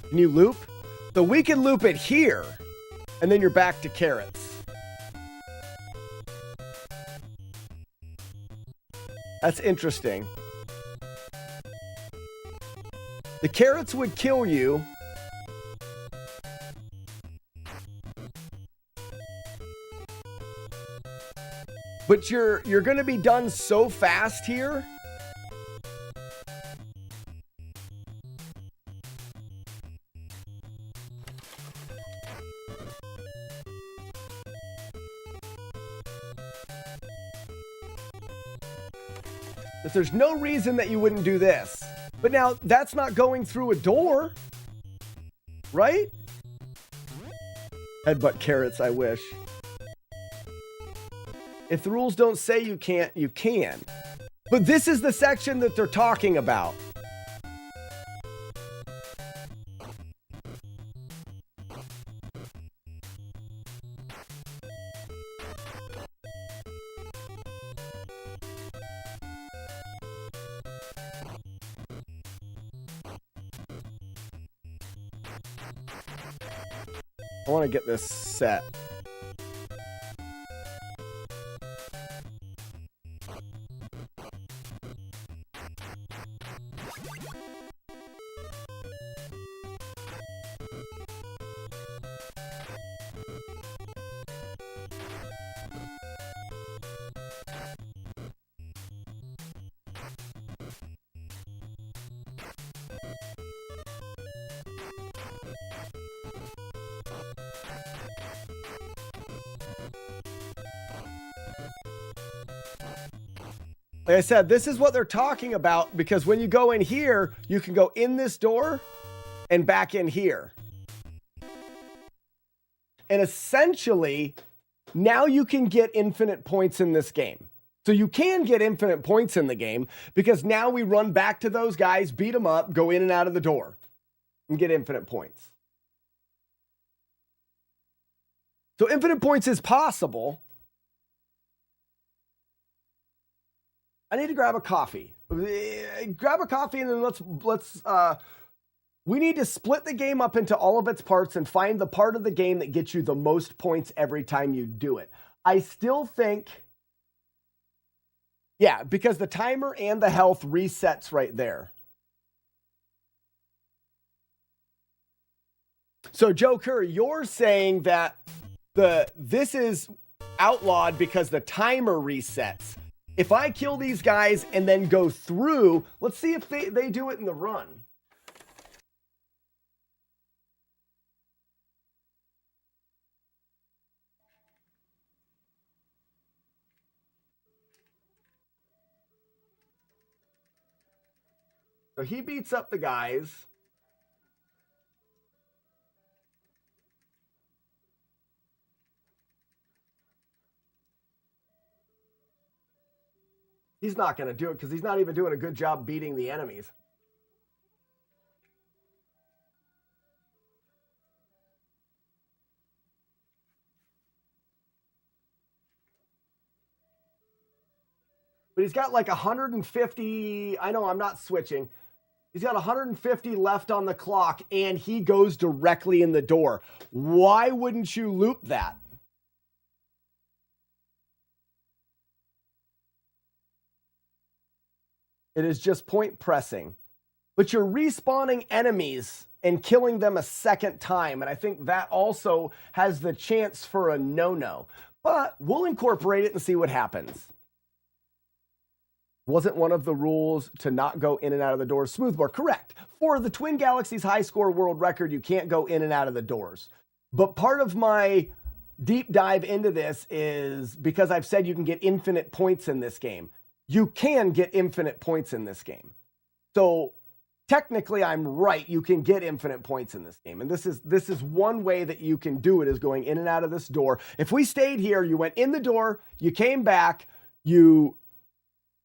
S5: Can you loop? So we can loop it here, and then you're back to carrots. That's interesting. The carrots would kill you. But you're going to be done so fast here. That there's no reason that you wouldn't do this. But now that's not going through a door, right? Headbutt carrots, I wish. If the rules don't say you can't, you can. But this is the section that they're talking about. I want to get this set. Like I said, this is what they're talking about, because when you go in here, you can go in this door and back in here. And essentially, now you can get infinite points in this game. So you can get infinite points in the game, because now we run back to those guys, beat them up, go in and out of the door, and get infinite points. So infinite points is possible. I need to grab a coffee. Grab a coffee, and then let's we need to split the game up into all of its parts and find the part of the game that gets you the most points every time you do it. I still think, yeah, because the timer and the health resets right there. So Joe Curry, you're saying that this is outlawed because the timer resets. If I kill these guys and then go through, let's see if they do it in the run. So he beats up the guys. He's not going to do it because he's not even doing a good job beating the enemies. But he's got like 150. I know I'm not switching. He's got 150 left on the clock, and he goes directly in the door. Why wouldn't you loop that? It is just point pressing. But you're respawning enemies and killing them a second time. And I think that also has the chance for a no-no. But we'll incorporate it and see what happens. Wasn't one of the rules to not go in and out of the doors? Smoothbore, correct. For the Twin Galaxies high score world record, you can't go in and out of the doors. But part of my deep dive into this is because I've said you can get infinite points in this game. You can get infinite points in this game. So technically I'm right. You can get infinite points in this game. And this is one way that you can do it, is going in and out of this door. If we stayed here, you went in the door, you came back, you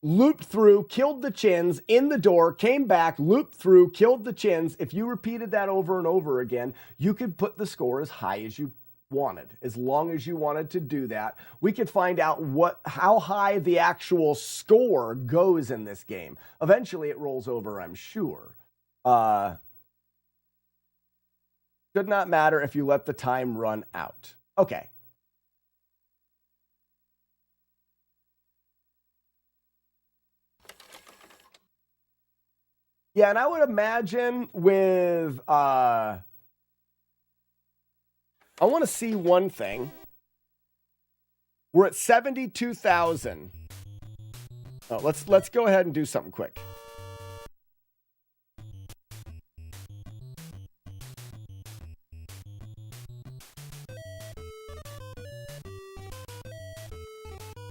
S5: looped through, killed the chins, in the door, came back, looped through, killed the chins. If you repeated that over and over again, you could put the score as high as you wanted. As long as you wanted to do that, we could find out how high the actual score goes in this game. Eventually it rolls over, I'm sure. Should not matter if you let the time run out. Okay. Yeah, and I would imagine with, I want to see one thing. We're at 72,000. Oh, let's go ahead and do something quick.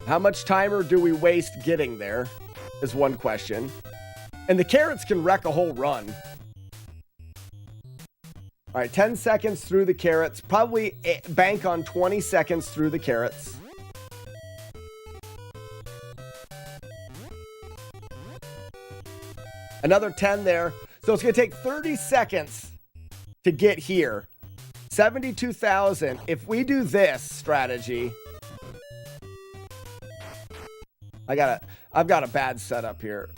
S5: How much timer do we waste getting there is one question. And the carrots can wreck a whole run. All right, 10 seconds through the carrots. Probably bank on 20 seconds through the carrots. Another 10 there. So it's going to take 30 seconds to get here. 72,000. If we do this strategy, I've got a bad setup here.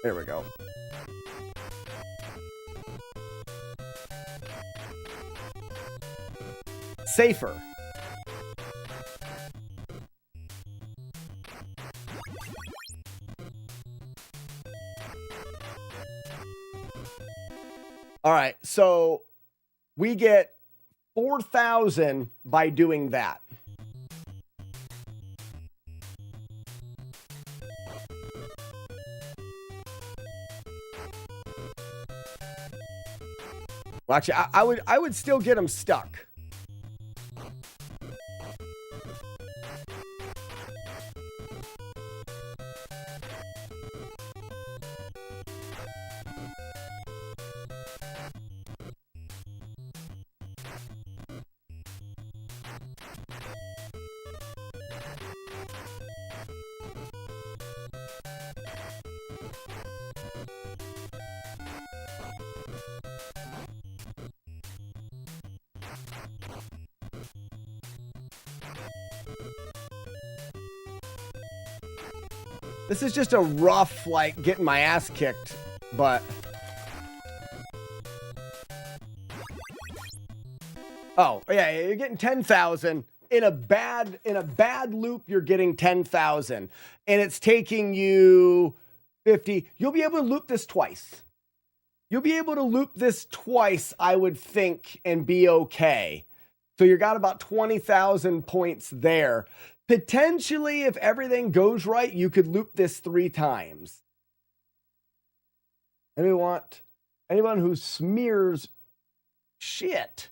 S5: There we go. Safer. All right, so we get 4,000 by doing that. Well, actually, I would still get them stuck. This is just a rough, like, getting my ass kicked, but... Oh, yeah, you're getting 10,000. In a bad loop, you're getting 10,000. And it's taking you 50. You'll be able to loop this twice. You'll be able to loop this twice, I would think, and be okay. So you got about 20,000 points there. Potentially, if everything goes right, you could loop this 3 times. Anyone who smears shit.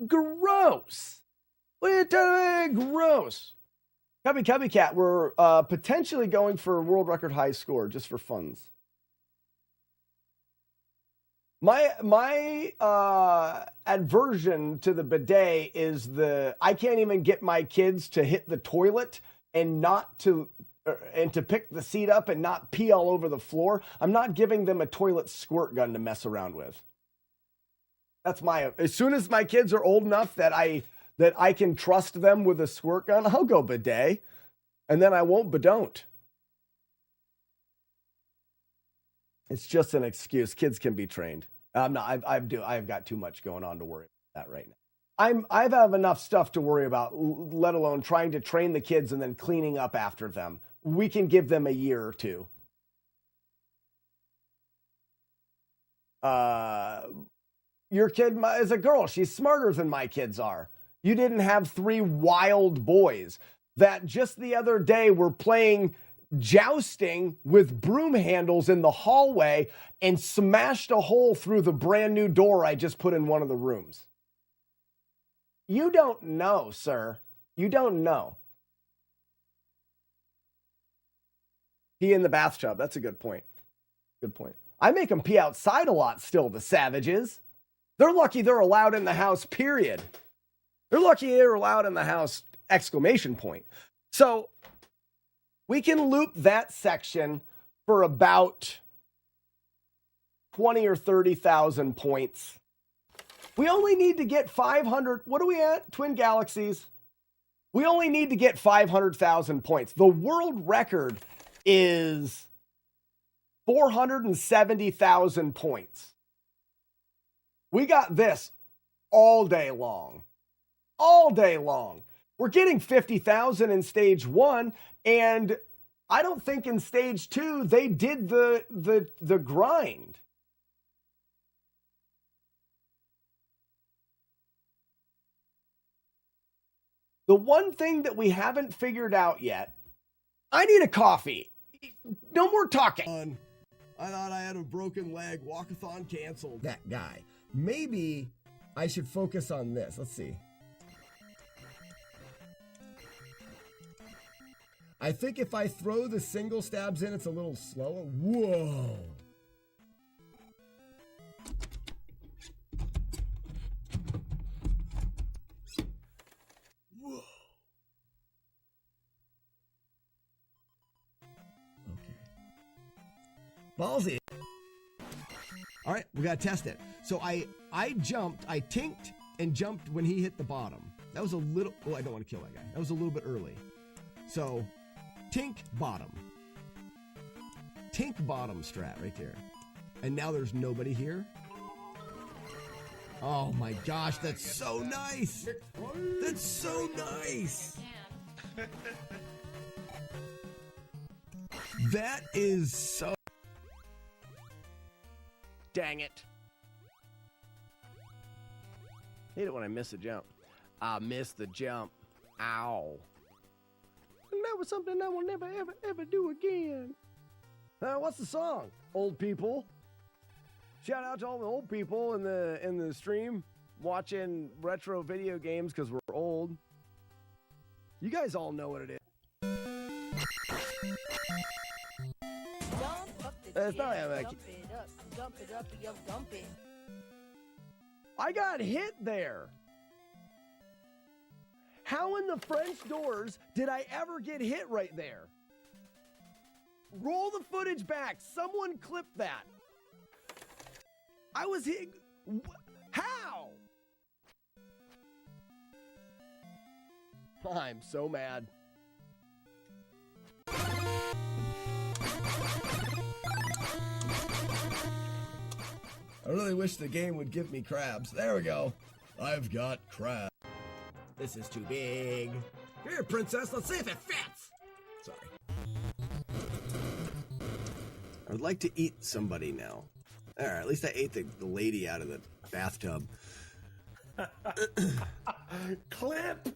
S5: Gross. Gross. Cubby Cat, we're potentially going for a world record high score just for funds. My aversion to the bidet is I can't even get my kids to hit the toilet and to pick the seat up and not pee all over the floor. I'm not giving them a toilet squirt gun to mess around with. As soon as my kids are old enough that I can trust them with a squirt gun, I'll go bidet, and then I won't don't. It's just an excuse. Kids can be trained. I'm not. I've got too much going on to worry about that right now. I have enough stuff to worry about, let alone trying to train the kids and then cleaning up after them. we can give them a year or two. Your kid is a girl. She's smarter than my kids are. You didn't have 3 wild boys that just the other day were playing jousting with broom handles in the hallway and smashed a hole through the brand new door I just put in one of the rooms. You don't know, sir. You don't know. Pee in the bathtub. That's a good point. Good point. I make them pee outside a lot still, the savages. They're lucky they're allowed in the house, period. They're lucky they're allowed in the house, exclamation point. So we can loop that section for about 20 or 30,000 points. We only need to get 500. What are we at? Twin Galaxies. We only need to get 500,000 points. The world record is 470,000 points. We got this all day long. All day long. We're getting 50,000 in stage 1, and I don't think in stage 2 they did the grind. The one thing that we haven't figured out yet, I need a coffee. No more talking. I thought I had a broken leg. Walkathon canceled. That guy. Maybe I should focus on this. Let's see. I think if I throw the single stabs in, it's a little slower. Whoa. Whoa. Okay. Ballsy. All right, we gotta test it. So I jumped, I tinked and jumped when he hit the bottom. That was a little, oh, I don't want to kill that guy. That was a little bit early. So, tink bottom. Tink bottom strat right there. And now there's nobody here. Oh my gosh, that's so nice. That's so nice. That is so... Dang it. Hate it when I miss a jump. I missed the jump. Ow. And that was something I will never, ever, ever do again. What's the song? Old people. Shout out to all the old people in the stream watching retro video games because we're old. You guys all know what it is. It's not like dump it up, dump it. I got hit there. How in the French doors did I ever get hit right there? Roll the footage back. Someone clip that. I was hit. How? I'm so mad. I really wish the game would give me crabs. There we go. I've got crabs. This is too big. Here, princess, let's see if it fits. Sorry. I would like to eat somebody now. All right, at least I ate the lady out of the bathtub. Clip!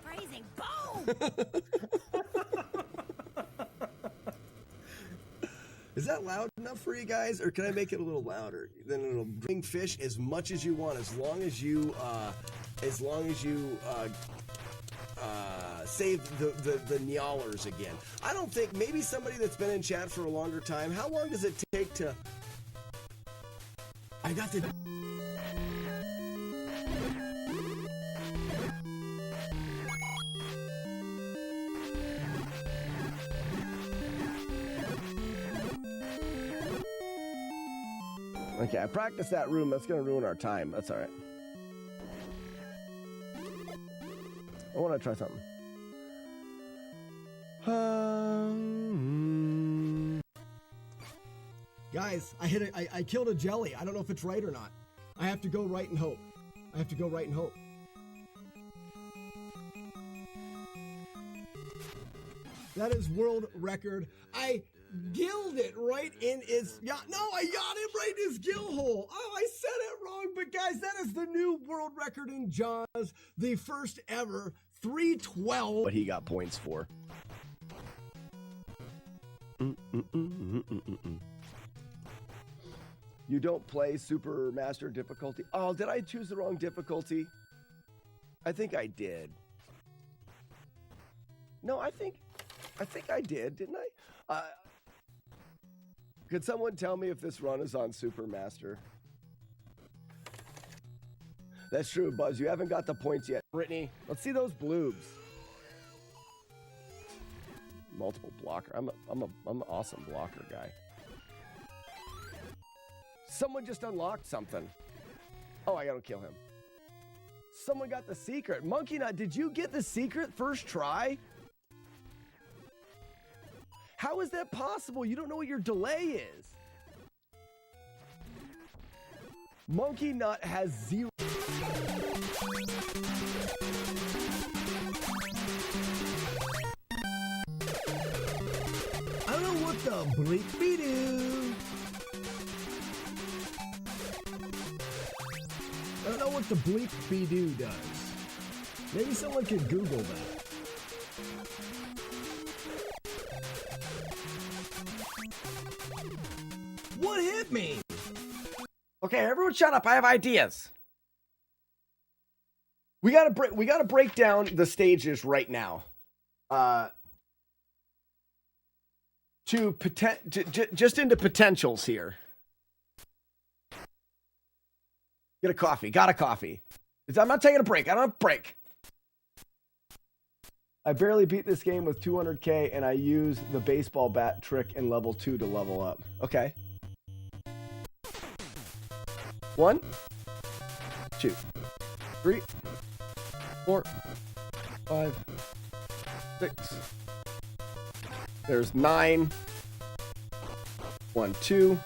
S4: Freezing boom!
S5: Is that loud enough for you guys, or can I make it a little louder? Then it'll bring fish as much as you want, as long as you save the nyawlers again. I don't think, maybe somebody that's been in chat for a longer time, how long does it take to... I got the... Okay, I practiced that room. That's going to ruin our time. That's all right. I want to try something. Guys, I killed a jelly. I don't know if it's right or not. I have to go right and hope.
S1: That is world record. I gilled it right in his yacht. No, I yacht him right in his gill hole. Oh, I said it wrong. But guys, that is the new world record in Jaws. The first ever 312.
S5: What he got points for. You don't play Super Master difficulty. Oh, did I choose the wrong difficulty? I think I did. No, I think I did, didn't I? Could someone tell me if this run is on Super Master? That's true, Buzz. You haven't got the points yet. Brittany, let's see those bloobs. Multiple blocker. I'm an awesome blocker guy. Someone just unlocked something. Oh, I gotta kill him. Someone got the secret. Monkey Nut, did you get the secret first try? How is that possible? You don't know what your delay is. Monkey Nut has 0.
S1: I don't know what the bleep be do. I don't know what the bleep be do does. Maybe someone can Google that. What hit me?
S5: Okay, everyone shut up. I have ideas. We gotta break down the stages right now. Just into potentials here. Get a coffee. Got a coffee. I'm not taking a break. I don't have a break. I barely beat this game with 200k, and I use the baseball bat trick in level 2 to level up. Okay. 1, 2, 3, 4, 5, 6. There's 9. 1, 2.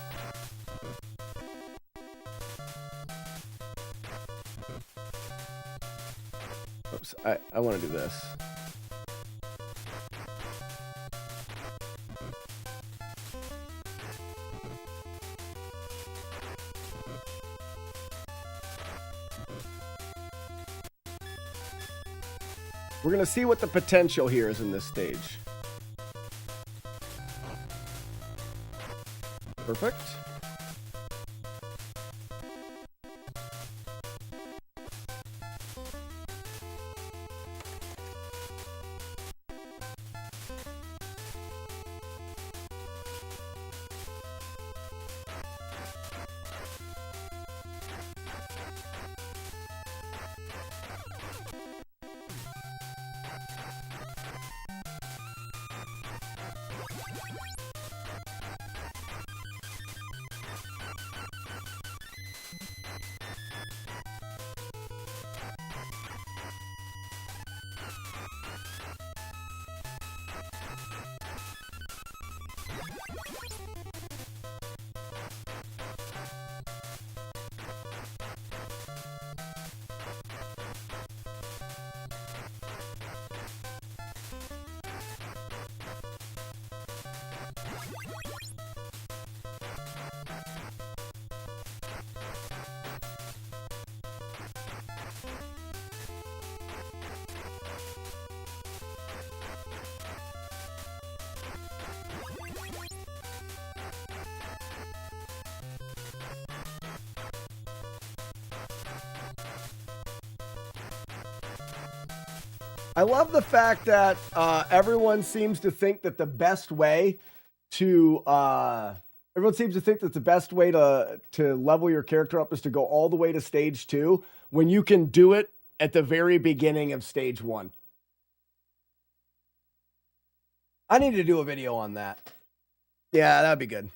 S5: Oops, I want to do this. We're going to see what the potential here is in this stage. Perfect. I love the fact that everyone seems to think that the best way to level your character up is to go all the way to stage 2 when you can do it at the very beginning of stage 1. I need to do a video on that. Yeah, that'd be good.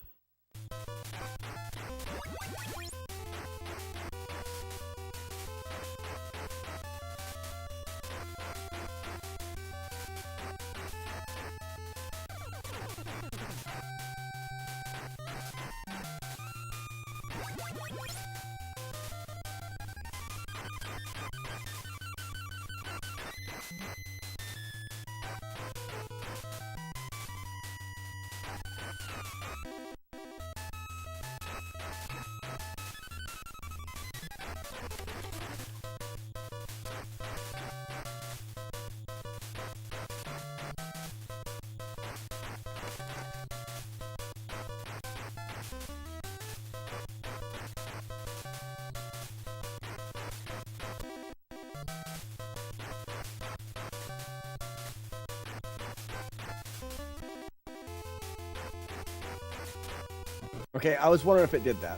S5: Okay, I was wondering if it did that.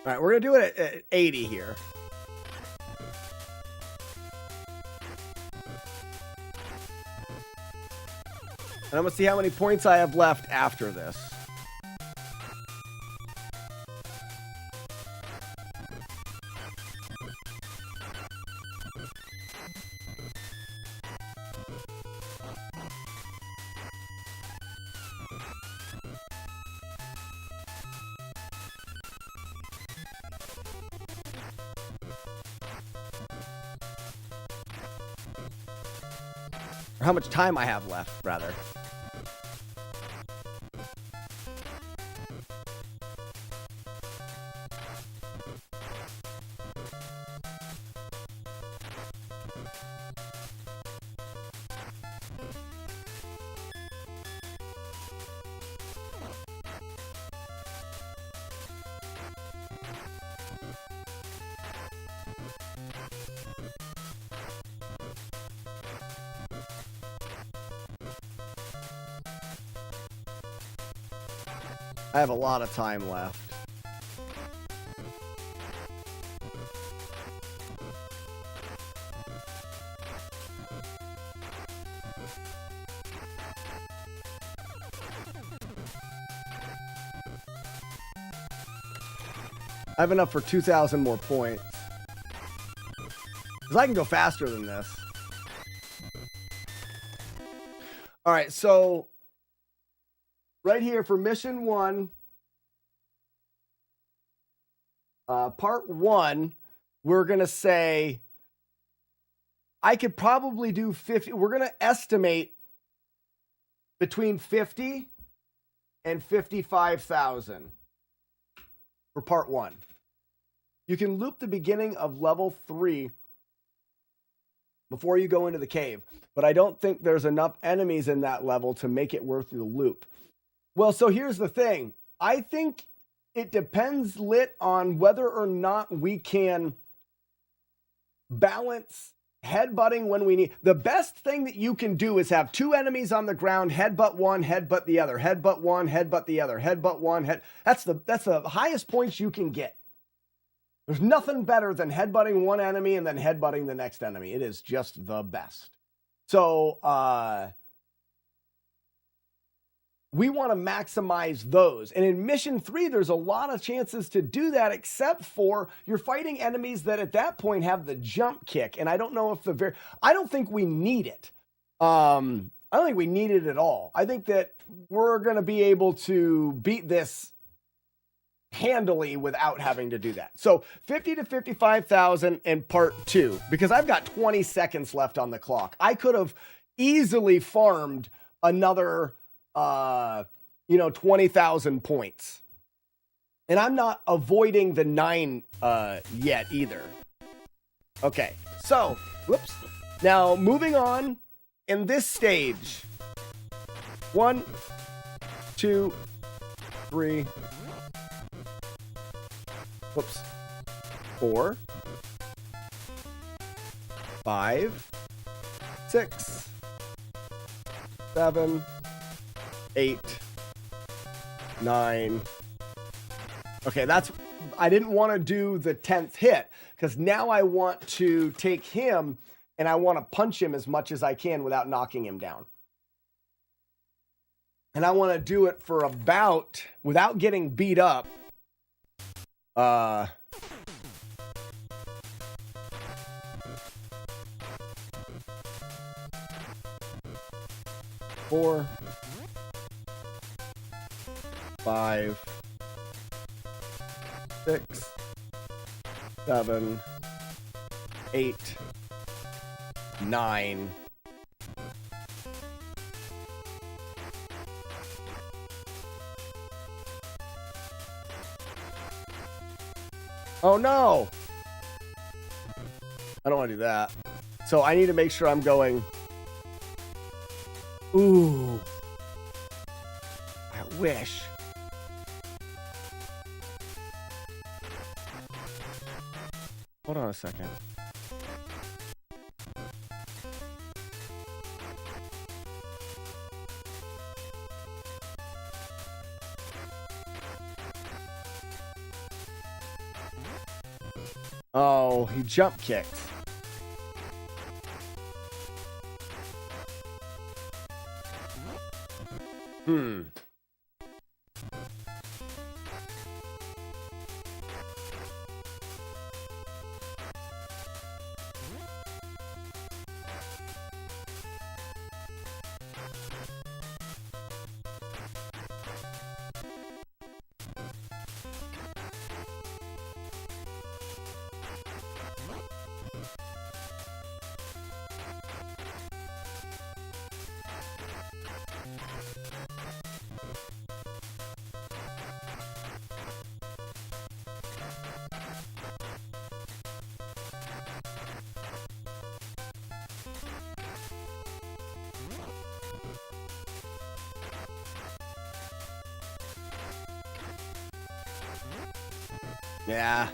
S5: All right, we're going to do it at 80 here. And I'm going to see how many points I have left after this. Or how much time I have left, rather. I have a lot of time left. I have enough for 2,000 more points. Because I can go faster than this. All right, so right here for mission 1, part 1, we're going to say I could probably do 50. We're going to estimate between 50 and 55,000 for part 1. You can loop the beginning of level 3 before you go into the cave, but I don't think there's enough enemies in that level to make it worth the loop. Well, so here's the thing. I think it depends, Lit, on whether or not we can balance headbutting when we need. The best thing that you can do is have 2 enemies on the ground, headbutt one, headbutt the other, headbutt one, headbutt the other, headbutt one, That's the highest points you can get. There's nothing better than headbutting one enemy and then headbutting the next enemy. It is just the best. So, we want to maximize those. And in mission 3, there's a lot of chances to do that, except for you're fighting enemies that at that point have the jump kick. And I don't know if I don't think we need it. I don't think we need it at all. I think that we're going to be able to beat this handily without having to do that. So 50 to 55,000 in part 2, because I've got 20 seconds left on the clock. I could have easily farmed another 20,000 points. And I'm not avoiding the 9 yet either. Okay, so, whoops. Now, moving on in this stage. 1, 2, 3. Whoops. 4, 5, 6, 7, 8, 9. Okay, I didn't want to do the 10th hit because now I want to take him and I want to punch him as much as I can without knocking him down. And I want to do it for about, without getting beat up, 4, 5, 6, 7, 8, 9. Oh no! I don't want to do that. So I need to make sure I'm going. Ooh. I wish. Hold on a second. Oh, he jump kicked. Yeah.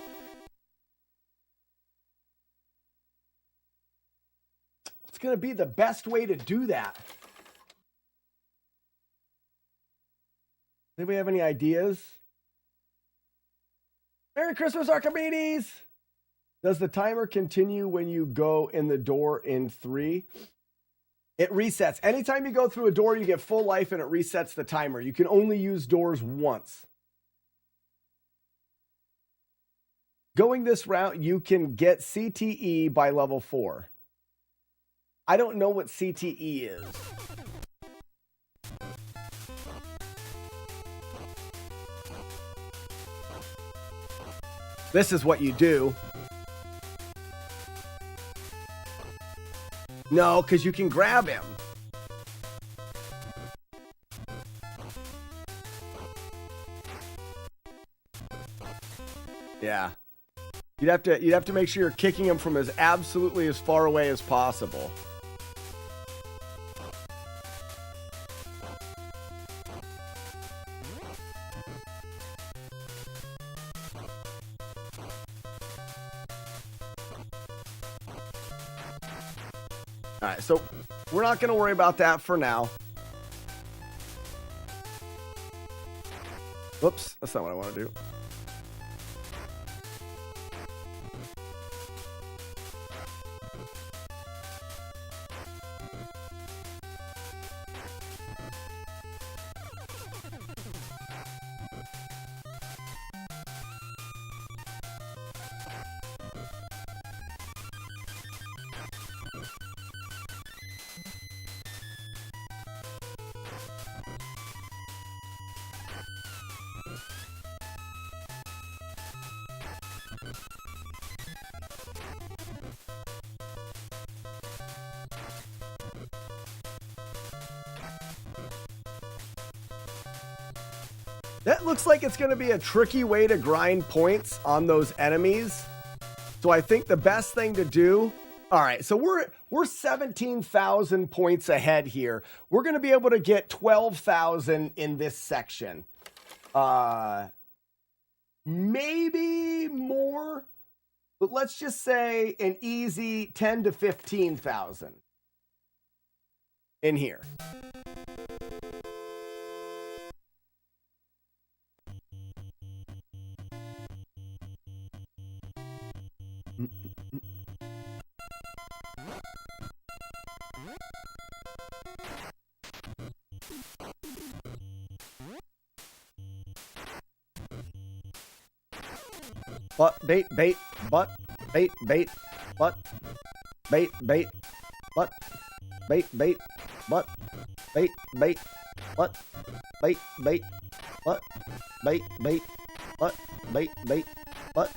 S5: It's going to be the best way to do that. Anybody have any ideas? Merry Christmas, Archimedes! Does the timer continue when you go in the door in 3? It resets. Anytime you go through a door, you get full life and it resets the timer. You can only use doors once. Going this route, you can get CTE by level 4. I don't know what CTE is. This is what you do. No, because you can grab him. Yeah. You'd have to make sure you're kicking him from absolutely as far away as possible. All right, so we're not going to worry about that for now. Whoops, that's not what I want to do. That looks like it's going to be a tricky way to grind points on those enemies. So I think the best thing to do... All right, so we're 17,000 points ahead here. We're going to be able to get 12,000 in this section. Maybe more, but let's just say an easy 10 to 15,000 in here. Butt, bait, bait, butt, bait, bait, butt, bait, bait, butt, bait, bait, butt, bait, bait, butt, bait, bait, butt, bait, bait, butt, bait, bait, butt.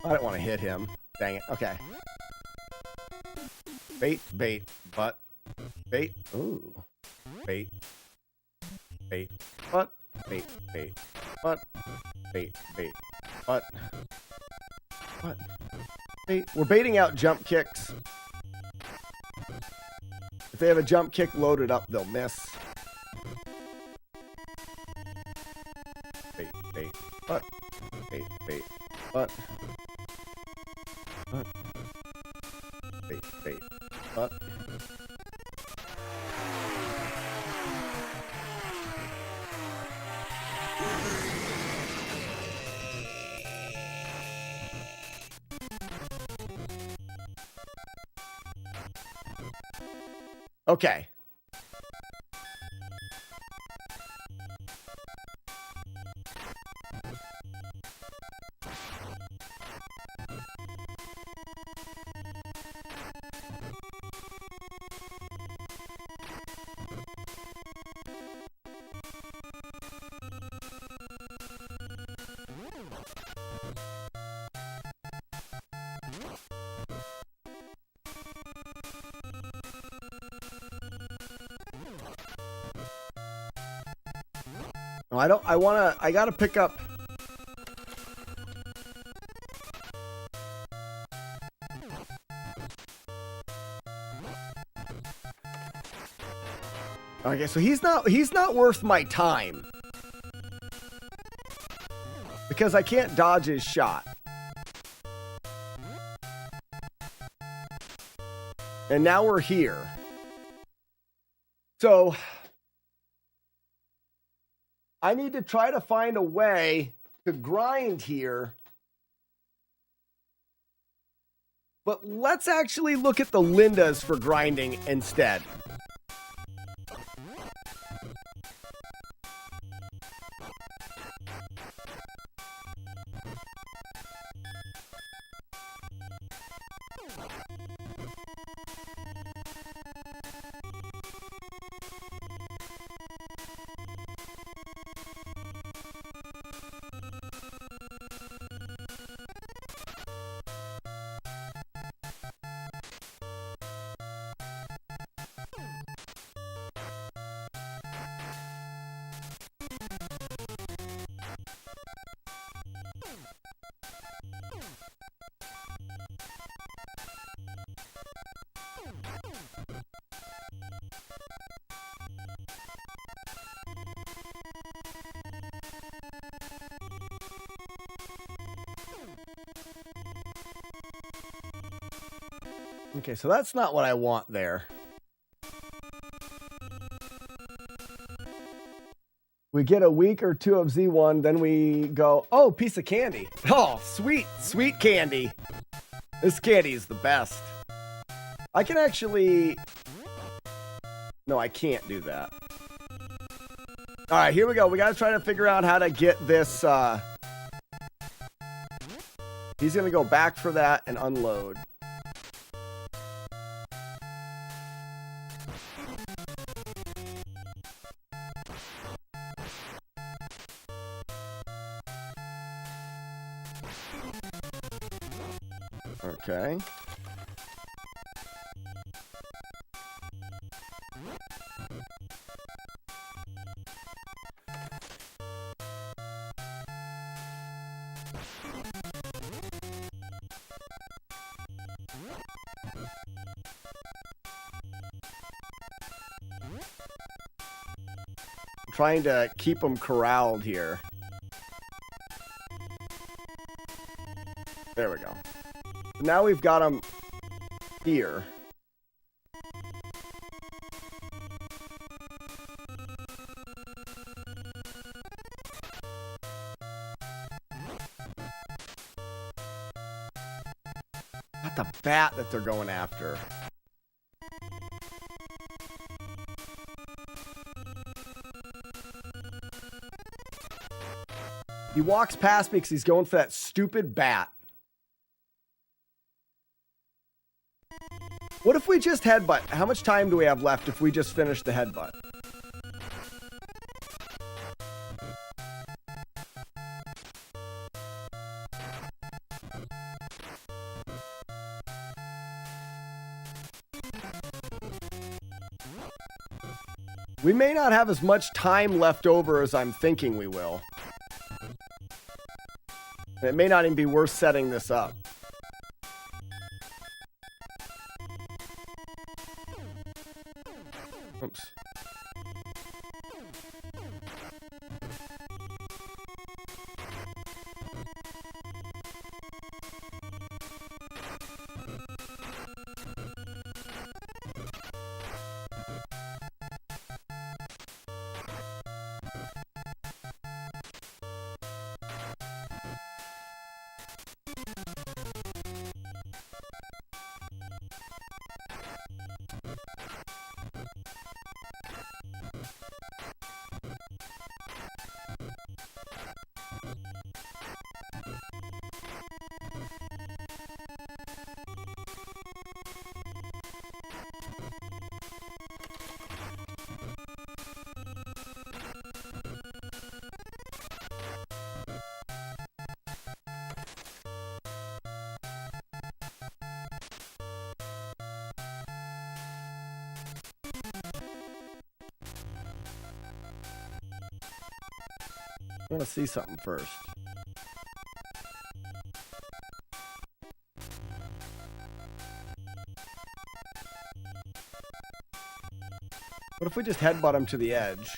S5: I don't want to hit him. Dang it. Okay. Bait, bait, butt, bait. Ooh. Bait, bait, butt, bait, bait, butt. Bait, bait, butt, We're baiting out jump kicks. If they have a jump kick loaded up, they'll miss. Bait, bait, but. Bait, bait, but. But. Bait, bait, but. Okay. No, I gotta pick up. Okay, so he's not worth my time. Because I can't dodge his shot. And now we're here. So I need to try to find a way to grind here. But let's actually look at the Lindas for grinding instead. Okay, so that's not what I want there. We get a week or two of Z1, then we go, oh, piece of candy. Oh, sweet, sweet candy. This candy is the best. I can actually... No, I can't do that. All right, here we go. We got to try to figure out how to get this... He's going to go back for that and unload. Okay. I'm trying to keep them corralled here. There we go. Now we've got them here. Not the bat that they're going after. He walks past me because he's going for that stupid bat. What if we just headbutt? How much time do we have left if we just finish the headbutt? We may not have as much time left over as I'm thinking we will. It may not even be worth setting this up. Oops. I want to see something first. What if we just headbutt him to the edge?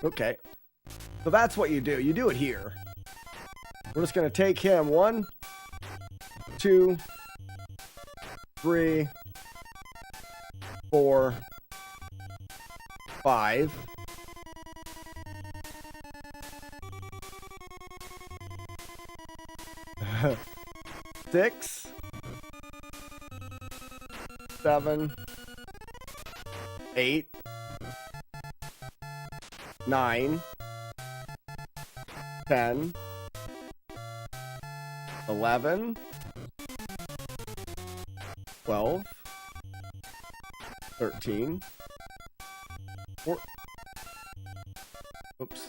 S5: Okay. So that's what you do. You do it here. We're just going to take him 1, 2, 3, 4, 5. 6, 7, 8, 9, 10, 11, 12, 13, 14. Oops.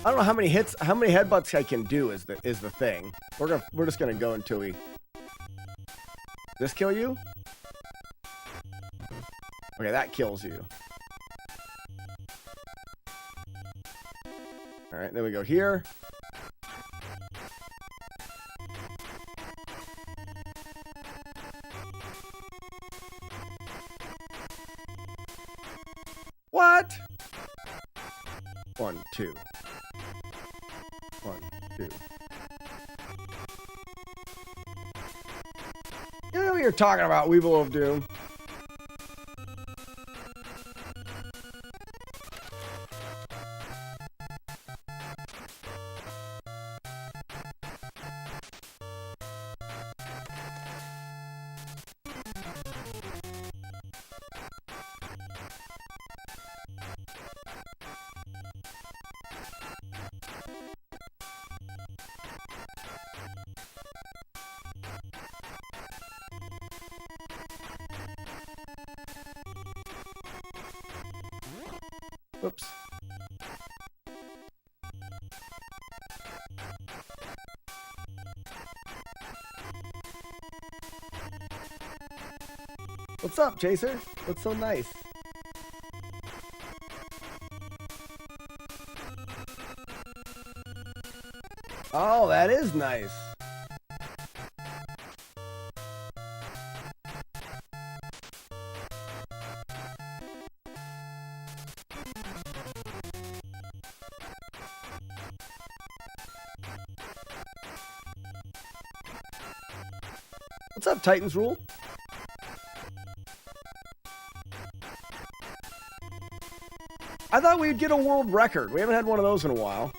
S5: I don't know how many hits, how many headbutts I can do is the thing. We're just gonna go until we. Does this kill you? Okay, that kills you. All right, then we go here. What? 1, 2. 1, 2. You know what you're talking about, Weevil of Doom. Oops. What's up, Chaser? What's so nice? Oh, that is nice. What's up, Titans Rule? I thought we'd get a world record. We haven't had one of those in a while.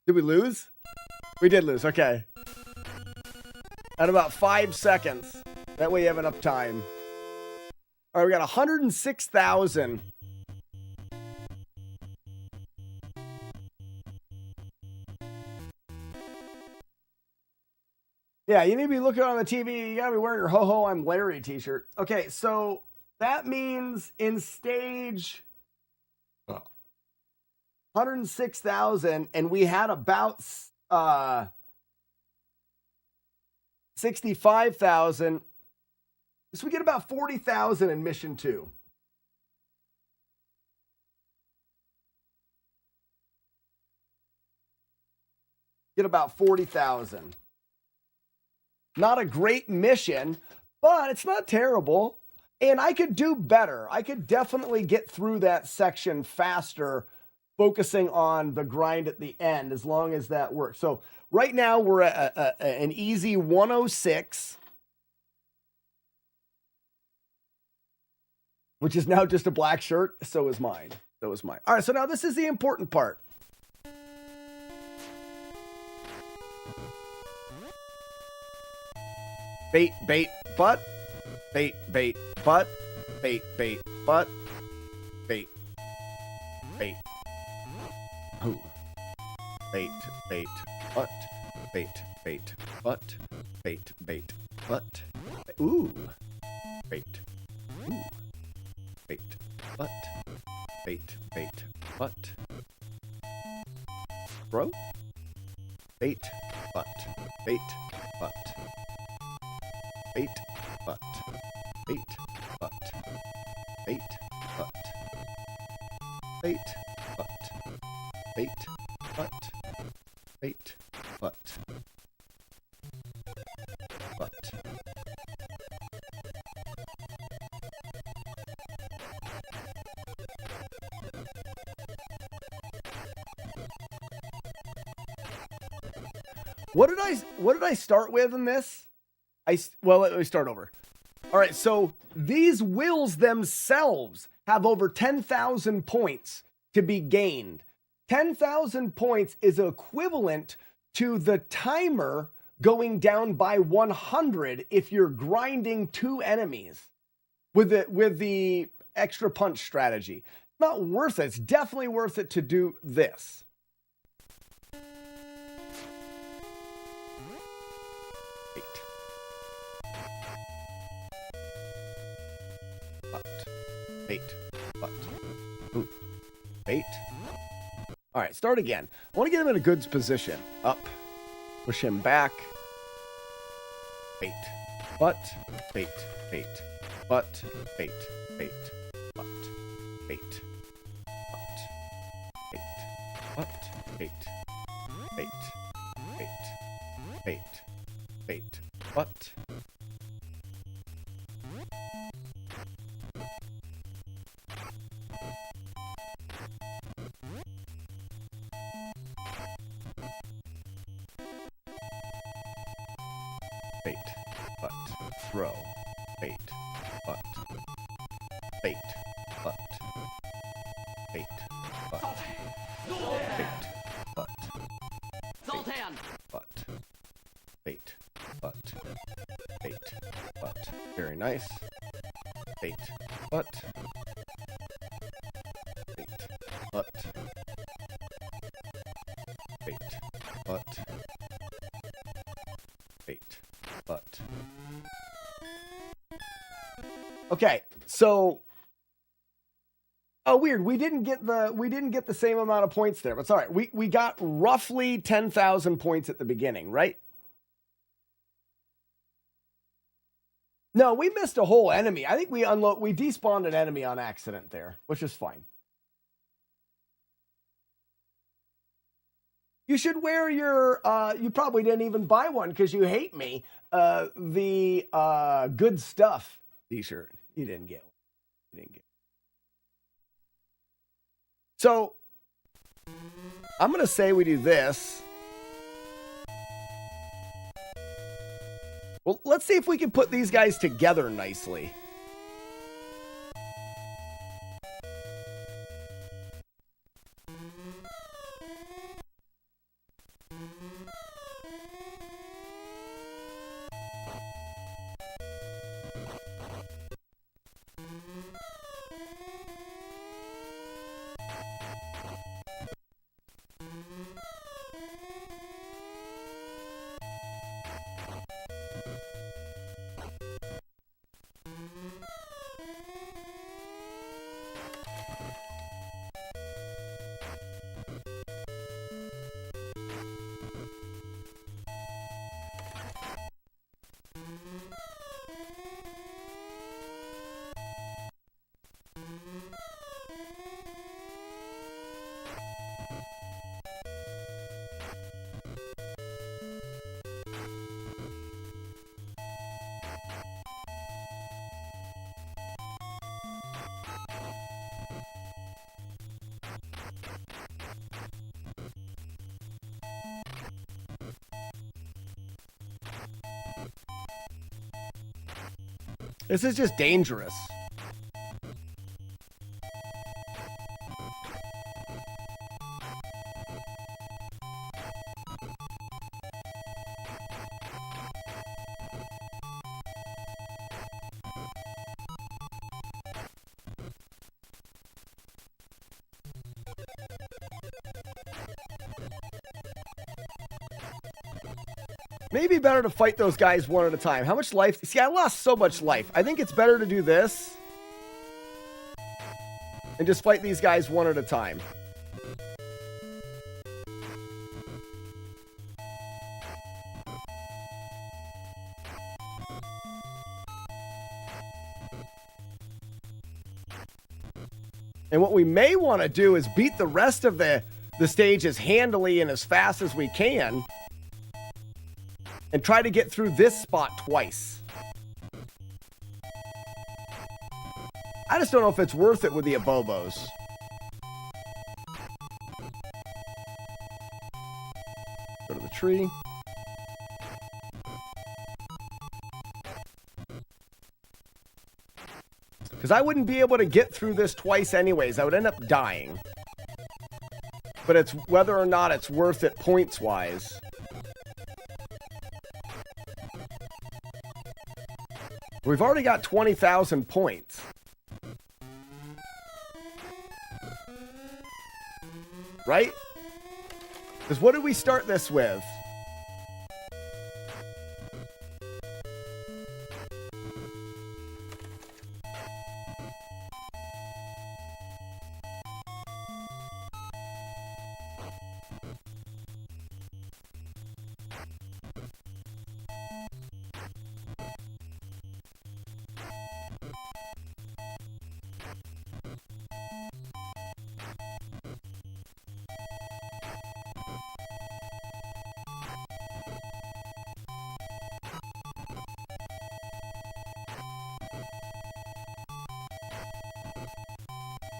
S5: Did we lose? We did lose. Okay. At about 5 seconds. That way you have enough time. All right, we got 106,000. Yeah, you need to be looking on the TV. You gotta be wearing your Ho Ho I'm Larry t-shirt. Okay, so That means in stage 106,000, and we had about 65,000. So we get about 40,000 in mission 2. Get about 40,000. Not a great mission, but it's not terrible. And I could do better. I could definitely get through that section faster, focusing on the grind at the end, as long as that works. So right now we're at an easy 106, which is now just a black shirt. So is mine. So is mine. All right, so now this is the important part. Bait, bait, butt. Bait, bait, butt. Bait, bait, butt. Bait, bait. Ooh. Bait, bait, butt. Bait, bait, butt. Bait, bait, butt. Ooh. Bait. Ooh. Bait, butt. Bait, bait, butt. Bro. Bait, butt. Bait, butt. Bait, butt. Bait, butt. Bait, butt. Bait, butt. Bait, butt. Bait, butt. Butt. What did I start with in this? Well, let me start over. All right, so these wills themselves have over 10,000 points to be gained. 10,000 points is equivalent to the timer going down by 100 if you're grinding 2 enemies with the extra punch strategy. Not worth it. It's definitely worth it to do this. Bait, butt, ooh, bait. All right, start again. I want to get him in a good position. Up, push him back. Bait, butt, bait, bait, butt, bait, bait, butt, bait, butt, bait, butt, bait, bait, bait, bait, bait, butt. Bait, butt, throw, bait, butt, bait, butt, bait, butt, bait, butt,
S8: Sultan!
S5: butt, bait, butt, bait, butt. Very nice. Bait, butt, bait, butt, bait, butt, bait, butt. Okay, so weird. We didn't get the same amount of points there, but it's all right. We got roughly 10,000 points at the beginning, right? No, we missed a whole enemy. I think we despawned an enemy on accident there, which is fine. You should wear your, you probably didn't even buy one because you hate me, the good stuff t-shirt. You didn't get one. You didn't get one. So, I'm going to say we do this. Well, let's see if we can put these guys together nicely. This is just dangerous. Maybe better to fight those guys one at a time. How much life? See, I lost so much life. I think it's better to do this and just fight these guys one at a time. And what we may want to do is beat the rest of the stage as handily and as fast as we can. And try to get through this spot twice. I just don't know if it's worth it with the Abobos. Go to the tree. Because I wouldn't be able to get through this twice anyways. I would end up dying. But it's whether or not it's worth it points-wise. We've already got 20,000 points. Right? Because what did we start this with?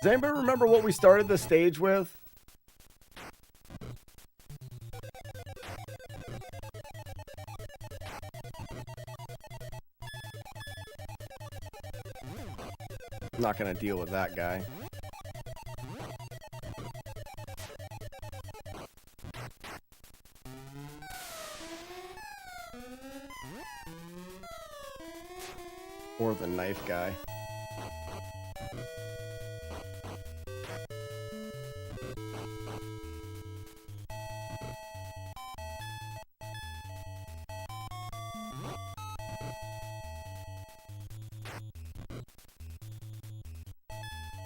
S5: Does anybody remember what we started the stage with? I'm not going to deal with that guy. Or the knife guy.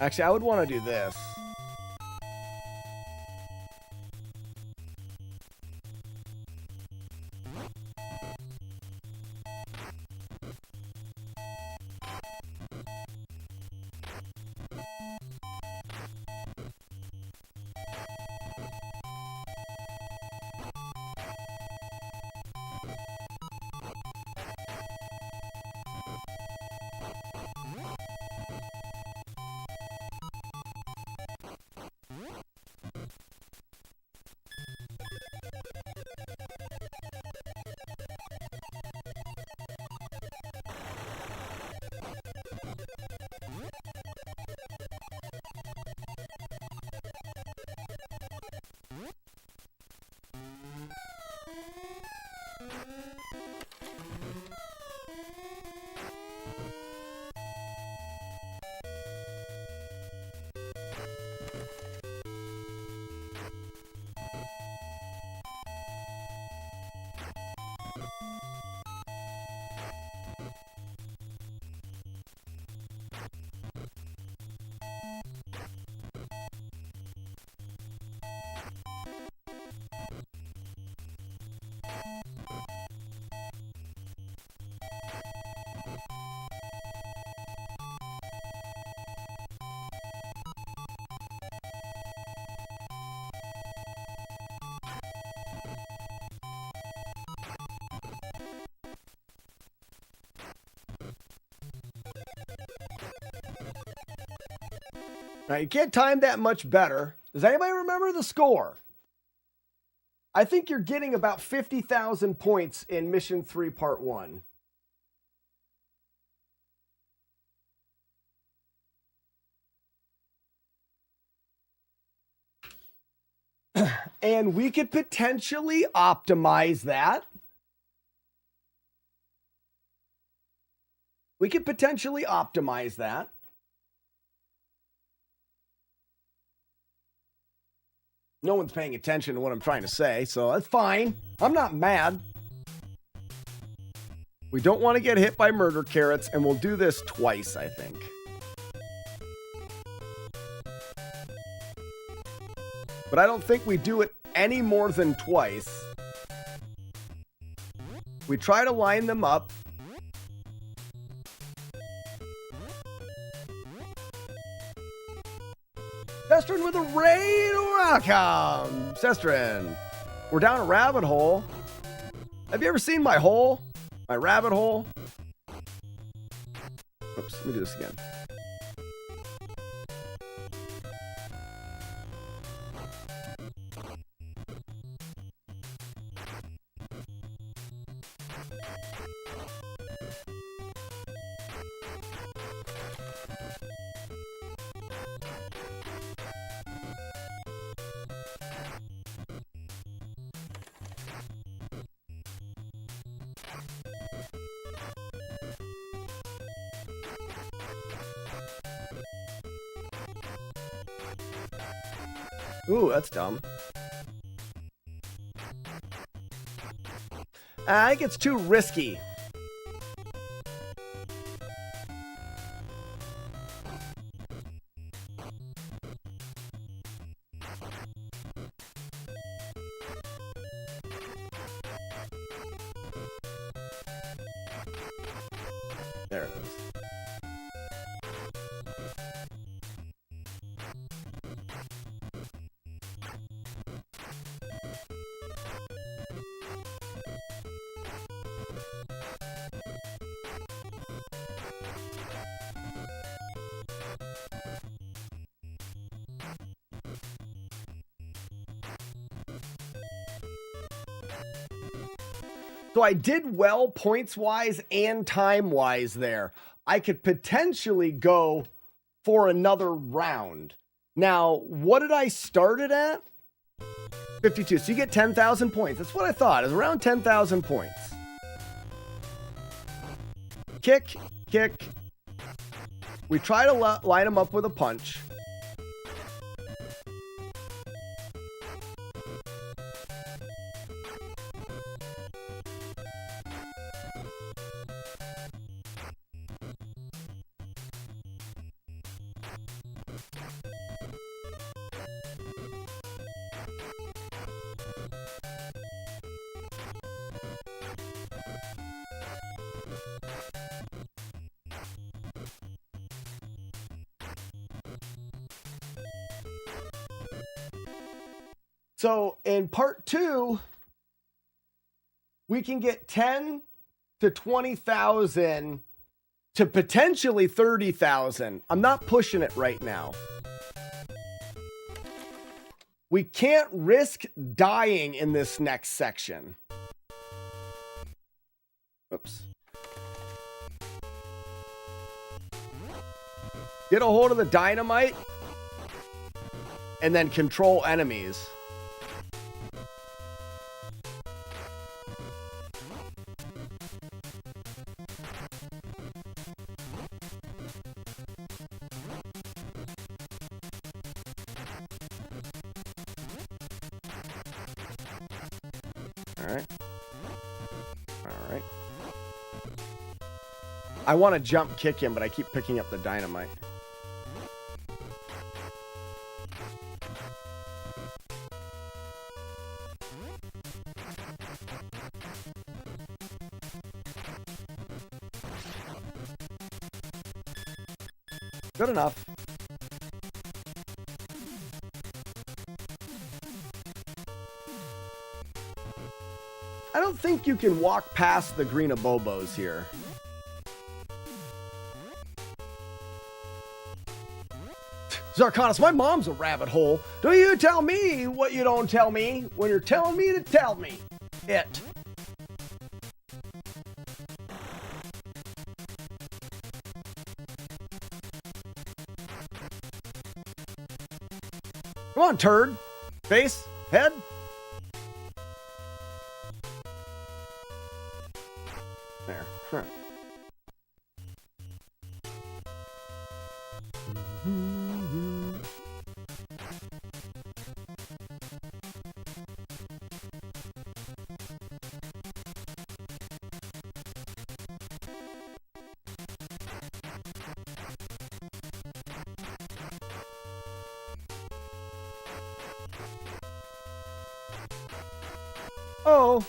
S5: Actually, I would want to do this. Now, you can't time that much better. Does anybody remember the score? I think you're getting about 50,000 points in Mission 3 Part 1. And we could potentially optimize that. We could potentially optimize that. No one's paying attention to what I'm trying to say, so that's fine. I'm not mad. We don't want to get hit by murder carrots, and we'll do this twice, I think. But I don't think we do it any more than twice. We try to line them up. Sestrin with a raid. Welcome, Sestrin. We're down a rabbit hole. Have you ever seen my hole? My rabbit hole? Oops, let me do this again. Ooh, that's dumb. I think it's too risky. There it is. So I did well points-wise and time-wise there. I could potentially go for another round. Now, what did I start it at? 52. So you get 10,000 points. That's what I thought. It was around 10,000 points. Kick, kick. We try to line them up with a punch. So in part 2, we can get 10 to 20,000 to potentially 30,000. I'm not pushing it right now. We can't risk dying in this next section. Oops. Get a hold of the dynamite and then control enemies. I want to jump kick him, but I keep picking up the dynamite. Good enough. I don't think you can walk past the green abobos here. Zarkanos, my mom's a rabbit hole. Do you tell me what you don't tell me when you're telling me to tell me it? Come on, turd. Face. Head. There. Huh. Oh.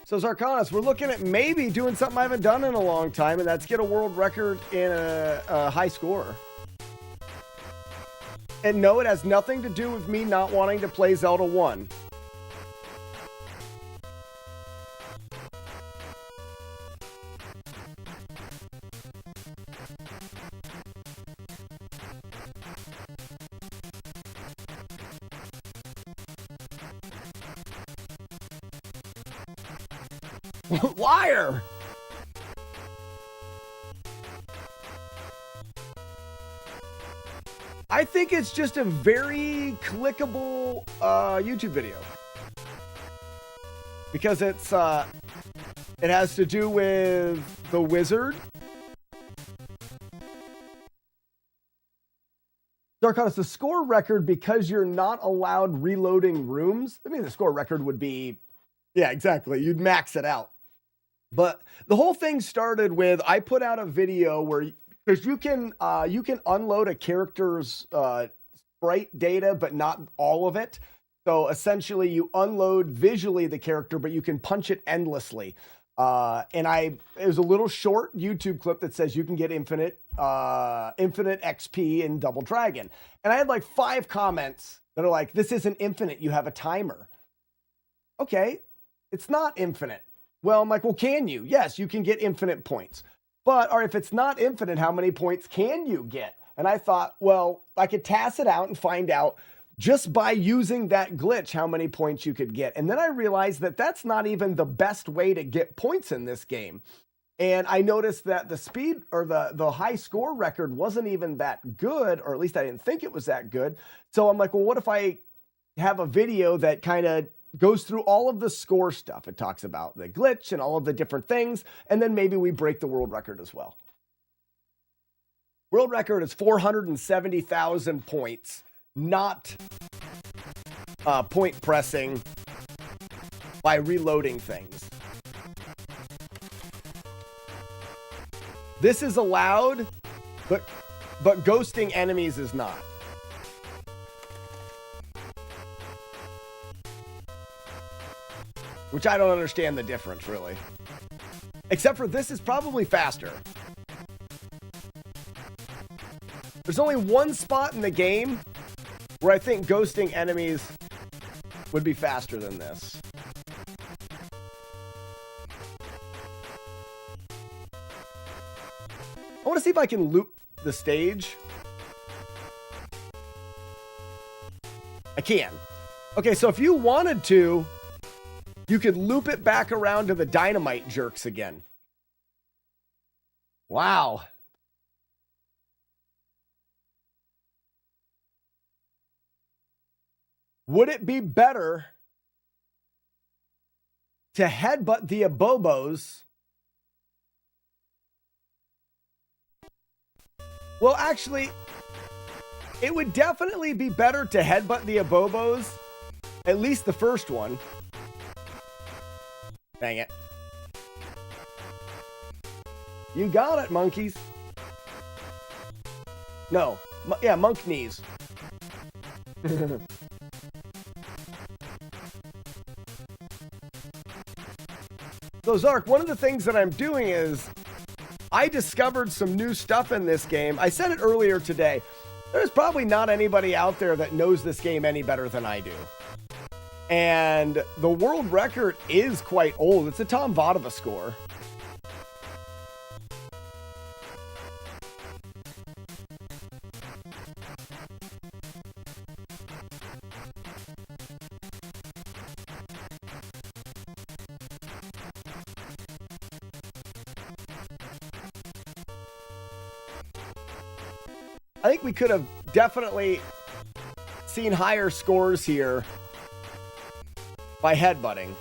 S5: So Zarkanis, we're looking at maybe doing something I haven't done in a long time, and that's get a world record in a high score. And no, it has nothing to do with me not wanting to play Zelda 1. Liar! I think it's just a very clickable YouTube video. Because it's it has to do with the wizard. Darkonis, the score record, because you're not allowed reloading rooms. I mean, the score record would be, yeah, exactly. You'd max it out. But the whole thing started with, I put out a video where, because you can unload a character's sprite data, but not all of it. So essentially, you unload visually the character, but you can punch it endlessly. And it was a little short YouTube clip that says you can get infinite XP in Double Dragon. And I had like 5 comments that are like, "This isn't infinite. You have a timer." Okay, it's not infinite. Well, I'm like, well, can you? Yes, you can get infinite points. But, or if it's not infinite, how many points can you get? And I thought, well, I could task it out and find out just by using that glitch how many points you could get. And then I realized that that's not even the best way to get points in this game. And I noticed that the speed or the high score record wasn't even that good, or at least I didn't think it was that good. So I'm like, well, what if I have a video that kind of goes through all of the score stuff? It talks about the glitch and all of the different things, and then maybe we break the world record as well. World record is 470,000 points, not point pressing by reloading things. This is allowed, but ghosting enemies is not. Which I don't understand the difference, really. Except for this is probably faster. There's only one spot in the game where I think ghosting enemies would be faster than this. I want to see if I can loop the stage. I can. Okay, so if you wanted to, you could loop it back around to the dynamite jerks again. Wow. Would it be better to headbutt the Abobos? Well, actually, it would definitely be better to headbutt the Abobos, at least the first one. Dang it. You got it, monkeys. No. Yeah, monk knees. So, Zark, one of the things that I'm doing is I discovered some new stuff in this game. I said it earlier today. There's probably not anybody out there that knows this game any better than I do. And the world record is quite old. It's a Tom Vodova score. I think we could have definitely seen higher scores here by headbutting.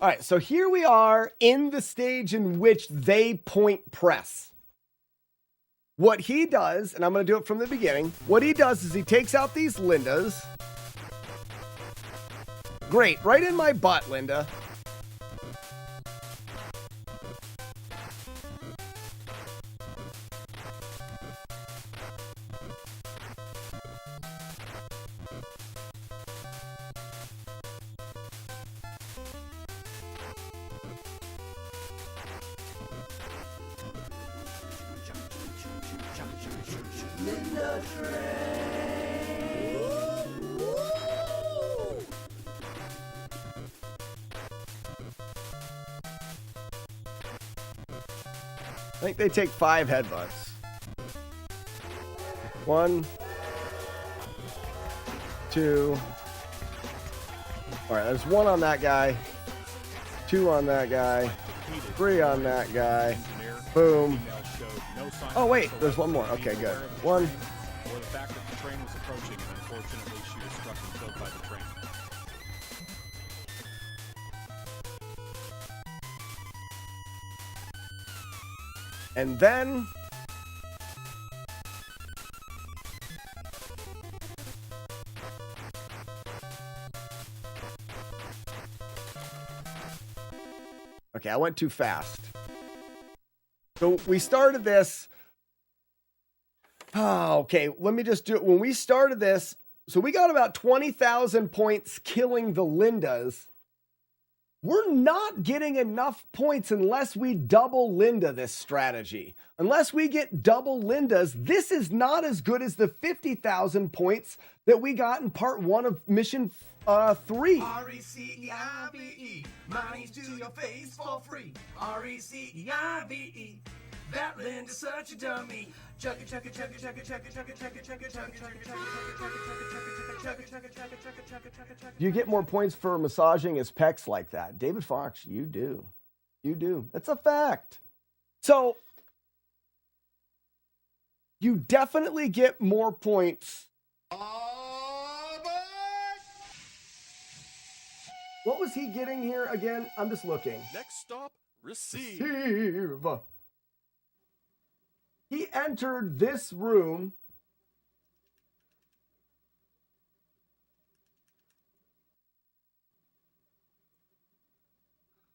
S5: All right, so here we are in the stage in which they point press. What he does, and I'm going to do it from the beginning, what he does is he takes out these Lindas. Great, right in my butt, Linda. I think they take 5 headbutts. 1, 2. All right, there's 1 on that guy, 2 on that guy, 3 on that guy. Boom. Oh wait, there's 1 more. Okay, good. 1.
S9: Or the fact that the train was approaching, and unfortunately she was struck and killed by the train.
S5: And then okay, I went too fast. So we started this. Oh, okay, let me just do it. When we started this, so we got about 20,000 points killing the Lindas. We're not getting enough points unless we double Linda this strategy. Unless we get double Lindas, this is not as good as the 50,000 points that we got in part 1 of mission 3.
S1: R-E-C-E-I-V-E, money's to your face for free. R-E-C-E-I-V-E, that Linda's such a dummy. Chugga chugga chugga chugga chugga chugga chugga chugga chugga chugga chugga.
S5: You get more points for massaging his pecs like that. David Fox, you do. You do. It's a fact. So you definitely get more points. What was he getting here again? I'm just looking.
S9: Next stop, receive.
S5: Receive. He entered this room.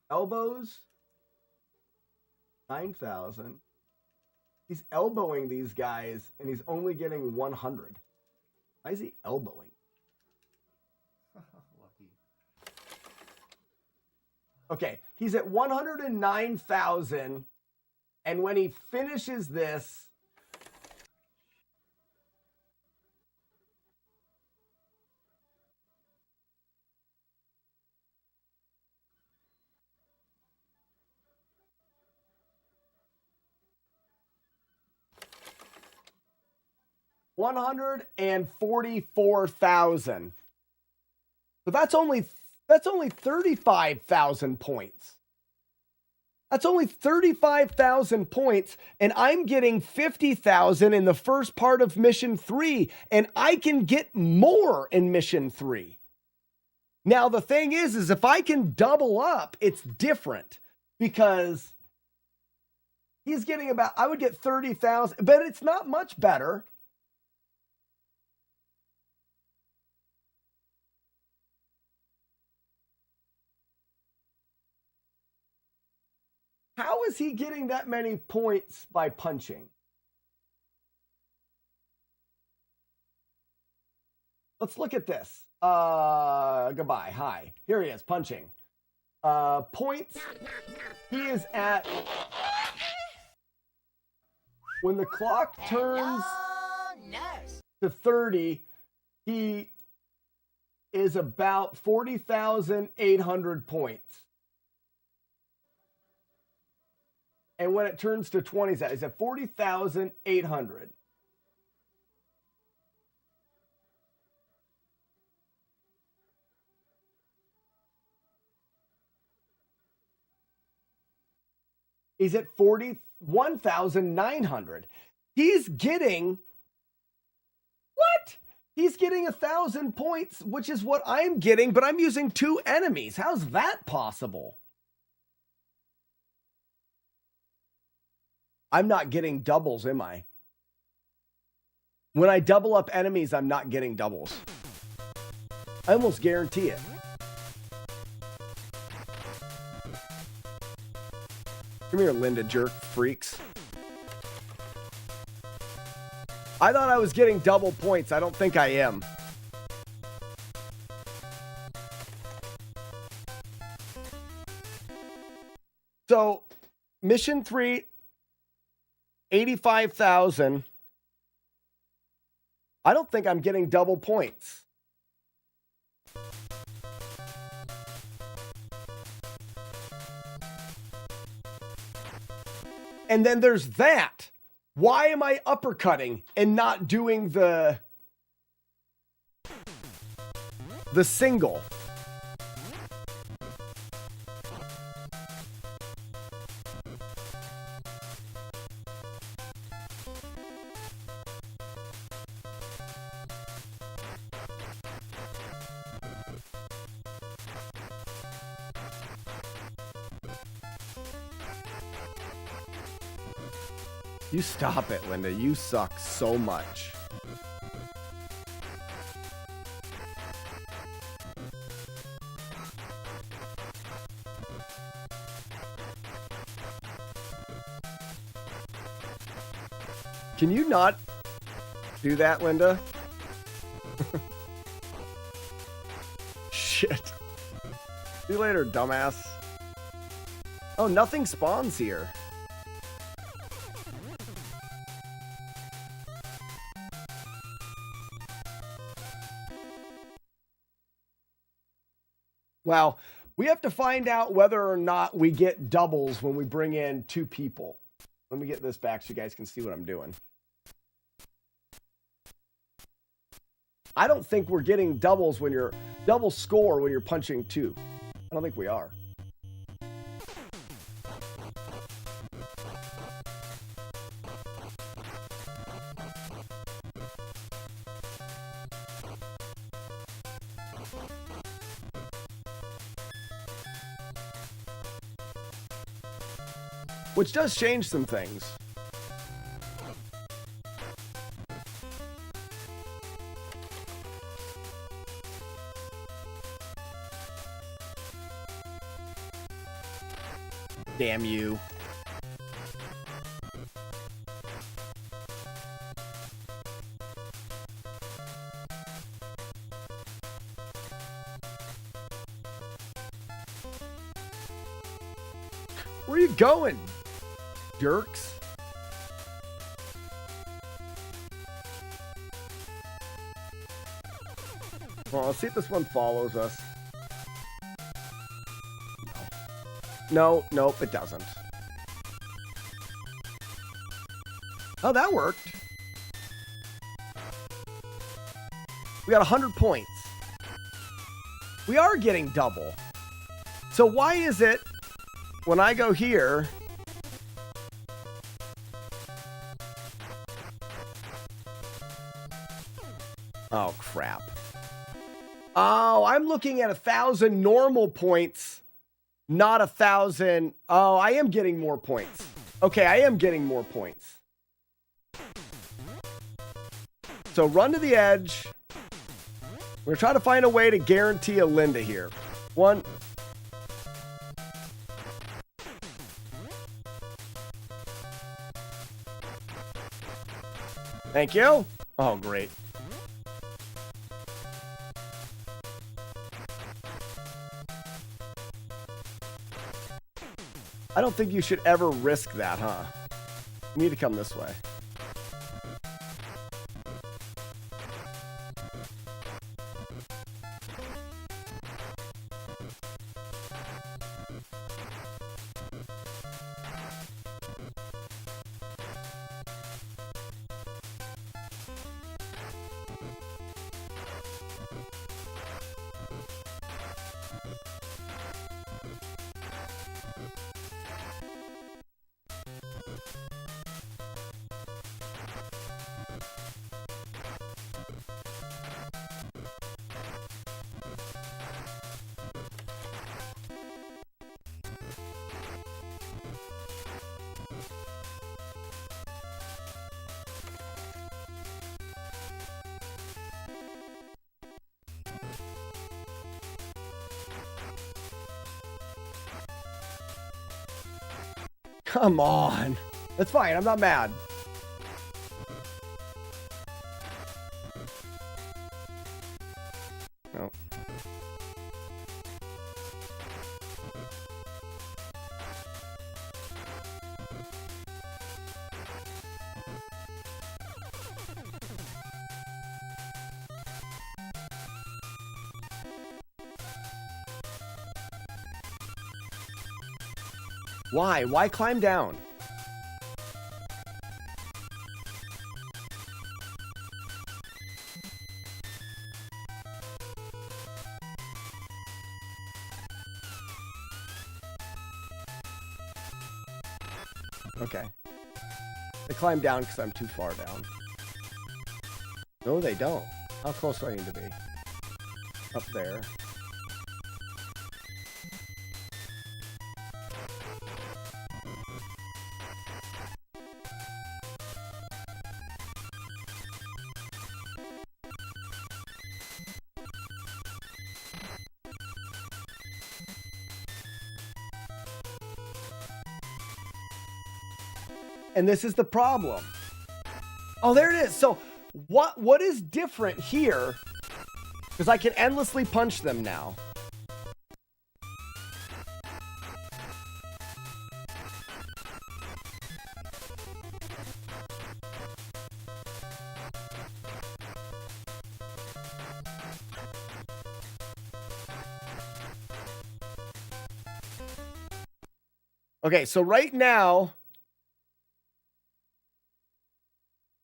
S5: Elbows, 9,000. He's elbowing these guys, and he's only getting 100. Why is he elbowing?
S1: Lucky.
S5: Okay, he's at 109,000, and when he finishes this, $144,000. So that's only 35,000 points. That's only 35,000 points, and I'm getting 50,000 in the first part of mission 3, and I can get more in mission 3. Now the thing is if I can double up, it's different because he's getting about, I would get 30,000, but it's not much better. How is he getting that many points by punching? let's look at this. Goodbye. Hi. Here he is punching. Points. He is at, when the clock turns to 30, he is about 40,800 points. And when it turns to 20, he's at 40,800. He's at 41,900. He's getting what? He's getting 1,000 points, which is what I'm getting, but I'm using 2 enemies. How's that possible? I'm not getting doubles, am I? When I double up enemies, I'm not getting doubles. I almost guarantee it. Come here, Linda jerk freaks. I thought I was getting double points. I don't think I am. So, mission 3, 85,000. I don't think I'm getting double points. And then there's that. Why am I uppercutting and not doing the single? You stop it, Linda. You suck so much. Can you not do that, Linda? Shit. See you later, dumbass. Oh, nothing spawns here. Well, we have to find out whether or not we get doubles when we bring in 2 people. Let me get this back so you guys can see what I'm doing. I don't think we're getting doubles when you're double score when you're punching 2. I don't think we are. Which does change some things. Damn you. Where are you going, jerks? Well, let's see if this one follows us. No, nope, it doesn't. Oh, that worked. We got 100 points. We are getting double. So why is it when I go here, oh, crap. Oh, I'm looking at 1,000 normal points, not 1,000. Oh, I am getting more points. Okay, I am getting more points. So run to the edge. We're going to try to find a way to guarantee a Linda here. 1. Thank you. Oh, great. I don't think you should ever risk that, huh? You need to come this way. Come on. That's fine. I'm not mad. No. Why? Why climb down? Okay. They climb down because I'm too far down. No, they don't. How close do I need to be? Up there. And this is the problem. Oh, there it is. So what is different here? Because I can endlessly punch them now. Okay, so right now,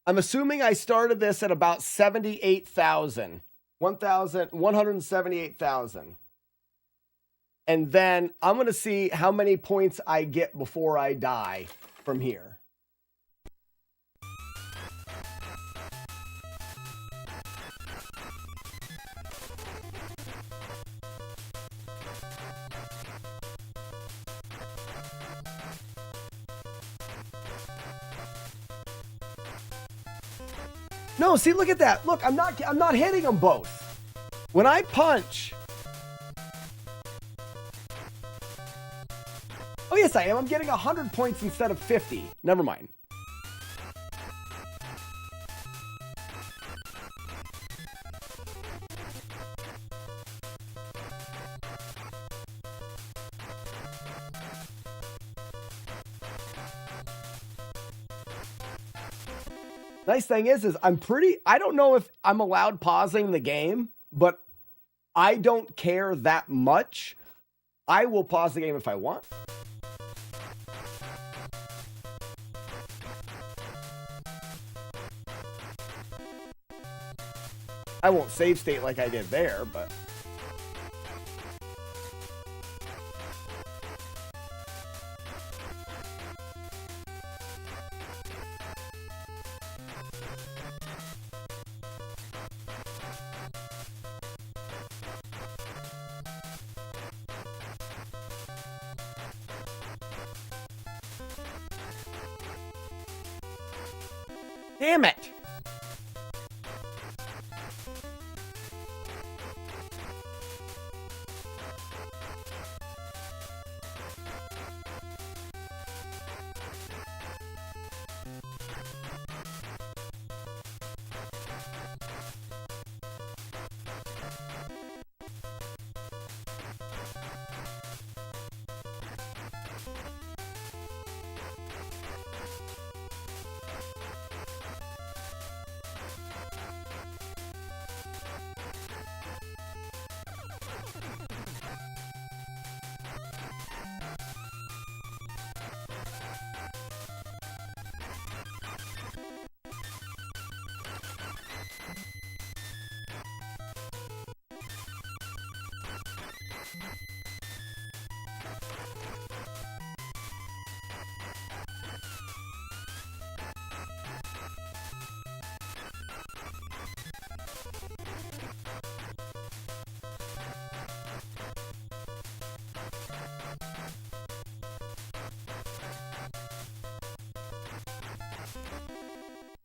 S5: I'm assuming I started this at about 78,000. 178,000. And then I'm going to see how many points I get before I die from here. No, see, look at that. Look, I'm not hitting them both. When I punch. Oh, yes, I am. I'm getting 100 points instead of 50. Never mind. Nice thing is I don't know if I'm allowed pausing the game, but I don't care that much. I will pause the game if I want. I won't save state like I did there, but... Damn it!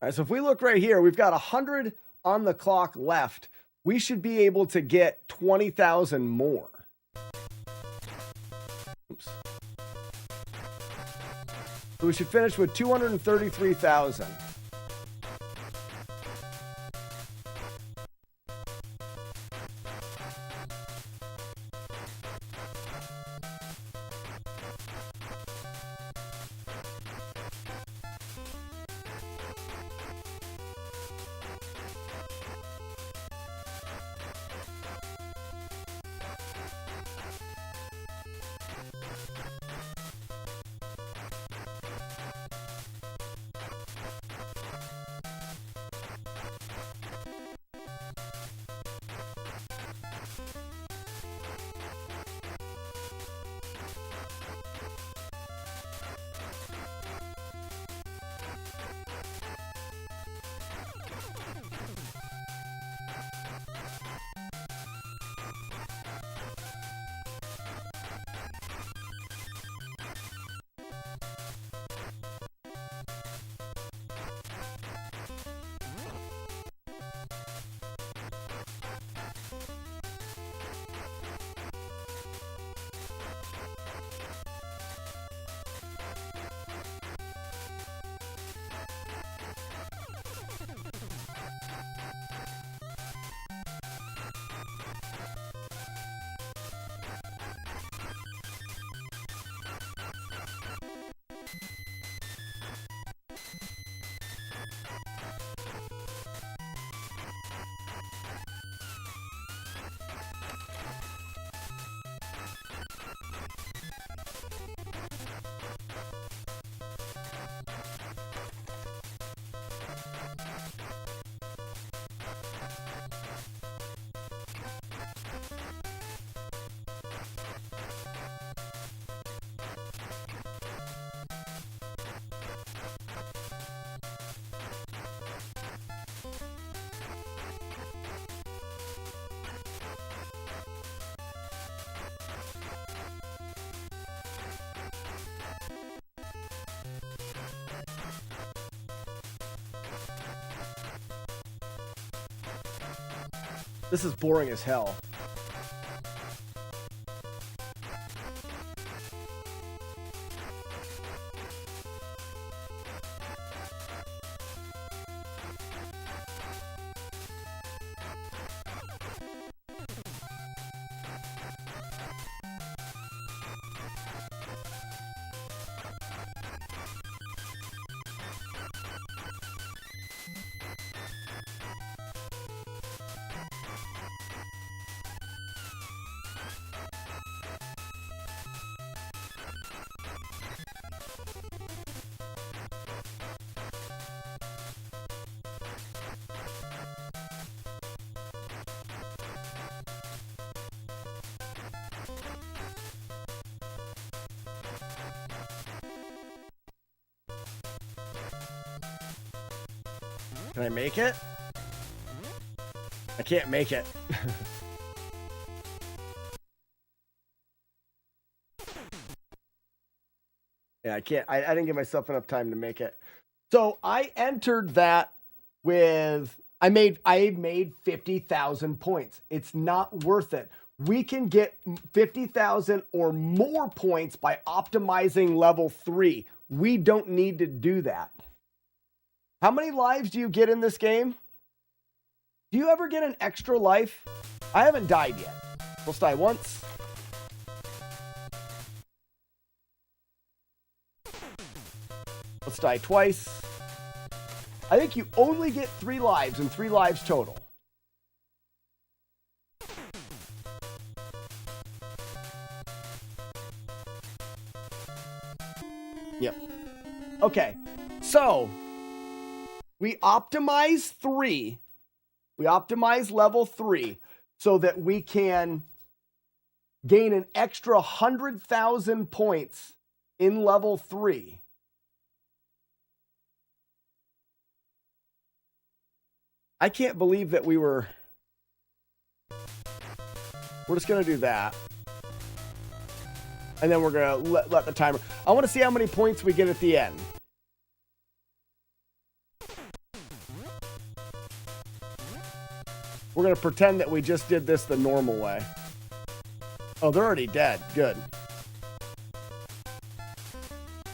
S5: All right, so if we look right here, we've got 100 on the clock left. We should be able to get 20,000 more. Oops. So we should finish with 233,000. This is boring as hell. Can I make it? I can't make it. Yeah, I can't. I didn't give myself enough time to make it. So I entered that with I made 50,000 points. It's not worth it. We can get 50,000 or more points by optimizing level 3. We don't need to do that. How many lives do you get in this game? Do you ever get an extra life? I haven't died yet. Let's die once. Let's die twice. I think you only get 3 lives and 3 lives total. Yep. Okay. So, we optimize 3. We optimize level 3 so that we can gain an extra 100,000 points in level 3. I can't believe that we're just going to do that. And then we're going to let the timer. I want to see how many points we get at the end. We're going to pretend that we just did this the normal way. Oh, they're already dead. Good.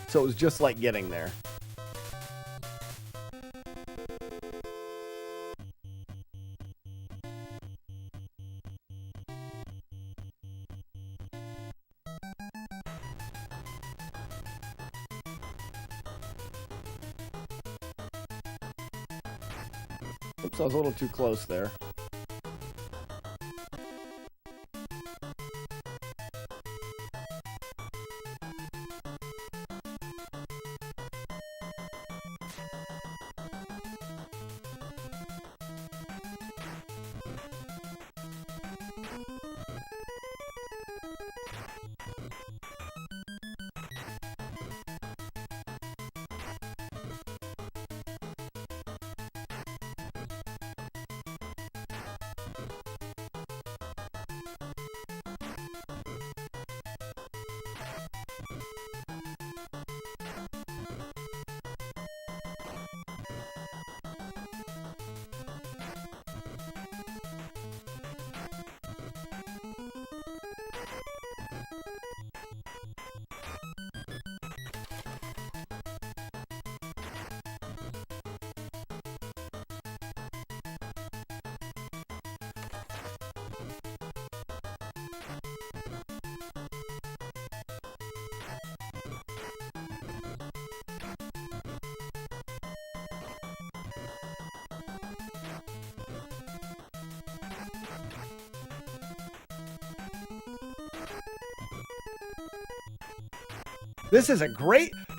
S5: So it was just like getting there. Oops, I was a little too close there.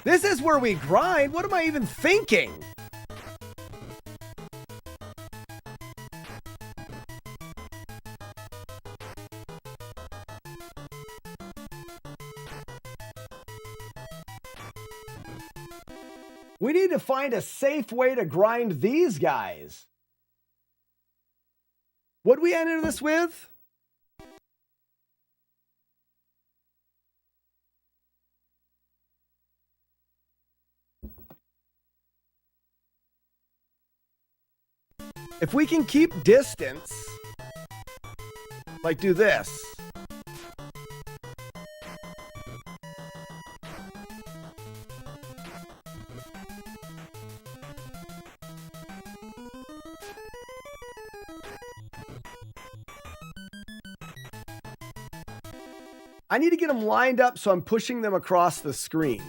S5: This is where we grind. What am I even thinking? We need to find a safe way to grind these guys. What'd we enter this with? If we can keep distance, like do this. I need to get them lined up so I'm pushing them across the screen.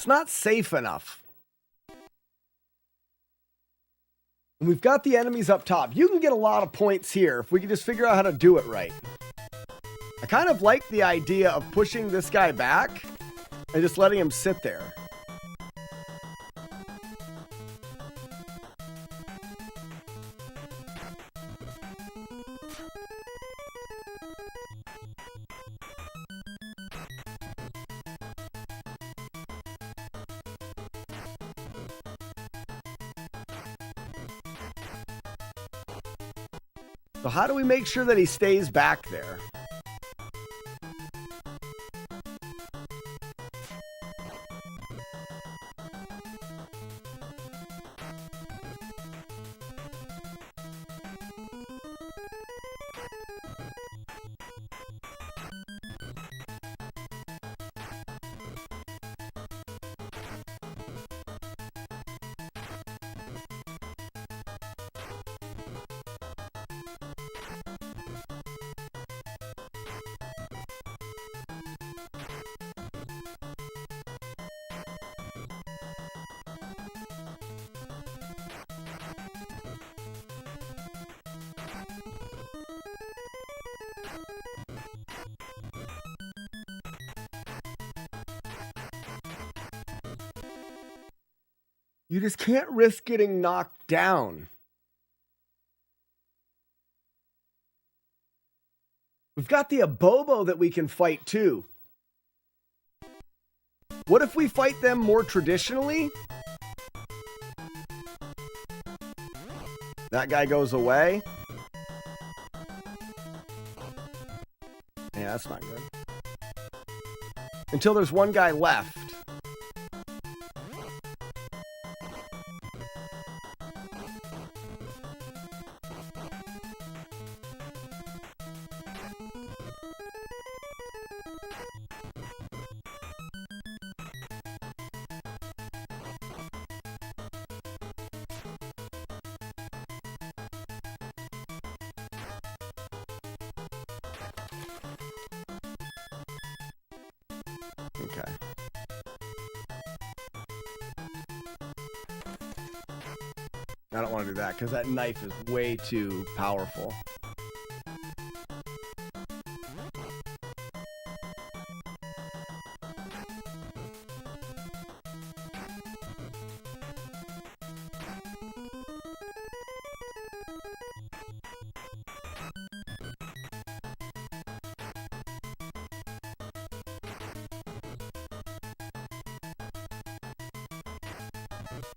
S5: It's not safe enough. And we've got the enemies up top. You can get a lot of points here if we can just figure out how to do it right. I kind of like the idea of pushing this guy back and just letting him sit there. So how do we make sure that he stays back there? You just can't risk getting knocked down. We've got the Abobo that we can fight too. What if we fight them more traditionally? That guy goes away. Yeah, that's not good. Until there's one guy left. Okay. I don't want to do that because that knife is way too powerful.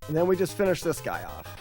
S5: And then we just finish this guy off.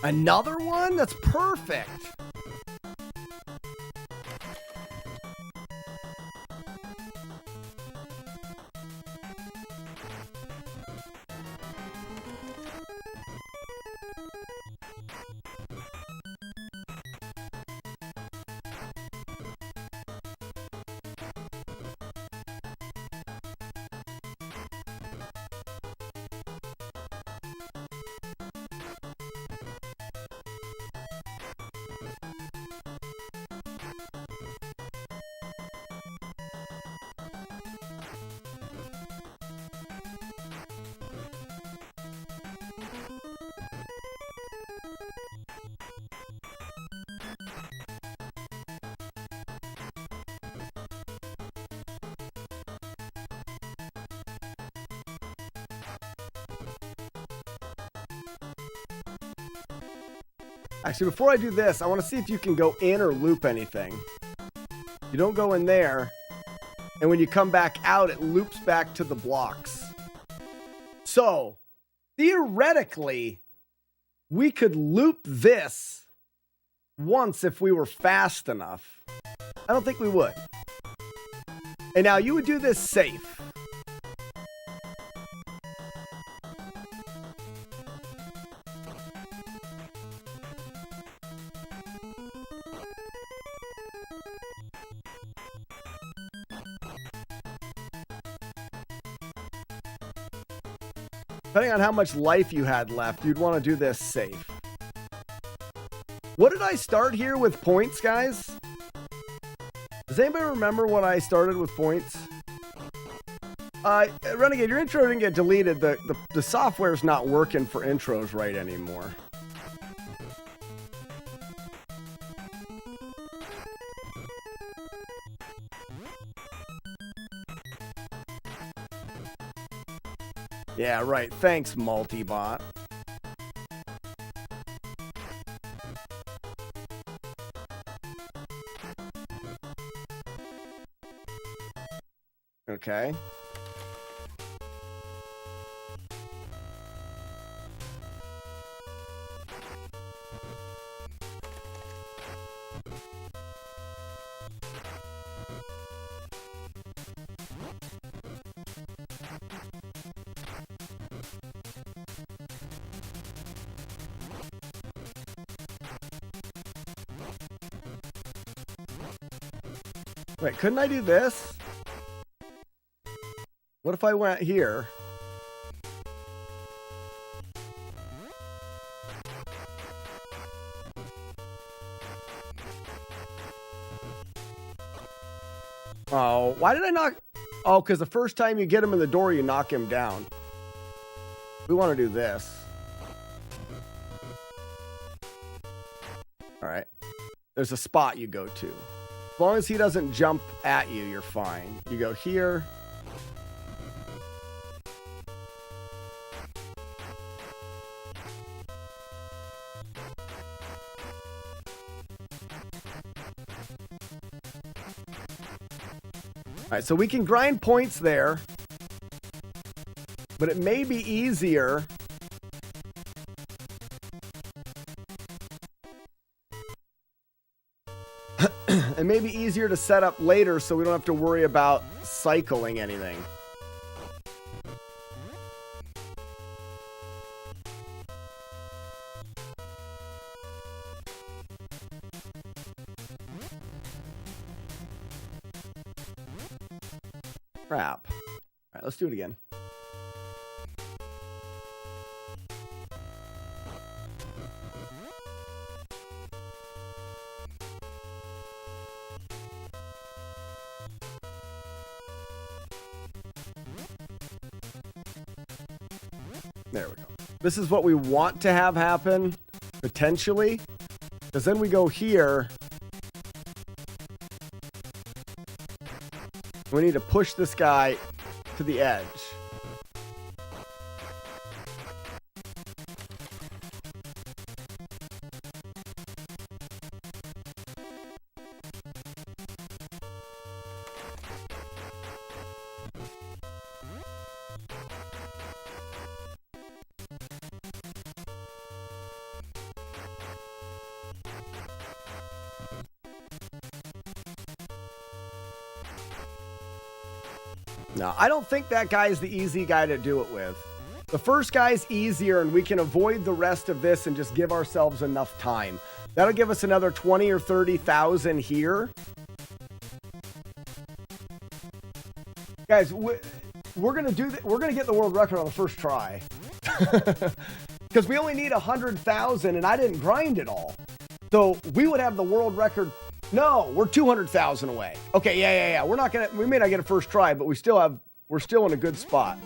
S5: Another one? That's perfect. Actually, before I do this, I want to see if you can go in or loop anything. You don't go in there, and when you come back out, it loops back to the blocks. So, theoretically, we could loop this once if we were fast enough. I don't think we would. And now you would do this safe. Depending on how much life you had left, you'd want to do this safe. What did I start here with points, guys? Does anybody remember what I started with points? Renegade, your intro didn't get deleted. The software's not working for intros right anymore. Yeah, right. Thanks, Multibot. Okay. Wait, couldn't I do this? What if I went here? Oh, why did I knock? Oh, because the first time you get him in the door, you knock him down. We want to do this. All right. There's a spot you go to. As long as he doesn't jump at you, you're fine. You go here. All right, so we can grind points there, but it may be easier. It may be easier to set up later so we don't have to worry about cycling anything. Crap. All right, let's do it again. There we go. This is what we want to have happen, potentially. Because then we go here. We need to push this guy to the edge. No, I don't think that guy is the easy guy to do it with. The first guy's easier, and we can avoid the rest of this and just give ourselves enough time. That'll give us another 20 or 30,000 here. Guys, we're gonna do that. We're gonna get the world record on the first try, because we only need 100,000, and I didn't grind it all. So we would have the world record. No, we're 200,000 away. Okay, yeah. We may not get a first try, but we're still in a good spot.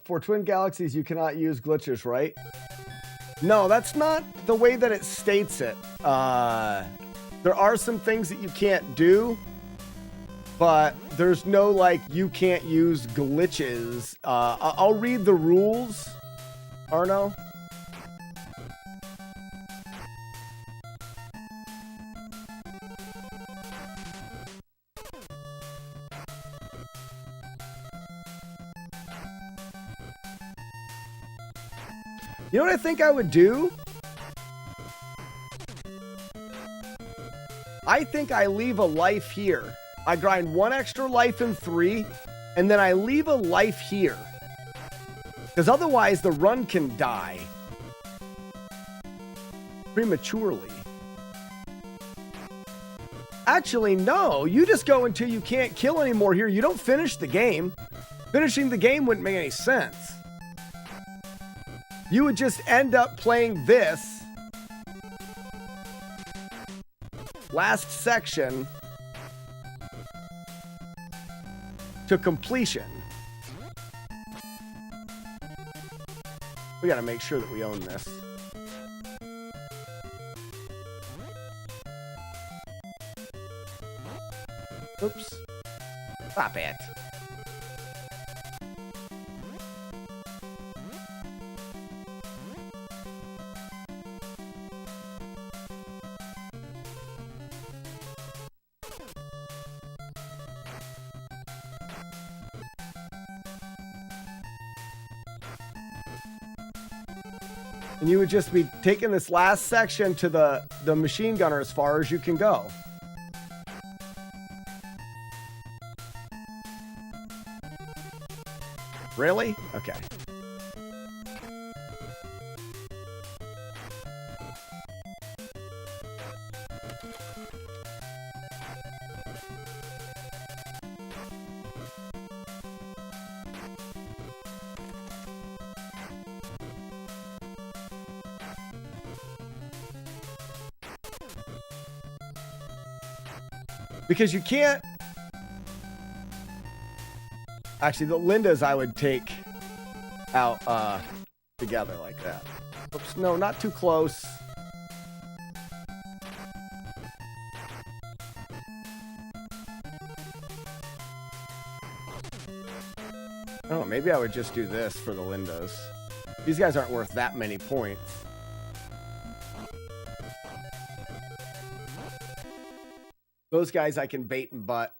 S5: For Twin Galaxies, you cannot use glitches, right? No, that's not the way that it states it. There are some things that you can't do, but there's no, like, you can't use glitches. I'll read the rules, Arno. You know what I think I would do? I think I leave a life here. I grind 1 extra life in 3, and then I leave a life here. Because otherwise the run can die. Prematurely. Actually, no. You just go until you can't kill anymore here. You don't finish the game. Finishing the game wouldn't make any sense. You would just end up playing this last section to completion. We gotta make sure that we own this. Oops. Stop it. And you would just be taking this last section to the machine gunner as far as you can go. Really? Okay. Because you can't... Actually, the Lindas I would take out together like that. Oops, no, not too close. Oh, maybe I would just do this for the Lindas. These guys aren't worth that many points. Those guys I can bait and butt.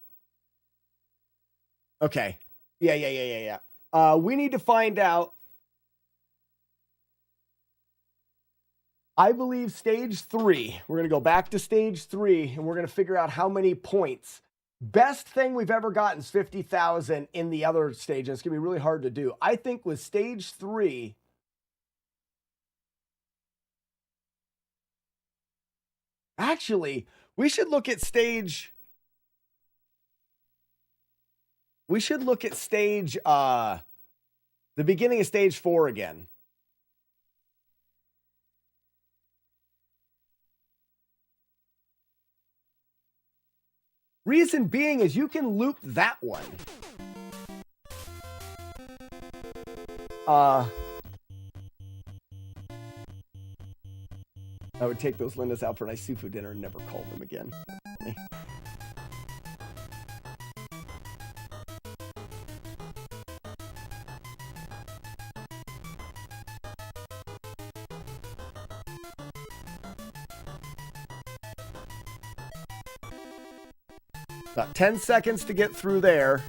S5: Okay. Yeah. We need to find out. I believe stage 3. We're going to go back to stage 3 and we're going to figure out how many points. Best thing we've ever gotten is 50,000 in the other stage. It's going to be really hard to do. I think with stage 3, actually, we should look at stage... We should look at stage, the beginning of stage 4 again. Reason being is you can loop that one. I would take those Lindas out for a nice seafood dinner and never call them again. About 10 seconds to get through there.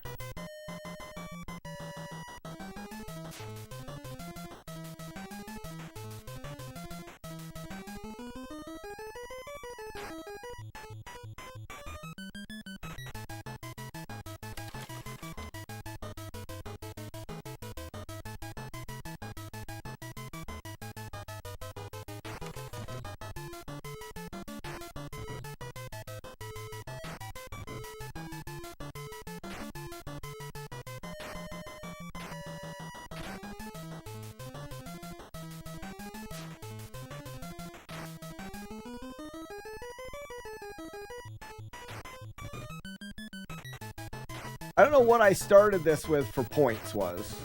S5: I don't know what I started this with for points was.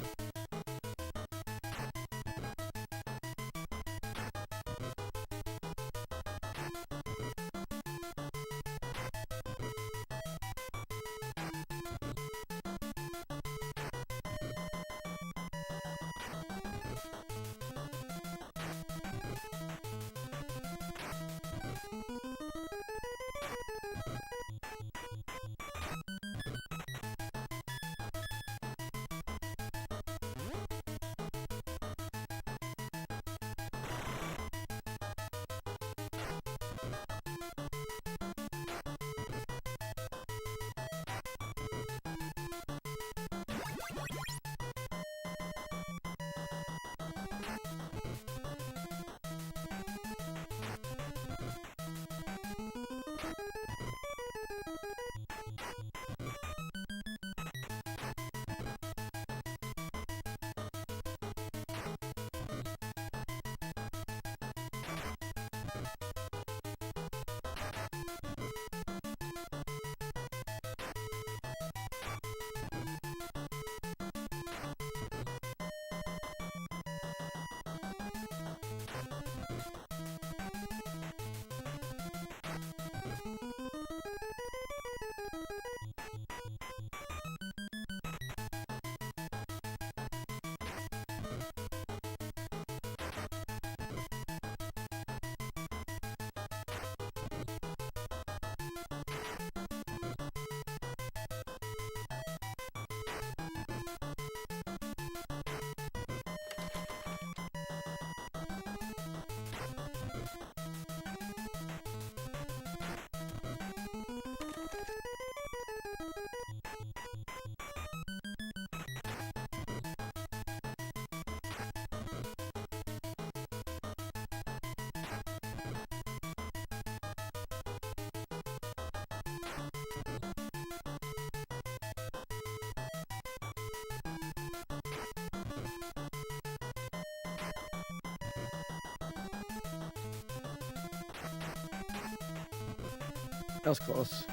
S5: That was close.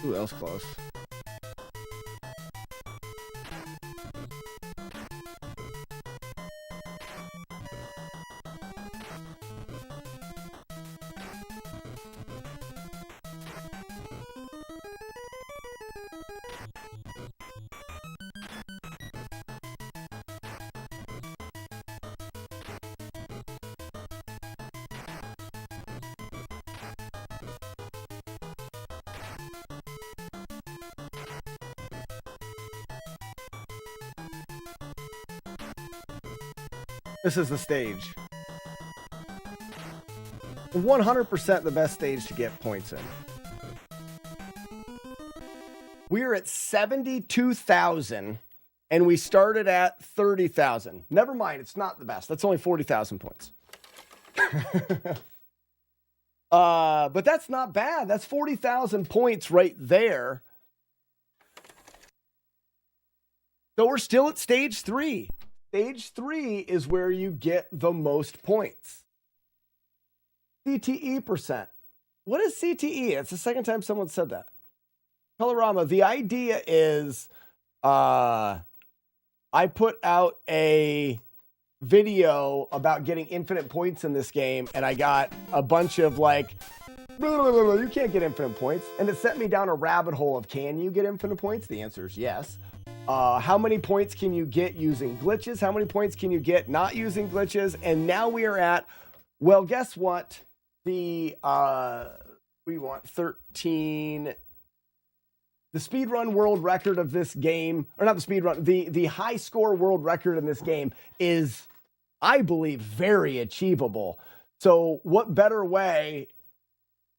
S5: Ooh, that was close. This is the stage. 100% the best stage to get points in. We're at 72,000 and we started at 30,000. Never mind, it's not the best. That's only 40,000 points. But that's not bad. That's 40,000 points right there. So we're still at stage 3. Stage 3 is where you get the most points. CTE percent. What is CTE? It's the second time someone said that. Colorama, the idea is I put out a video about getting infinite points in this game, and I got a bunch of like, you can't get infinite points. And it sent me down a rabbit hole of, can you get infinite points? The answer is yes. How many points can you get using glitches? How many points can you get not using glitches? And now we are at, well, guess what? The we want 13. The speedrun world record of this game, or not the speedrun, the high score world record in this game is, I believe, very achievable. So what better way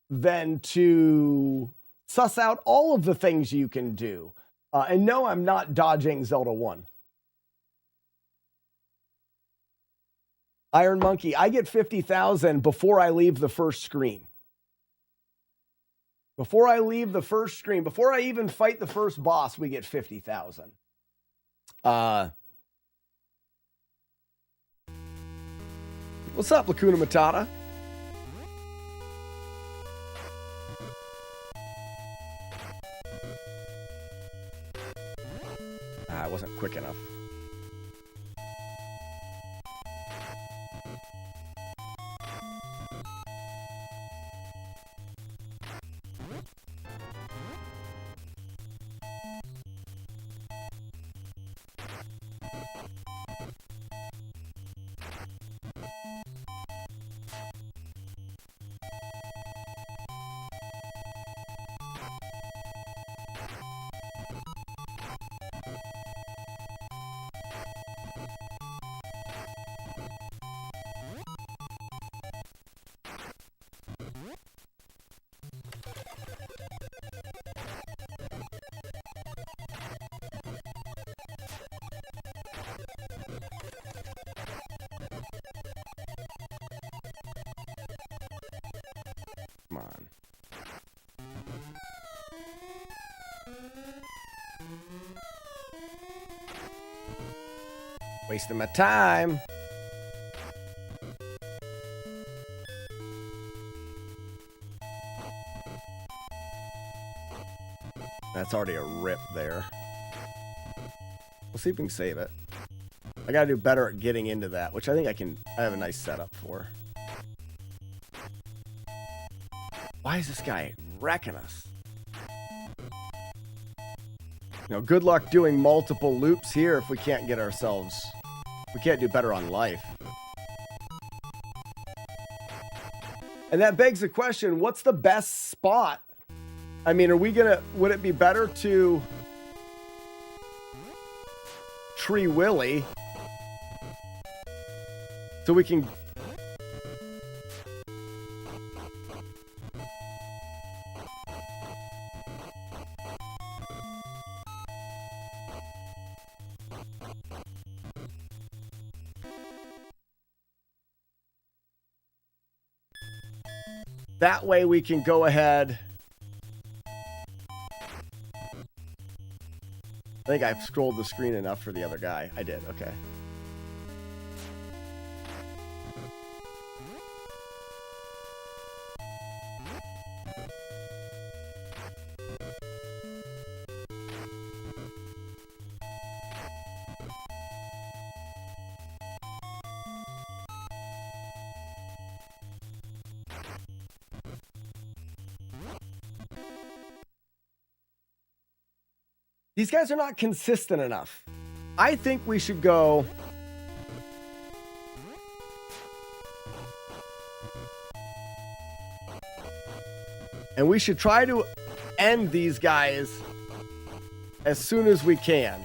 S5: than to suss out all of the things you can do? And no, I'm not dodging Zelda 1. Iron Monkey, I get 50,000 before I leave the first screen. Before I leave the first screen, before I even fight the first boss, we get 50,000. What's up, Lacuna Matata? I wasn't quick enough. Come on. Wasting my time. That's already a rip there. We'll see if we can save it. I gotta do better at getting into that, which I think I have a nice setup for. Why is this guy wrecking us? You know, good luck doing multiple loops here if we can't get ourselves... We can't do better on life. And that begs the question, what's the best spot? I mean, would it be better to Tree Willy so we can... That way we can go ahead. I think I've scrolled the screen enough for the other guy. I did, okay. These guys are not consistent enough. I think we should go... And we should try to end these guys as soon as we can.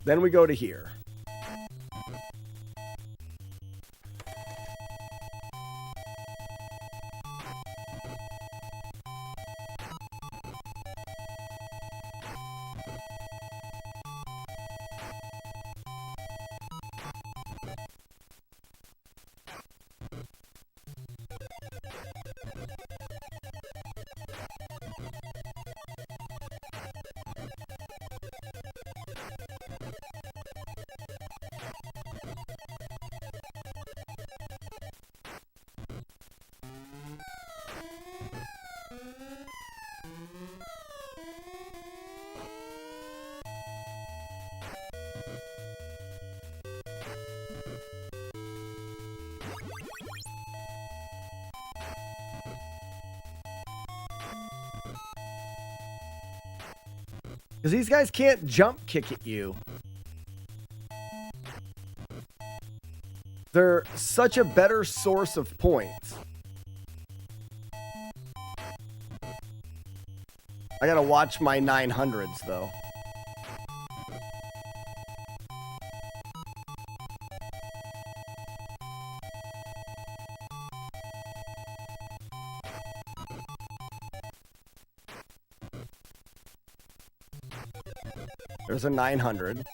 S5: Then we go to here.
S1: Because these guys can't jump kick at you. They're such a better source of points. I gotta watch my 900s though. There's a 900.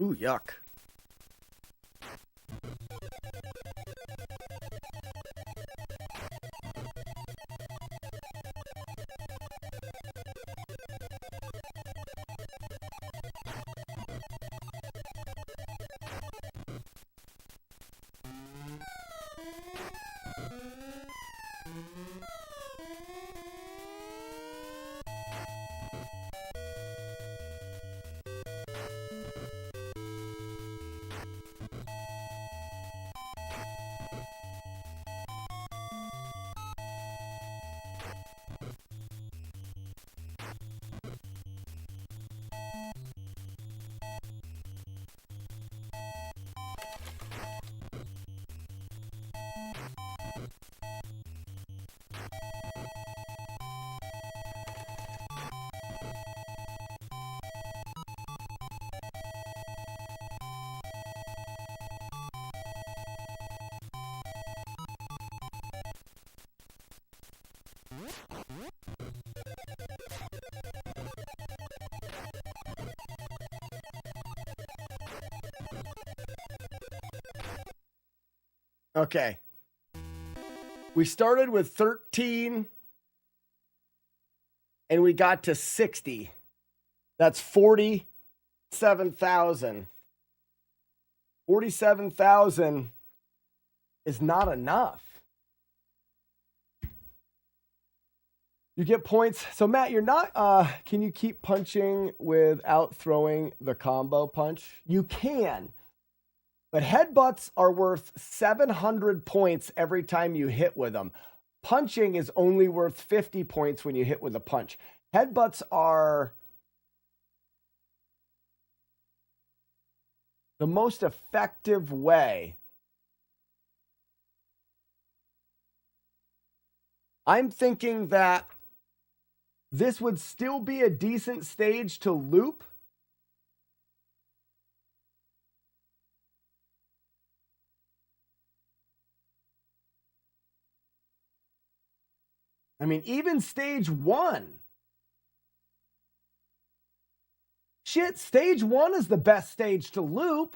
S1: Ooh, yuck. Okay. We started with 13 and we got to 60. That's 47,000. 47,000 is not enough. You get points. So Matt, you're not, can you keep punching without throwing the combo punch? You can. But headbutts are worth 700 points every time you hit with them. Punching is only worth 50 points when you hit with a punch. Headbutts are the most effective way. I'm thinking that this would still be a decent stage to loop.
S5: I mean, even stage 1. Shit, stage 1 is the best stage to loop.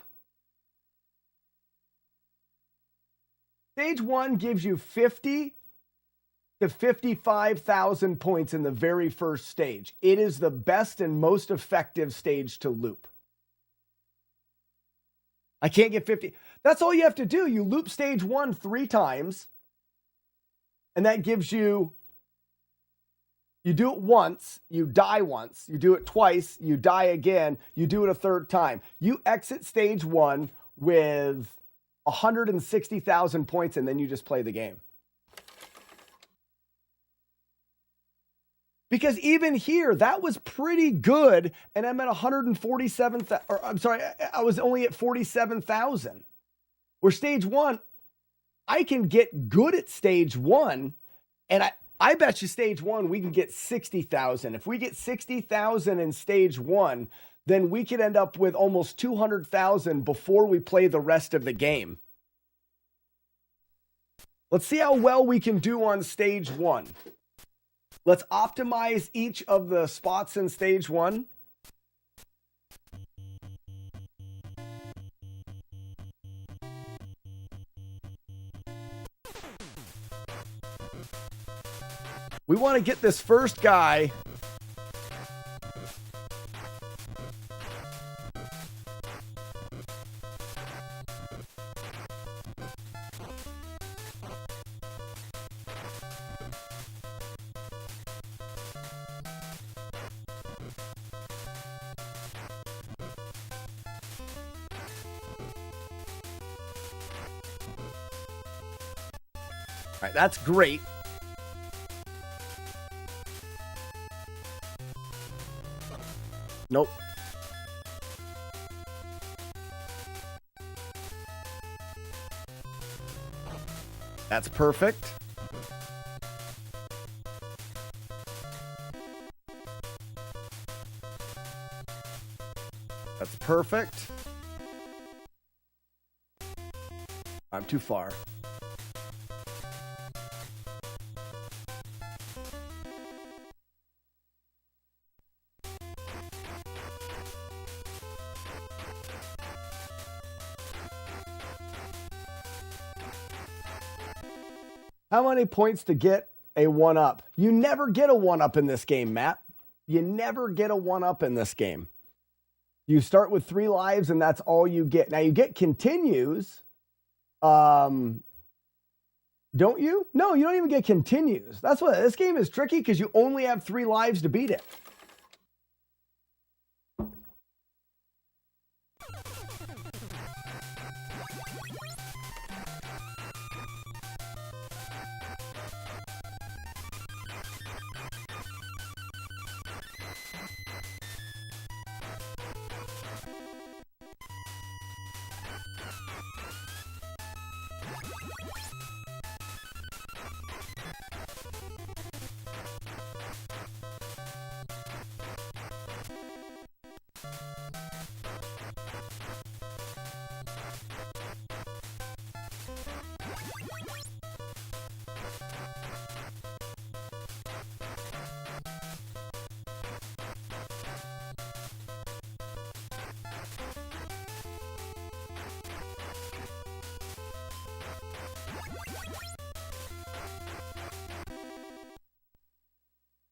S5: Stage 1 gives you 50 to 55,000 points in the very first stage. It is the best and most effective stage to loop. I can't get 50. That's all you have to do. You loop stage 1 3 times, and that gives you, you do it once, you die once. You do it twice, you die again. You do it a third time. You exit stage 1 with 160,000 points, and then you just play the game. Because even here, that was pretty good, and I'm at 147, or I'm sorry, I was only at 47,000. Where stage 1, I can get good at stage 1, and I bet you stage 1, we can get 60,000. If we get 60,000 in stage 1, then we could end up with almost 200,000 before we play the rest of the game. Let's see how well we can do on stage 1. Let's optimize each of the spots in stage 1. We want to get this first guy. All right, that's great. Nope. That's perfect. That's perfect. I'm too far. How many points to get a 1-up? You never get a 1-up in this game, Matt. You never get a 1-up in this game. You start with 3 lives and that's all you get. Now you get continues. Don't you? No, you don't even get continues. That's what this game is tricky, because you only have 3 lives to beat it.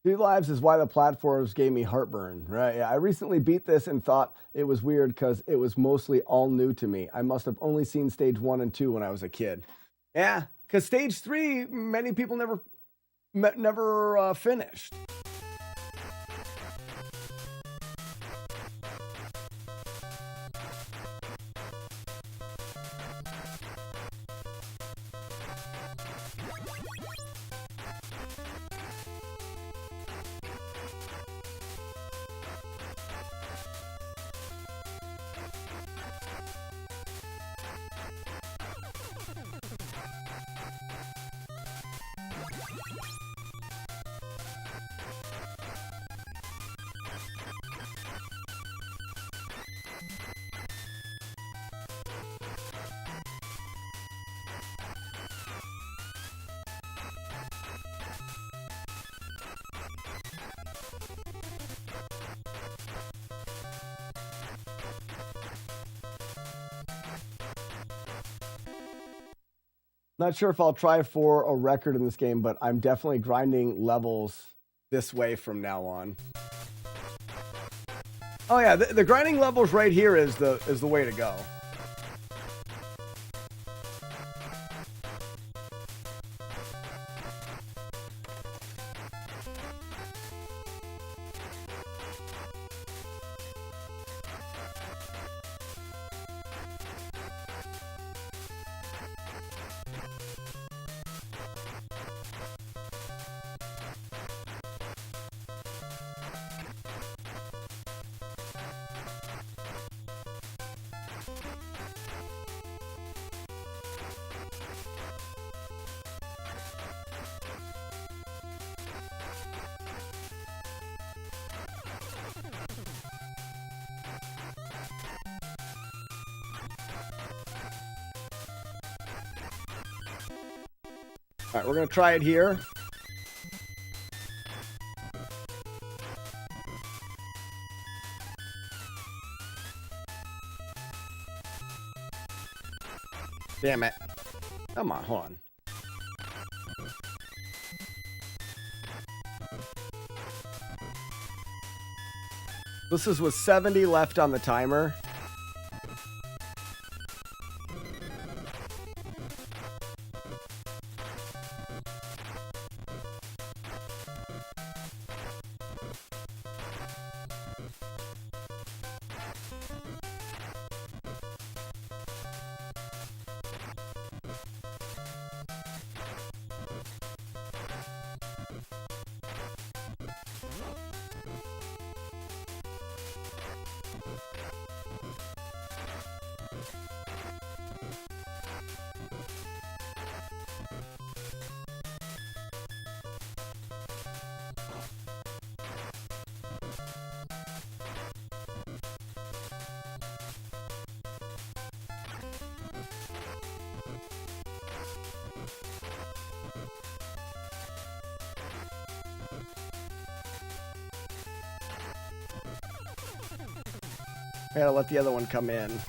S5: Three lives is why the platforms gave me heartburn, right? Yeah, I recently beat this and thought it was weird because it was mostly all new to me. I must have only seen stage 1 and 2 when I was a kid. Yeah, because stage 3, many people never finished. Not sure if I'll try for a record in this game, but I'm definitely grinding levels this way from now on. Oh yeah, the grinding levels right here is the way to go. All right, we're going to try it here. Damn it. Come on, hold on. This is with 70 left on the timer. I gotta let the other one come in. And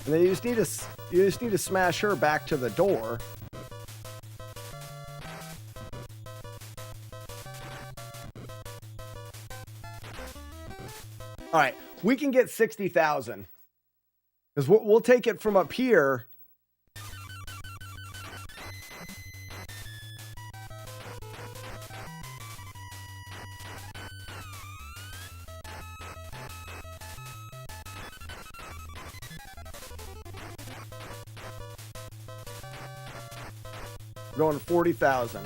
S5: then you just need to smash her back to the door. All right, we can get 60,000 because we'll take it from up here. Going 40,000.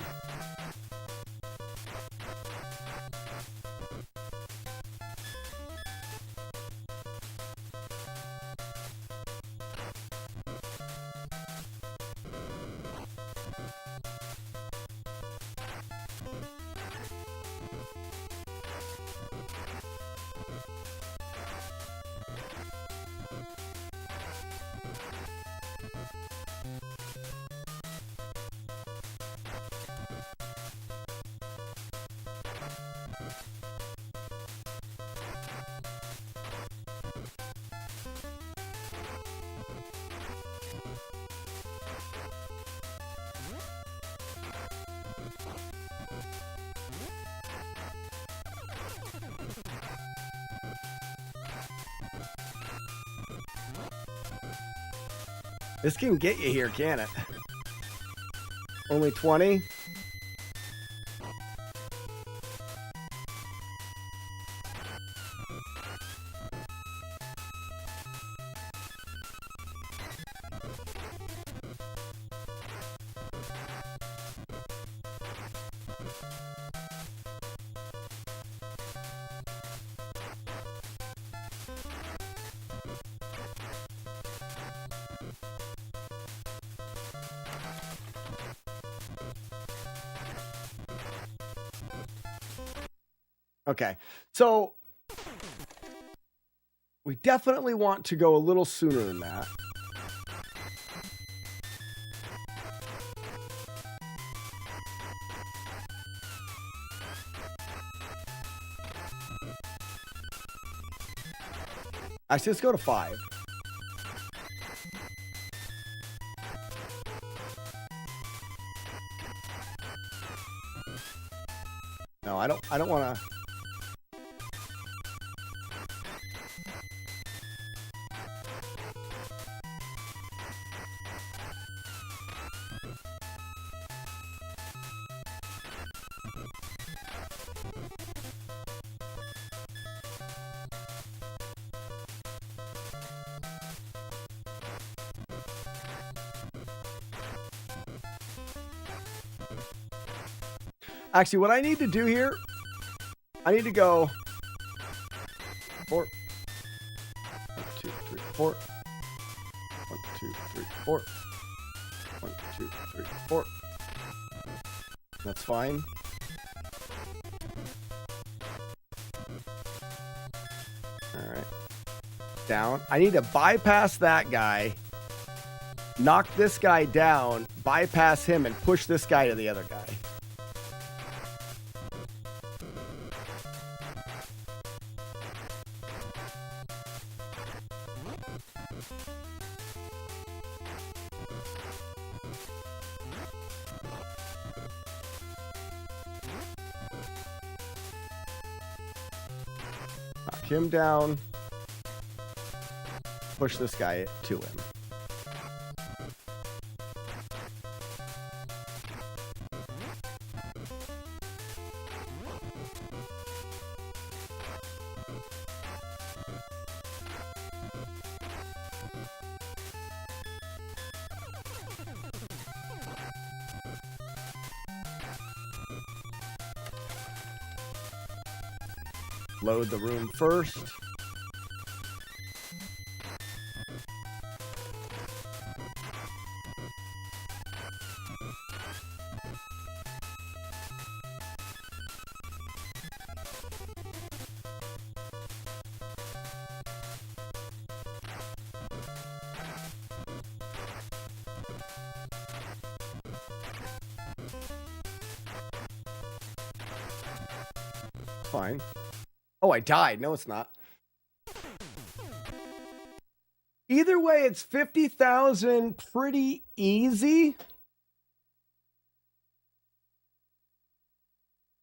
S5: This can get you here, can it? Only 20? Okay, so We definitely want to go a little sooner than that. Actually, let's go to 5. No, I don't want to. Actually, what I need to do here, I need to go 4. 1, 2, 3, 4. 1, 2, 3, 4. 1, 2, 3, 4. That's fine. All right. Down. I need to bypass that guy, knock this guy down, bypass him, and push this guy to the other guy. Knock him down. Push this guy to him. Load the room first. Fine. Oh, I died. No, it's not. Either way, it's 50,000 pretty easy.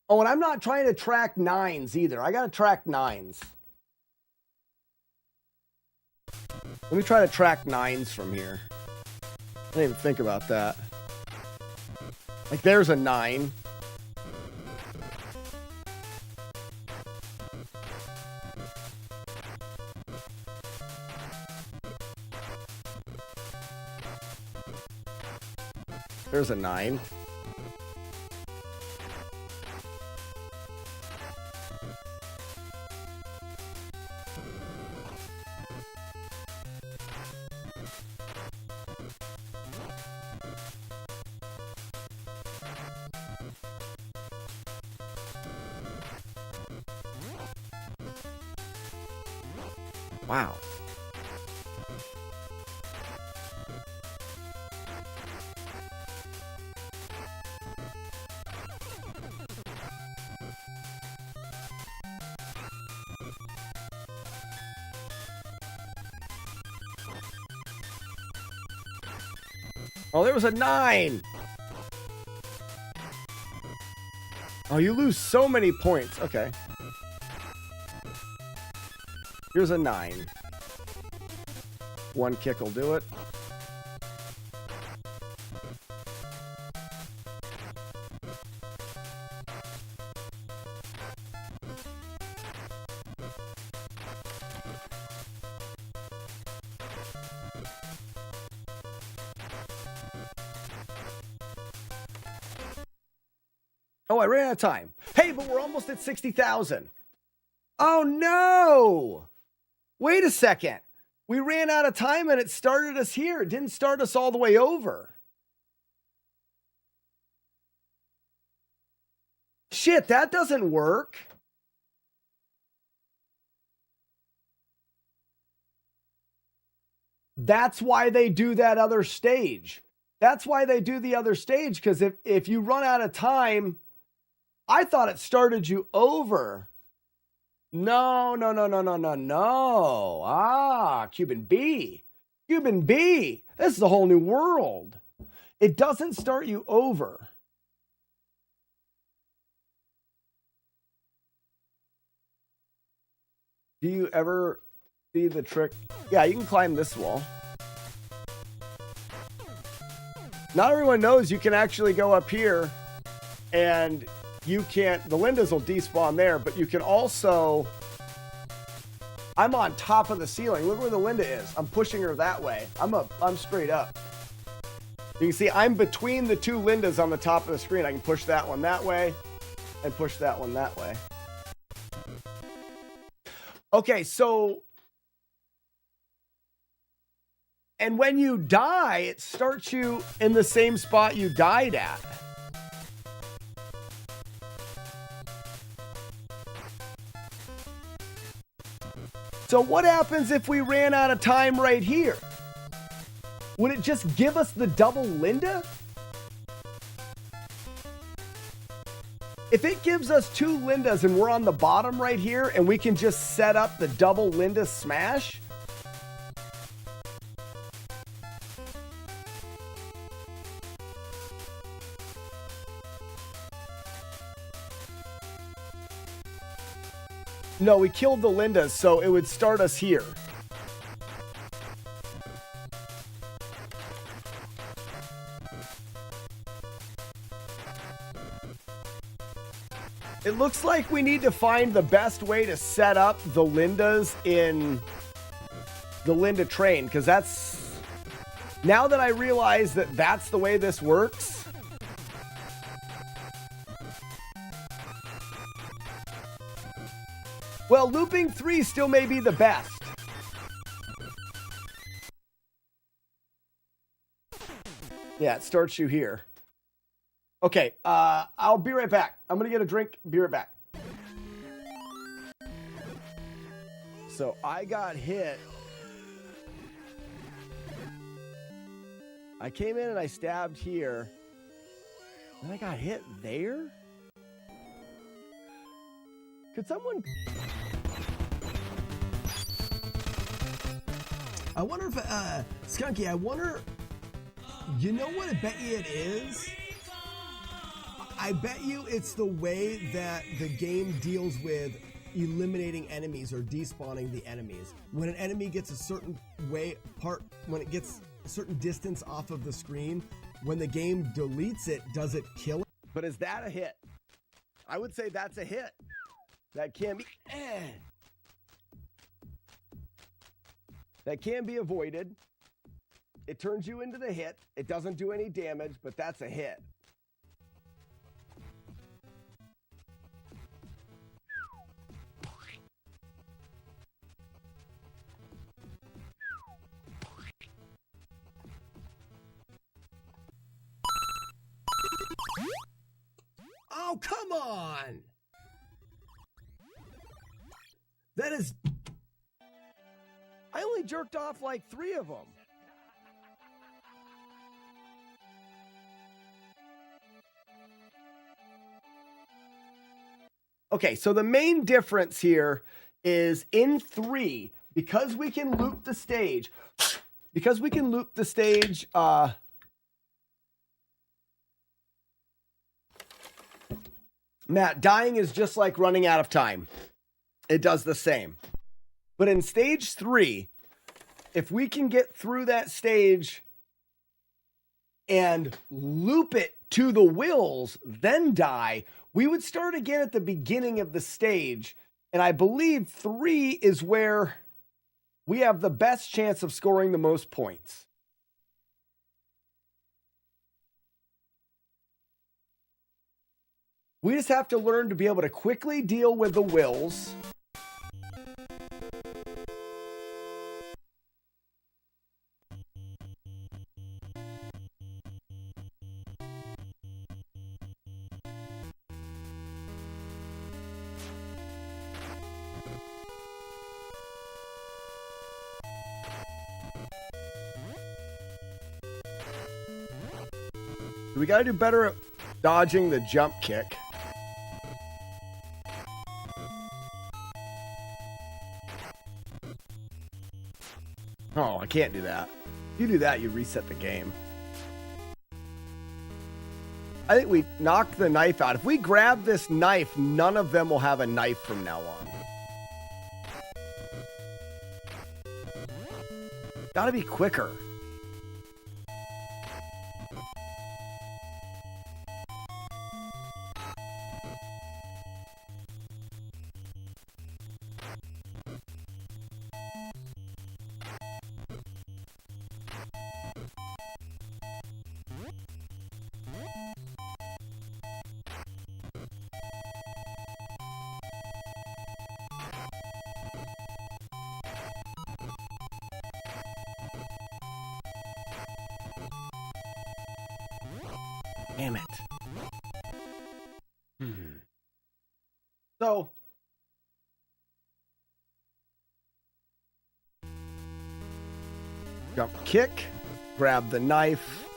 S5: Oh, and I'm not trying to track 9s either. I got to track 9s. Let me try to track 9s from here. I didn't even think about that. Like, there's a 9. There's a 9. Wow. Oh, there was a 9. Oh, you lose so many points. Okay. Here's a 9. One kick will do it. Oh, I ran out of time. Hey, but we're almost at 60,000. Oh, no. Wait a second. We ran out of time and it started us here. It didn't start us all the way over. Shit, that doesn't work. That's why they do that other stage. That's why they do the other stage, because if you run out of time, I thought it started you over. No. Cuban B. Cuban B. This is a whole new world. It doesn't start you over. Do you ever see the trick? Yeah, you can climb this wall. Not everyone knows you can actually go up here and you can't, the Lindas will despawn there, but you can also, I'm on top of the ceiling. Look where the Linda is. I'm pushing her that way. I'm straight up. You can see I'm between the two Lindas on the top of the screen. I can push that one that way and push that one that way. Okay, so, and when you die, it starts you in the same spot you died at. So what happens if we ran out of time right here? Would it just give us the double Linda? If it gives us two Lindas and we're on the bottom right here and we can just set up the double Linda smash. No, we killed the Lindas, so it would start us here. It looks like we need to find the best way to set up the Lindas in the Linda train, because that's, now that I realize that that's the way this works. Well, looping 3 still may be the best. Yeah, it starts you here. Okay, I'll be right back. I'm gonna get a drink, be right back. So I got hit. I came in and I stabbed here. And I got hit there? Could someone... I wonder if, Skunky, I wonder, you know what I bet you it is? I bet you it's the way that the game deals with eliminating enemies or despawning the enemies. When an enemy gets a certain when it gets a certain distance off of the screen, when the game deletes it, does it kill it? But is that a hit? I would say that's a hit. That can be, that can be avoided. It turns you into the hit. It doesn't do any damage, but that's a hit. Oh, come on! That is... I only jerked off like 3 of them. Okay, so the main difference here is in 3, because we can loop the stage, Matt, dying is just like running out of time. It does the same. But in stage 3, if we can get through that stage and loop it to the wills, then die, we would start again at the beginning of the stage. And I believe 3 is where we have the best chance of scoring the most points. We just have to learn to be able to quickly deal with the wills. We got to do better at dodging the jump kick. Oh, I can't do that. If you do that, you reset the game. I think we knock the knife out. If we grab this knife, none of them will have a knife from now on. Gotta be quicker. Damn it. So, jump kick, grab the knife.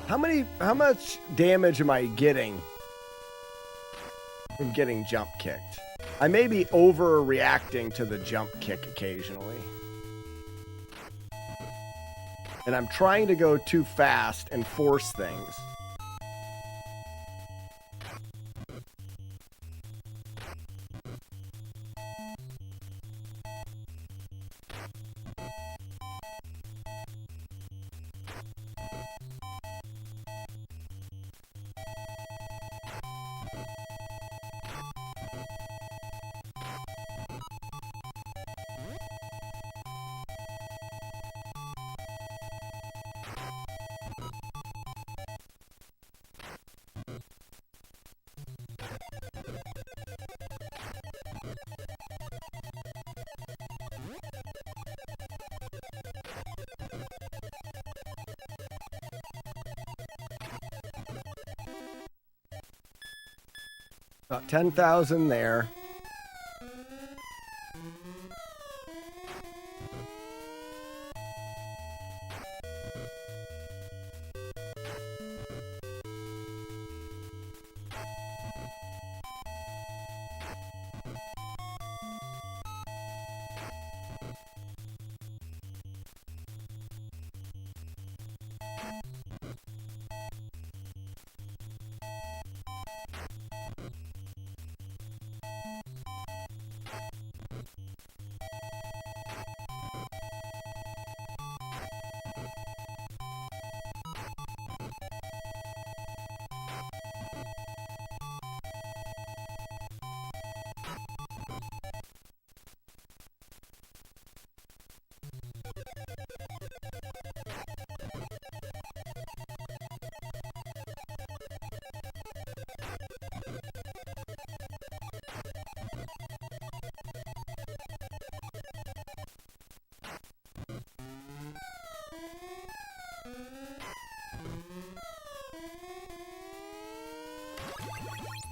S5: How much damage am I getting from getting jump kicked? I may be overreacting to the jump kick occasionally. And I'm trying to go too fast and force things. About 10,000 there.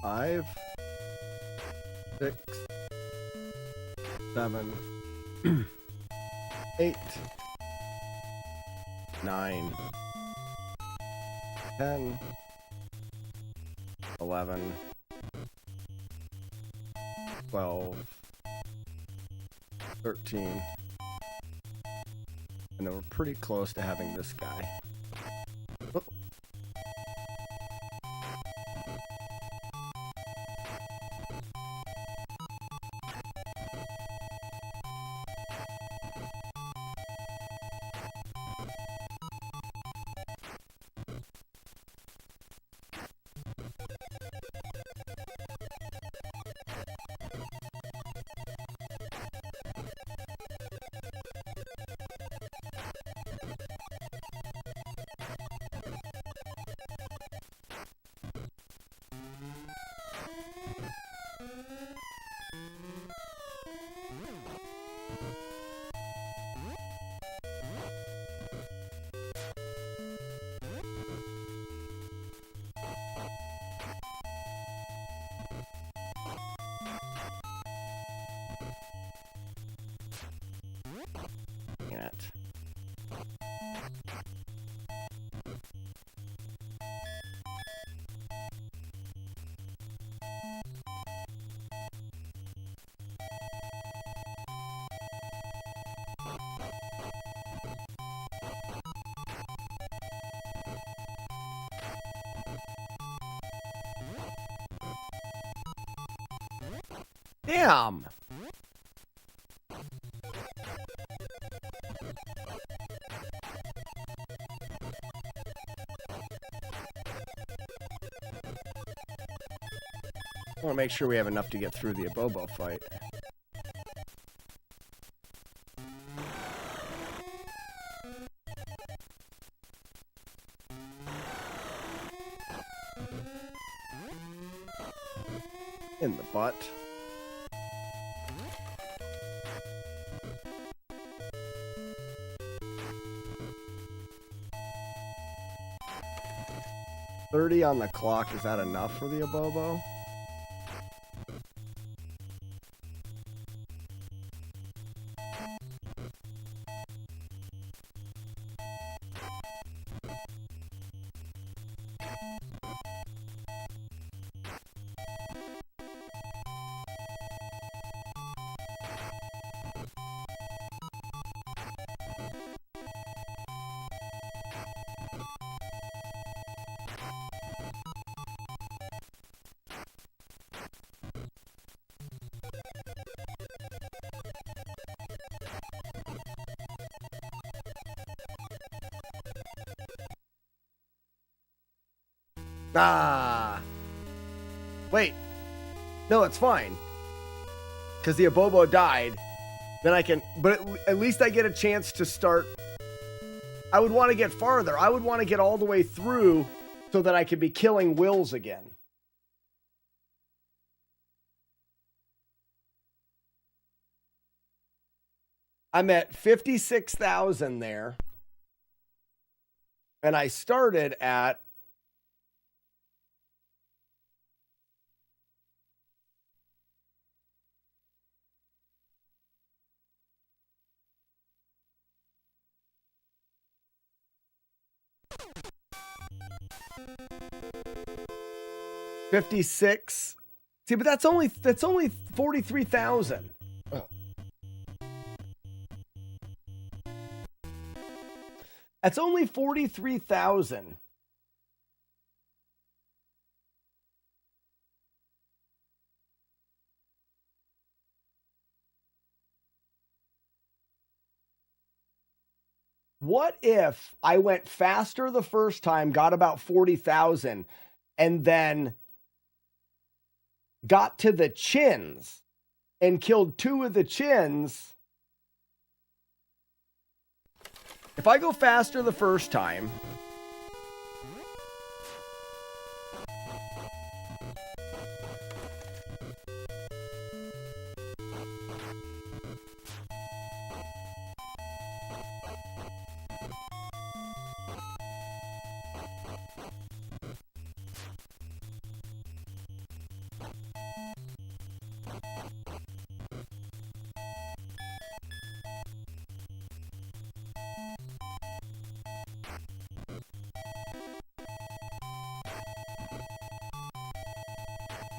S5: Five, 6, 7, 8, 9, 10, 11, 12, 13, and then we're pretty close to having this guy. Oh. Damn. I want to make sure we have enough to get through the Abobo fight. In the butt. $30 on the clock. Is that enough for the Abobo? Ah. Wait. No, it's fine. Because the Abobo died. Then I can... But at least I get a chance to start... I would want to get farther. I would want to get all the way through so that I could be killing wills again. I'm at 56,000 there. And I started at... $56. See, but that's only 43,000. Oh. That's only 43,000. What if I went faster the first time, got about 40,000, and then got to the chins and killed 2 of the chins? If I go faster the first time,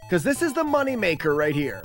S5: because this is the moneymaker right here.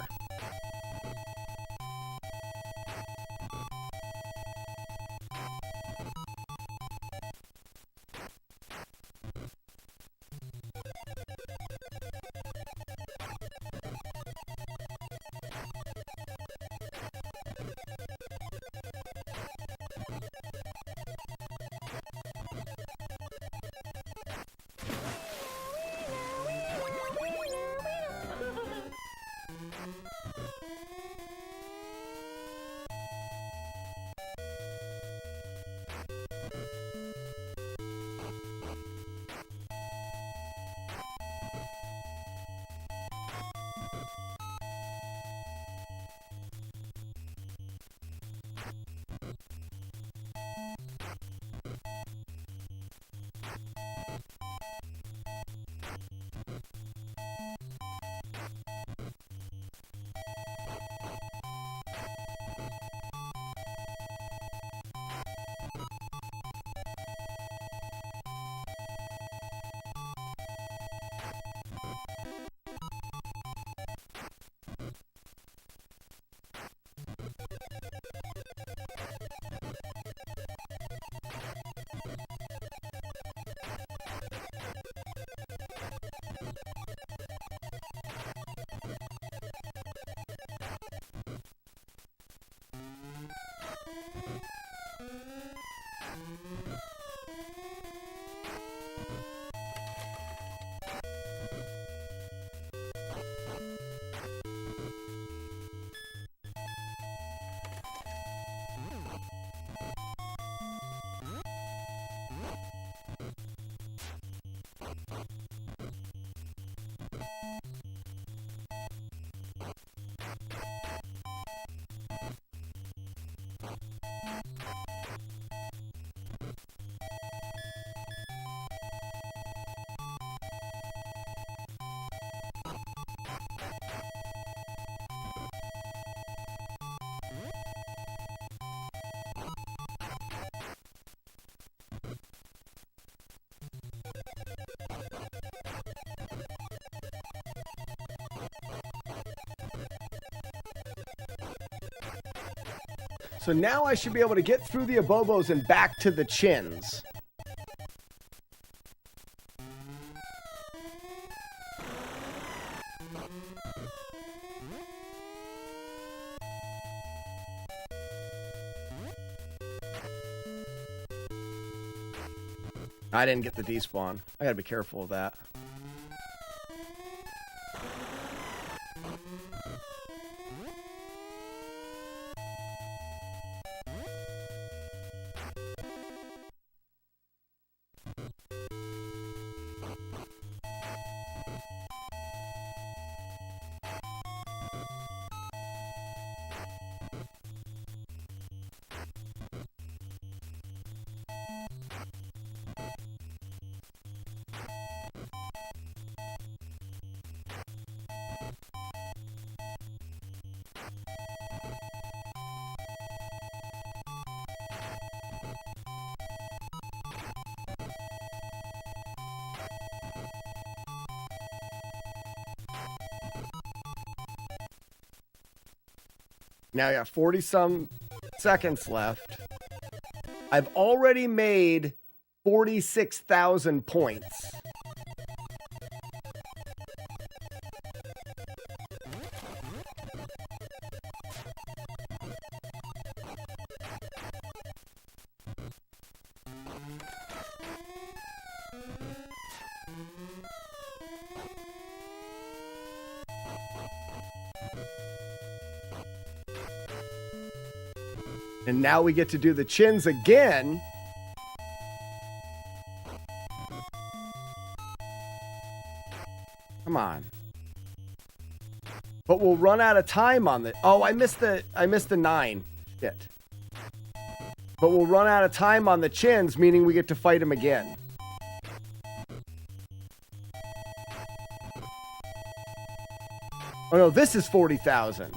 S5: So now I should be able to get through the abobos and back to the chins. I didn't get the despawn. I gotta be careful of that. Now I got 40 some seconds left. I've already made 46,000 points. And now we get to do the chins again. Come on. But we'll run out of time on the... Oh, I missed the 9. Shit. But we'll run out of time on the chins, meaning we get to fight him again. Oh no, this is 40,000.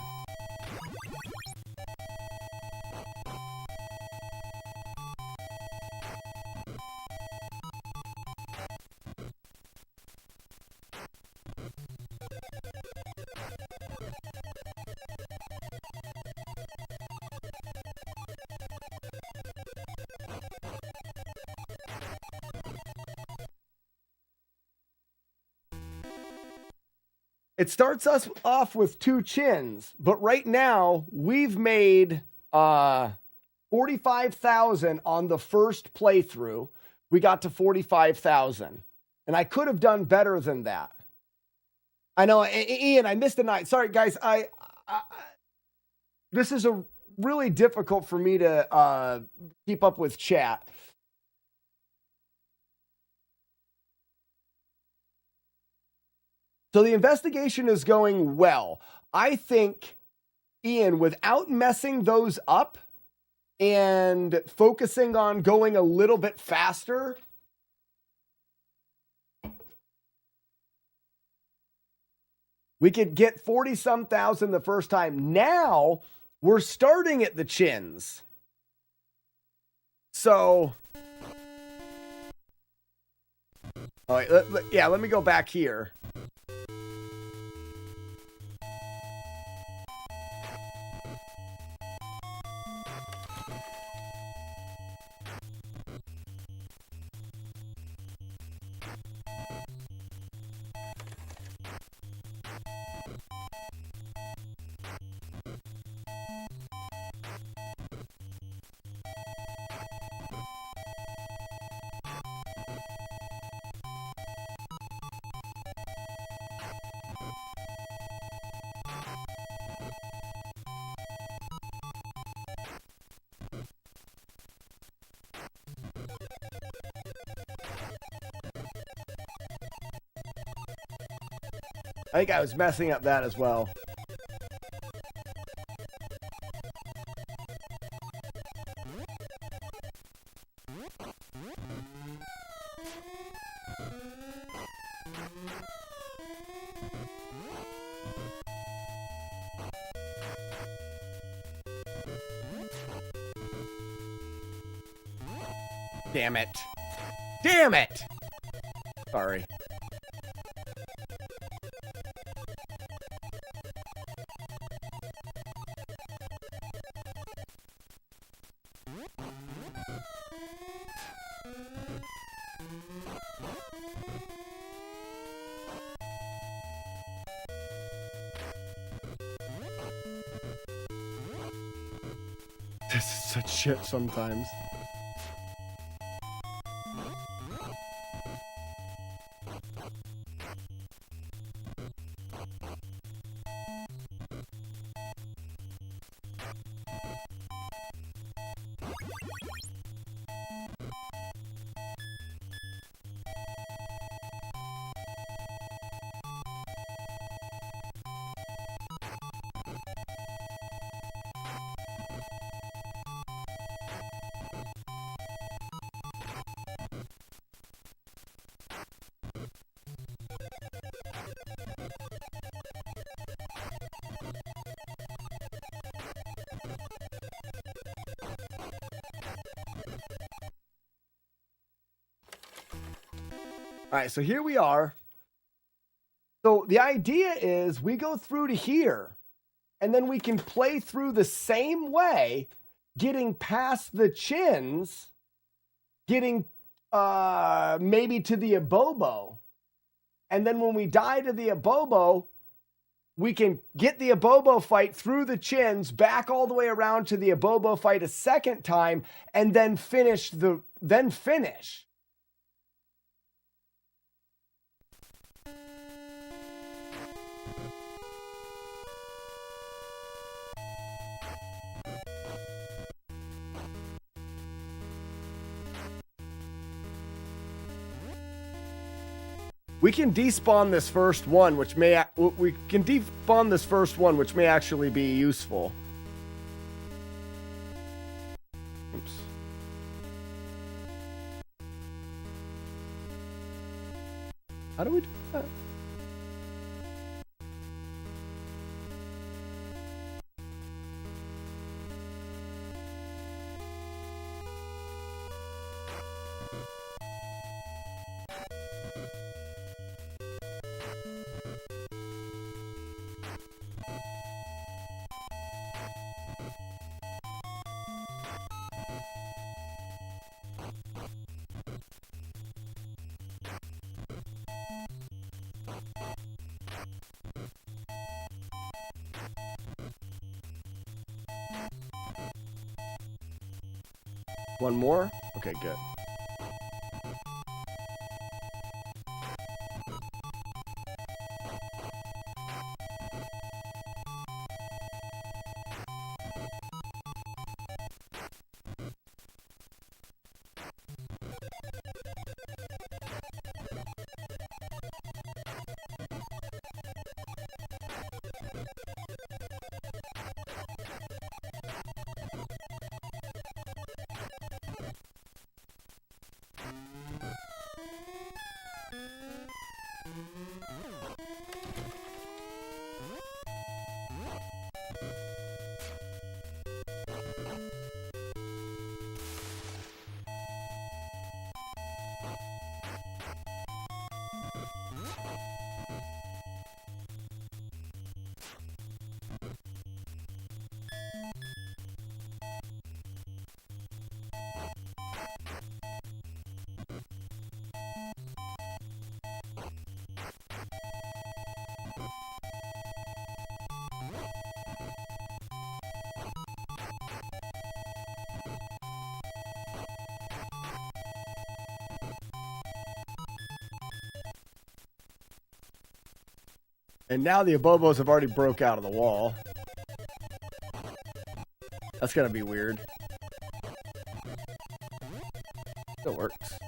S5: It starts us off with 2 chins, but right now we've made 45,000 on the first playthrough. We got to 45,000, and I could have done better than that. I know, Ian, I missed a 9. Sorry, guys. This is a really difficult for me to keep up with chat. So the investigation is going well. I think, Ian, without messing those up and focusing on going a little bit faster, we could get 40-some thousand the first time. Now we're starting at the chins. So, all right, let me go back here. I think I was messing up that as well. Damn it. Damn it! Sorry. This is such shit sometimes. All right, so here we are. So the idea is we go through to here, and then we can play through the same way, getting past the chins, getting maybe to the abobo. And then when we die to the abobo, we can get the abobo fight through the chins, back all the way around to the abobo fight a second time, and then finish. We can despawn this first one, which may actually be useful. Oops. How do we do that? One more? Okay, good. And now the abobos have already broke out of the wall. That's gonna be weird. Still works.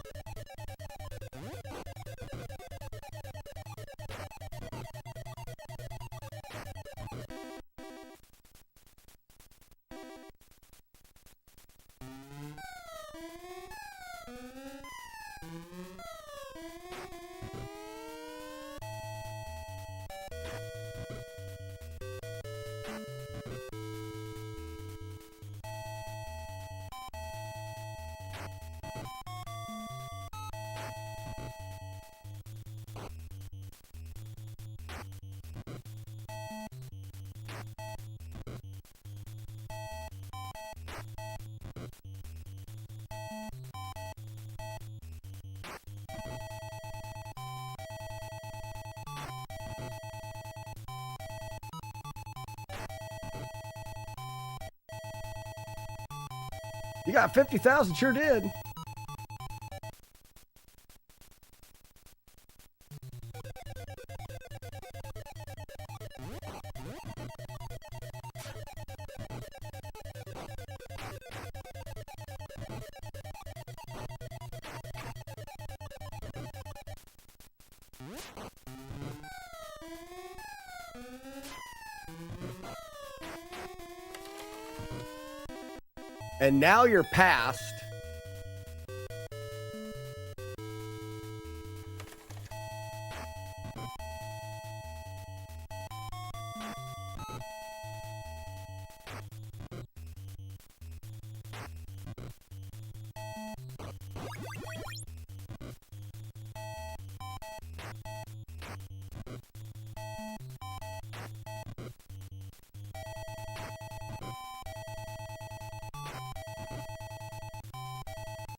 S5: You got 50,000, sure did. And now you're past.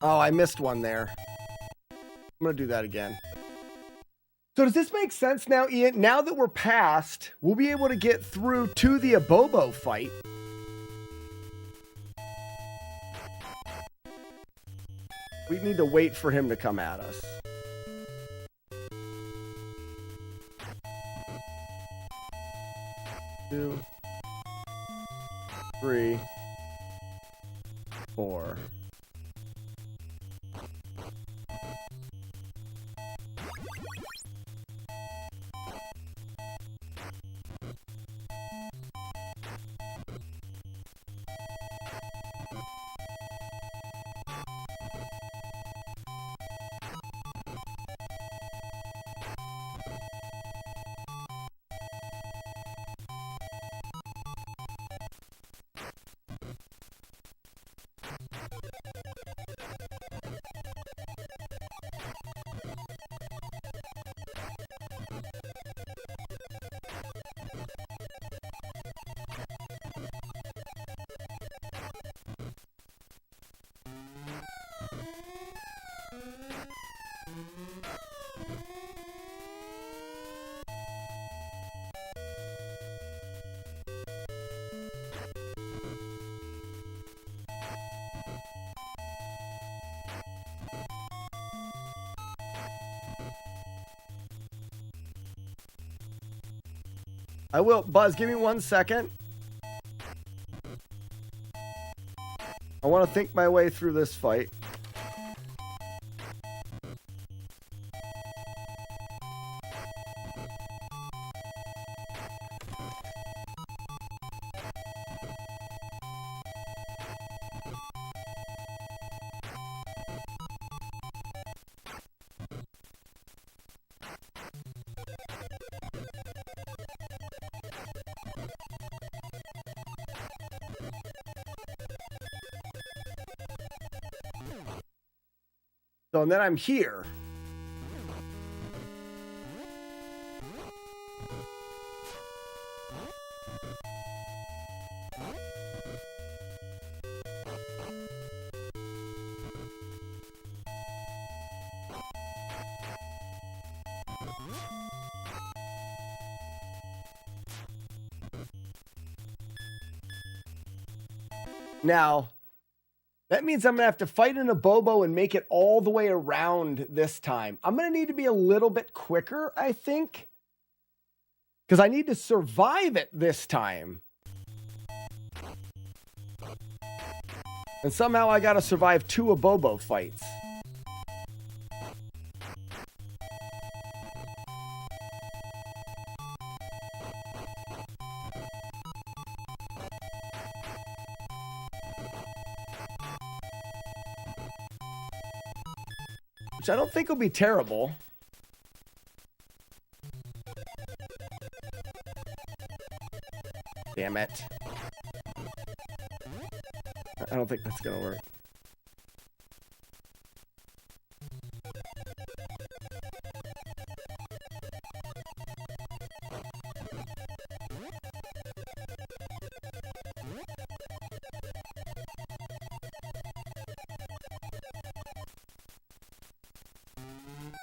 S5: Oh, I missed one there. I'm going to do that again. So does this make sense now, Ian? Now that we're past, we'll be able to get through to the Abobo fight. We need to wait for him to come at us. Two, three, four. I will. Buzz, give me 1 second. I want to think my way through this fight. So, and then I'm here. Now, that means I'm going to have to fight an Abobo and make it all the way around this time. I'm going to need to be a little bit quicker, I think. Because I need to survive it this time. And somehow I got to survive 2 Abobo fights. Which I don't think will be terrible. Damn it. I don't think that's gonna work.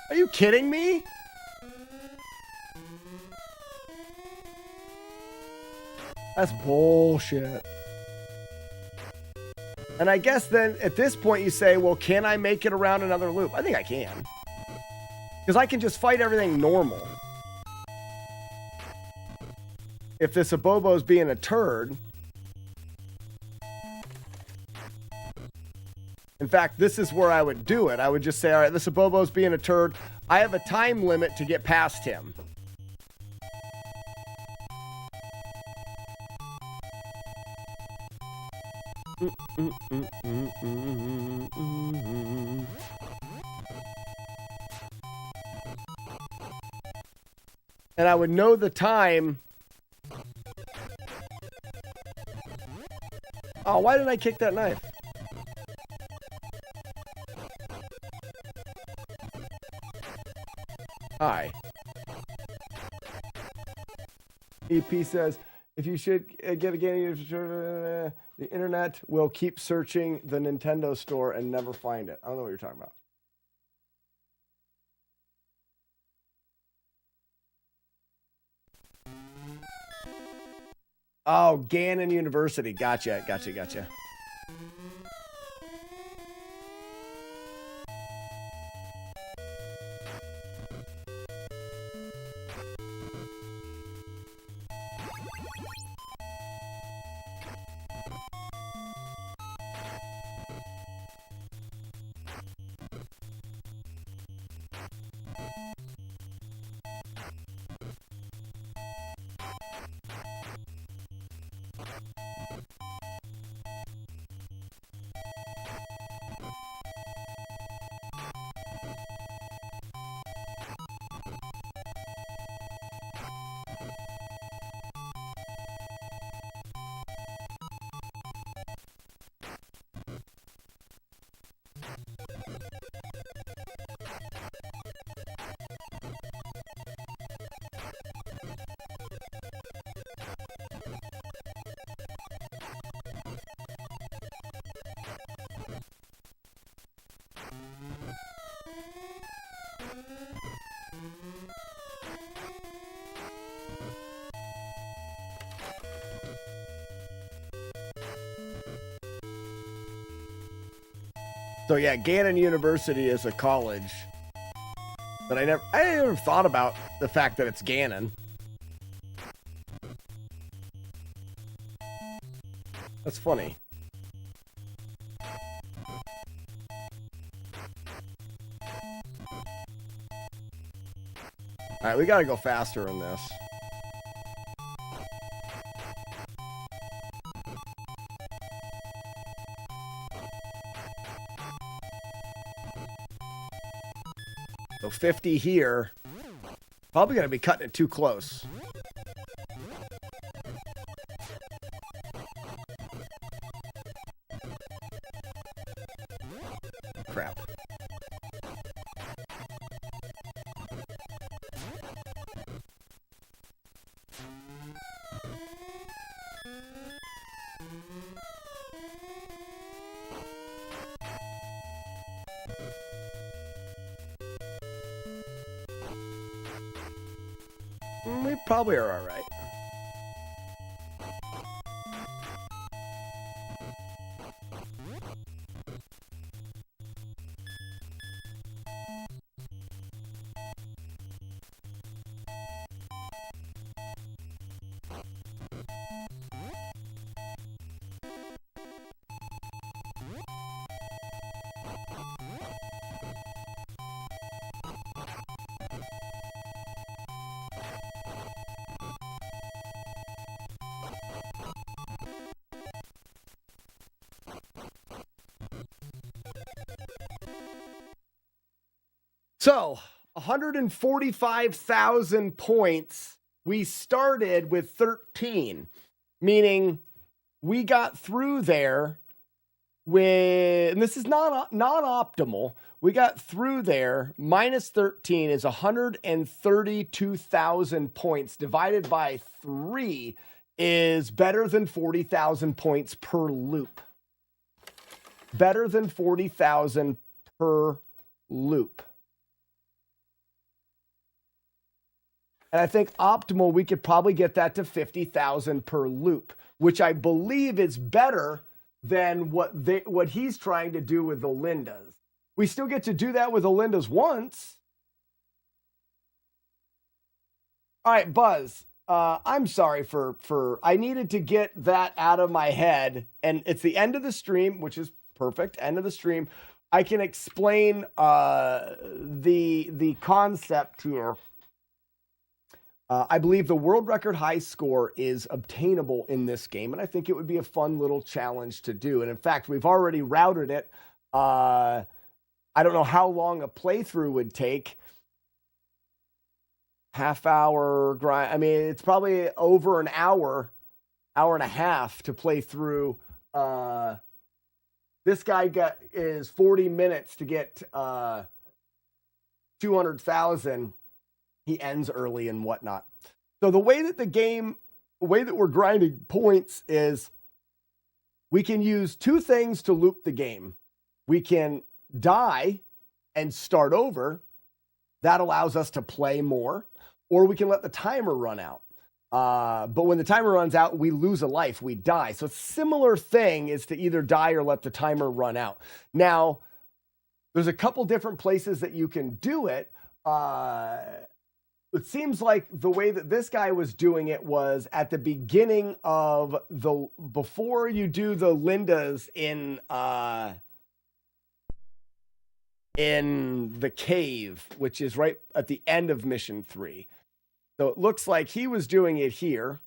S5: Are you kidding me? That's bullshit. And I guess then at this point you say, well, can I make it around another loop? I think I can. Because I can just fight everything normal. If this Abobo's being a turd. In fact, this is where I would do it. I would just say, all right, this Abobo's being a turd. I have a time limit to get past him. And I would know the time. Oh, why didn't I kick that knife? Hi. EP says, if you should get a game, the internet will keep searching the Nintendo store and never find it. I don't know what you're talking about. Oh, Gannon University. Gotcha. So yeah, Gannon University is a college. But I never thought about the fact that it's Gannon. That's funny. All right, we got to go faster in this. So 50 here. Probably going to be cutting it too close. Crap. We probably are all right. So, 145,000 points. We started with 13, meaning we got through there with, and this is not optimal. We got through there. Minus 13 is 132,000 points divided by 3 is better than 40,000 points per loop. Better than 40,000 per loop. And I think optimal, we could probably get that to 50,000 per loop, which I believe is better than what he's trying to do with the Lindas. We still get to do that with the Lindas once. All right, Buzz. I'm sorry for I needed to get that out of my head, and it's the end of the stream, which is perfect. End of the stream. I can explain the concept here. I believe the world record high score is obtainable in this game, and I think it would be a fun little challenge to do. And in fact, we've already routed it. I don't know how long a playthrough would take. Half-hour grind. I mean, it's probably over an hour and a half to play through. This guy is 40 minutes to get 200,000. He ends early and whatnot. So the way that we're grinding points is we can use two things to loop the game. We can die and start over. That allows us to play more. Or we can let the timer run out. But when the timer runs out, we lose a life. We die. So a similar thing is to either die or let the timer run out. Now, there's a couple different places that you can do it. It seems like the way that this guy was doing it was at the beginning of before you do the Lindas in the cave, which is right at the end of mission 3. So it looks like he was doing it here.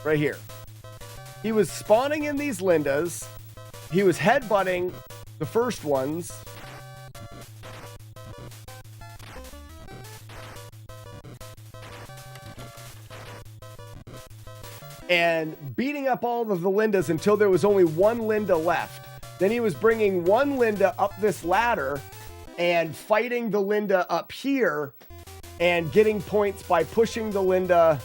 S5: Right here. He was spawning in these Lindas. He was headbutting the first ones. And beating up all of the Lindas until there was only one Linda left. Then he was bringing one Linda up this ladder and fighting the Linda up here and getting points by pushing the Linda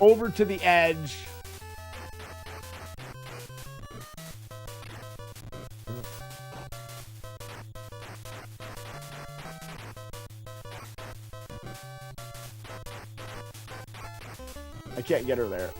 S5: over to the edge. I can't get her there.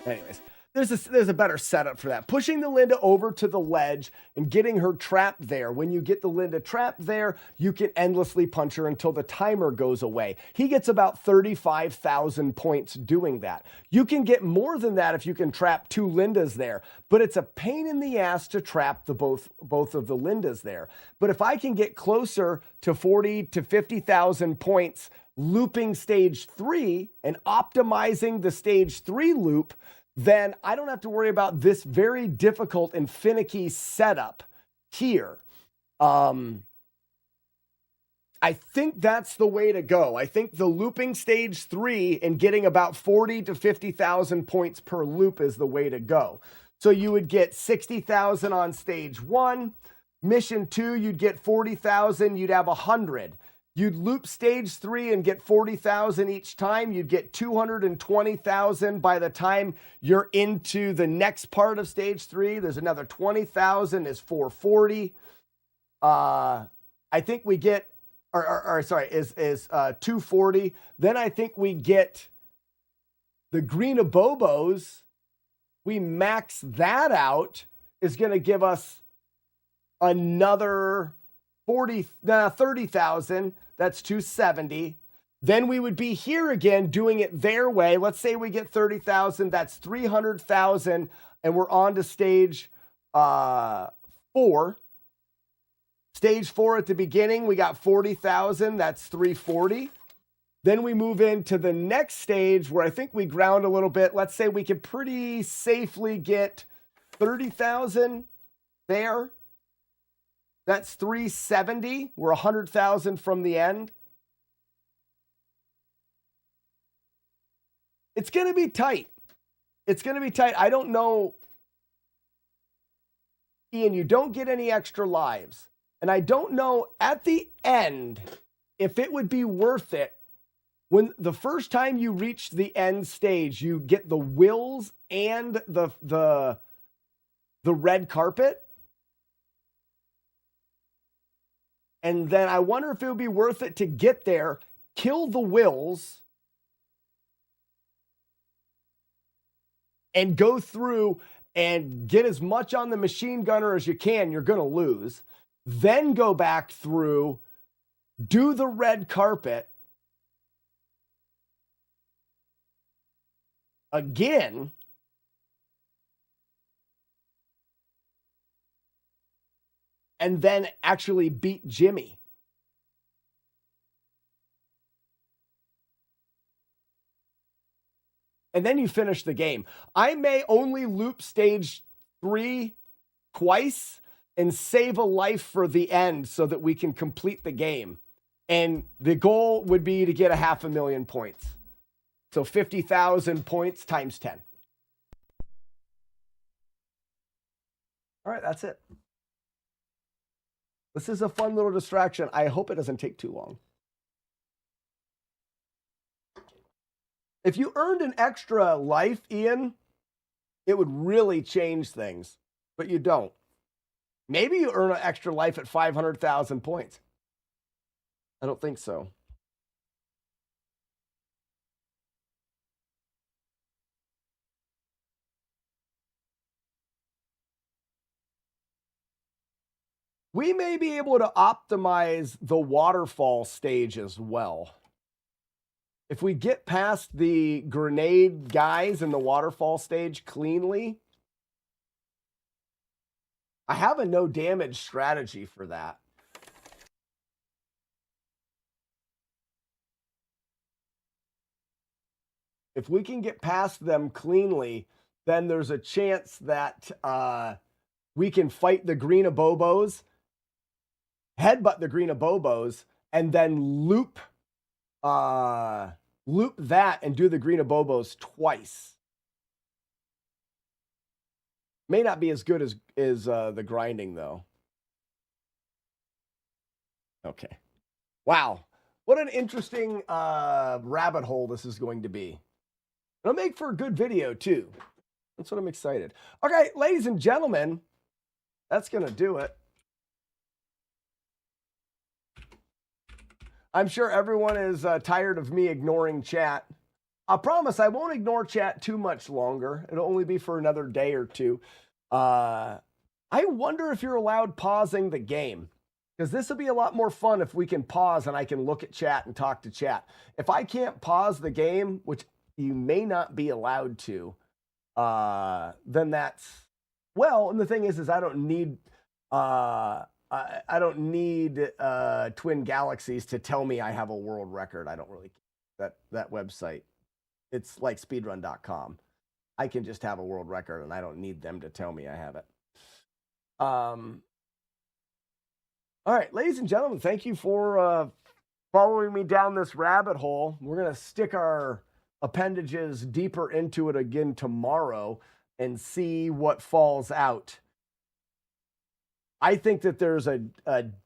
S5: Anyways, there's a better setup for that. Pushing the Linda over to the ledge and getting her trapped there. When you get the Linda trapped there, you can endlessly punch her until the timer goes away. He gets about 35,000 points doing that. You can get more than that if you can trap two Lindas there, but it's a pain in the ass to trap both of the Lindas there. But if I can get closer to 40 to 50,000 points looping stage 3 and optimizing the stage 3 loop, then I don't have to worry about this very difficult and finicky setup here. I think that's the way to go. I think the looping stage 3 and getting about 40 to 50,000 points per loop is the way to go. So you would get 60,000 on stage 1. Mission 2, you'd get 40,000. You'd have 100. You'd loop stage 3 and get 40,000 each time. You'd get 220,000 by the time you're into the next part of stage 3. There's another 20,000 is 440. I think we get, is 240. Then I think we get the Green Abobos. We max that out, is going to give us another 30,000. That's 270. Then we would be here again doing it their way. Let's say we get 30,000. That's 300,000. And we're on to stage 4. Stage 4 at the beginning, we got 40,000. That's 340. Then we move into the next stage where I think we ground a little bit. Let's say we could pretty safely get 30,000 there. That's 370. We're 100,000 from the end. It's going to be tight. It's going to be tight. I don't know. Ian, you don't get any extra lives. And I don't know at the end if it would be worth it When the first time you reach the end stage, you get the wills and the red carpet. And then I wonder if it would be worth it to get there, kill the wills, and go through and get as much on the machine gunner as you can. You're going to lose. Then go back through, do the red carpet again, and then actually beat Jimmy. And then you finish the game. I may only loop stage 3 twice and save a life for the end so that we can complete the game. And the goal would be to get 500,000 points. So 50,000 points times 10. All right, that's it. This is a fun little distraction. I hope it doesn't take too long. If you earned an extra life, Ian, it would really change things, but you don't. Maybe you earn an extra life at 500,000 points. I don't think so. We may be able to optimize the waterfall stage as well. If we get past the grenade guys in the waterfall stage cleanly, I have a no damage strategy for that. If we can get past them cleanly, then there's a chance that we can fight the green abobos, headbutt the green abobos, and then loop that and do the green abobos twice. May not be as good as the grinding, though. Okay. Wow. What an interesting rabbit hole this is going to be. It'll make for a good video, too. That's what I'm excited. Okay, ladies and gentlemen, that's going to do it. I'm sure everyone is tired of me ignoring chat. I promise I won't ignore chat too much longer. It'll only be for another day or two. I wonder if you're allowed pausing the game, because this will be a lot more fun if we can pause and I can look at chat and talk to chat. If I can't pause the game, which you may not be allowed to, then that's, well, and the thing is I don't need I don't need Twin Galaxies to tell me I have a world record. I don't really care. That website. It's like speedrun.com. I can just have a world record and I don't need them to tell me I have it. All right, ladies and gentlemen, thank you for following me down this rabbit hole. We're going to stick our appendages deeper into it again tomorrow and see what falls out. I think that there's a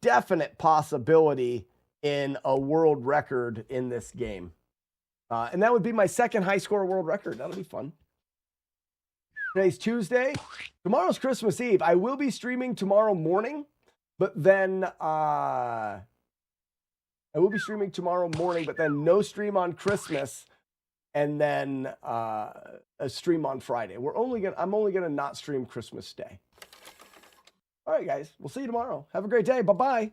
S5: definite possibility in a world record in this game. And that would be my second high score world record. That'll be fun. Today's Tuesday. Tomorrow's Christmas Eve. I will be streaming tomorrow morning, but then I will be streaming tomorrow morning, but then no stream on Christmas, and then a stream on Friday. I'm only gonna not stream Christmas Day. All right, guys. We'll see you tomorrow. Have a great day. Bye-bye.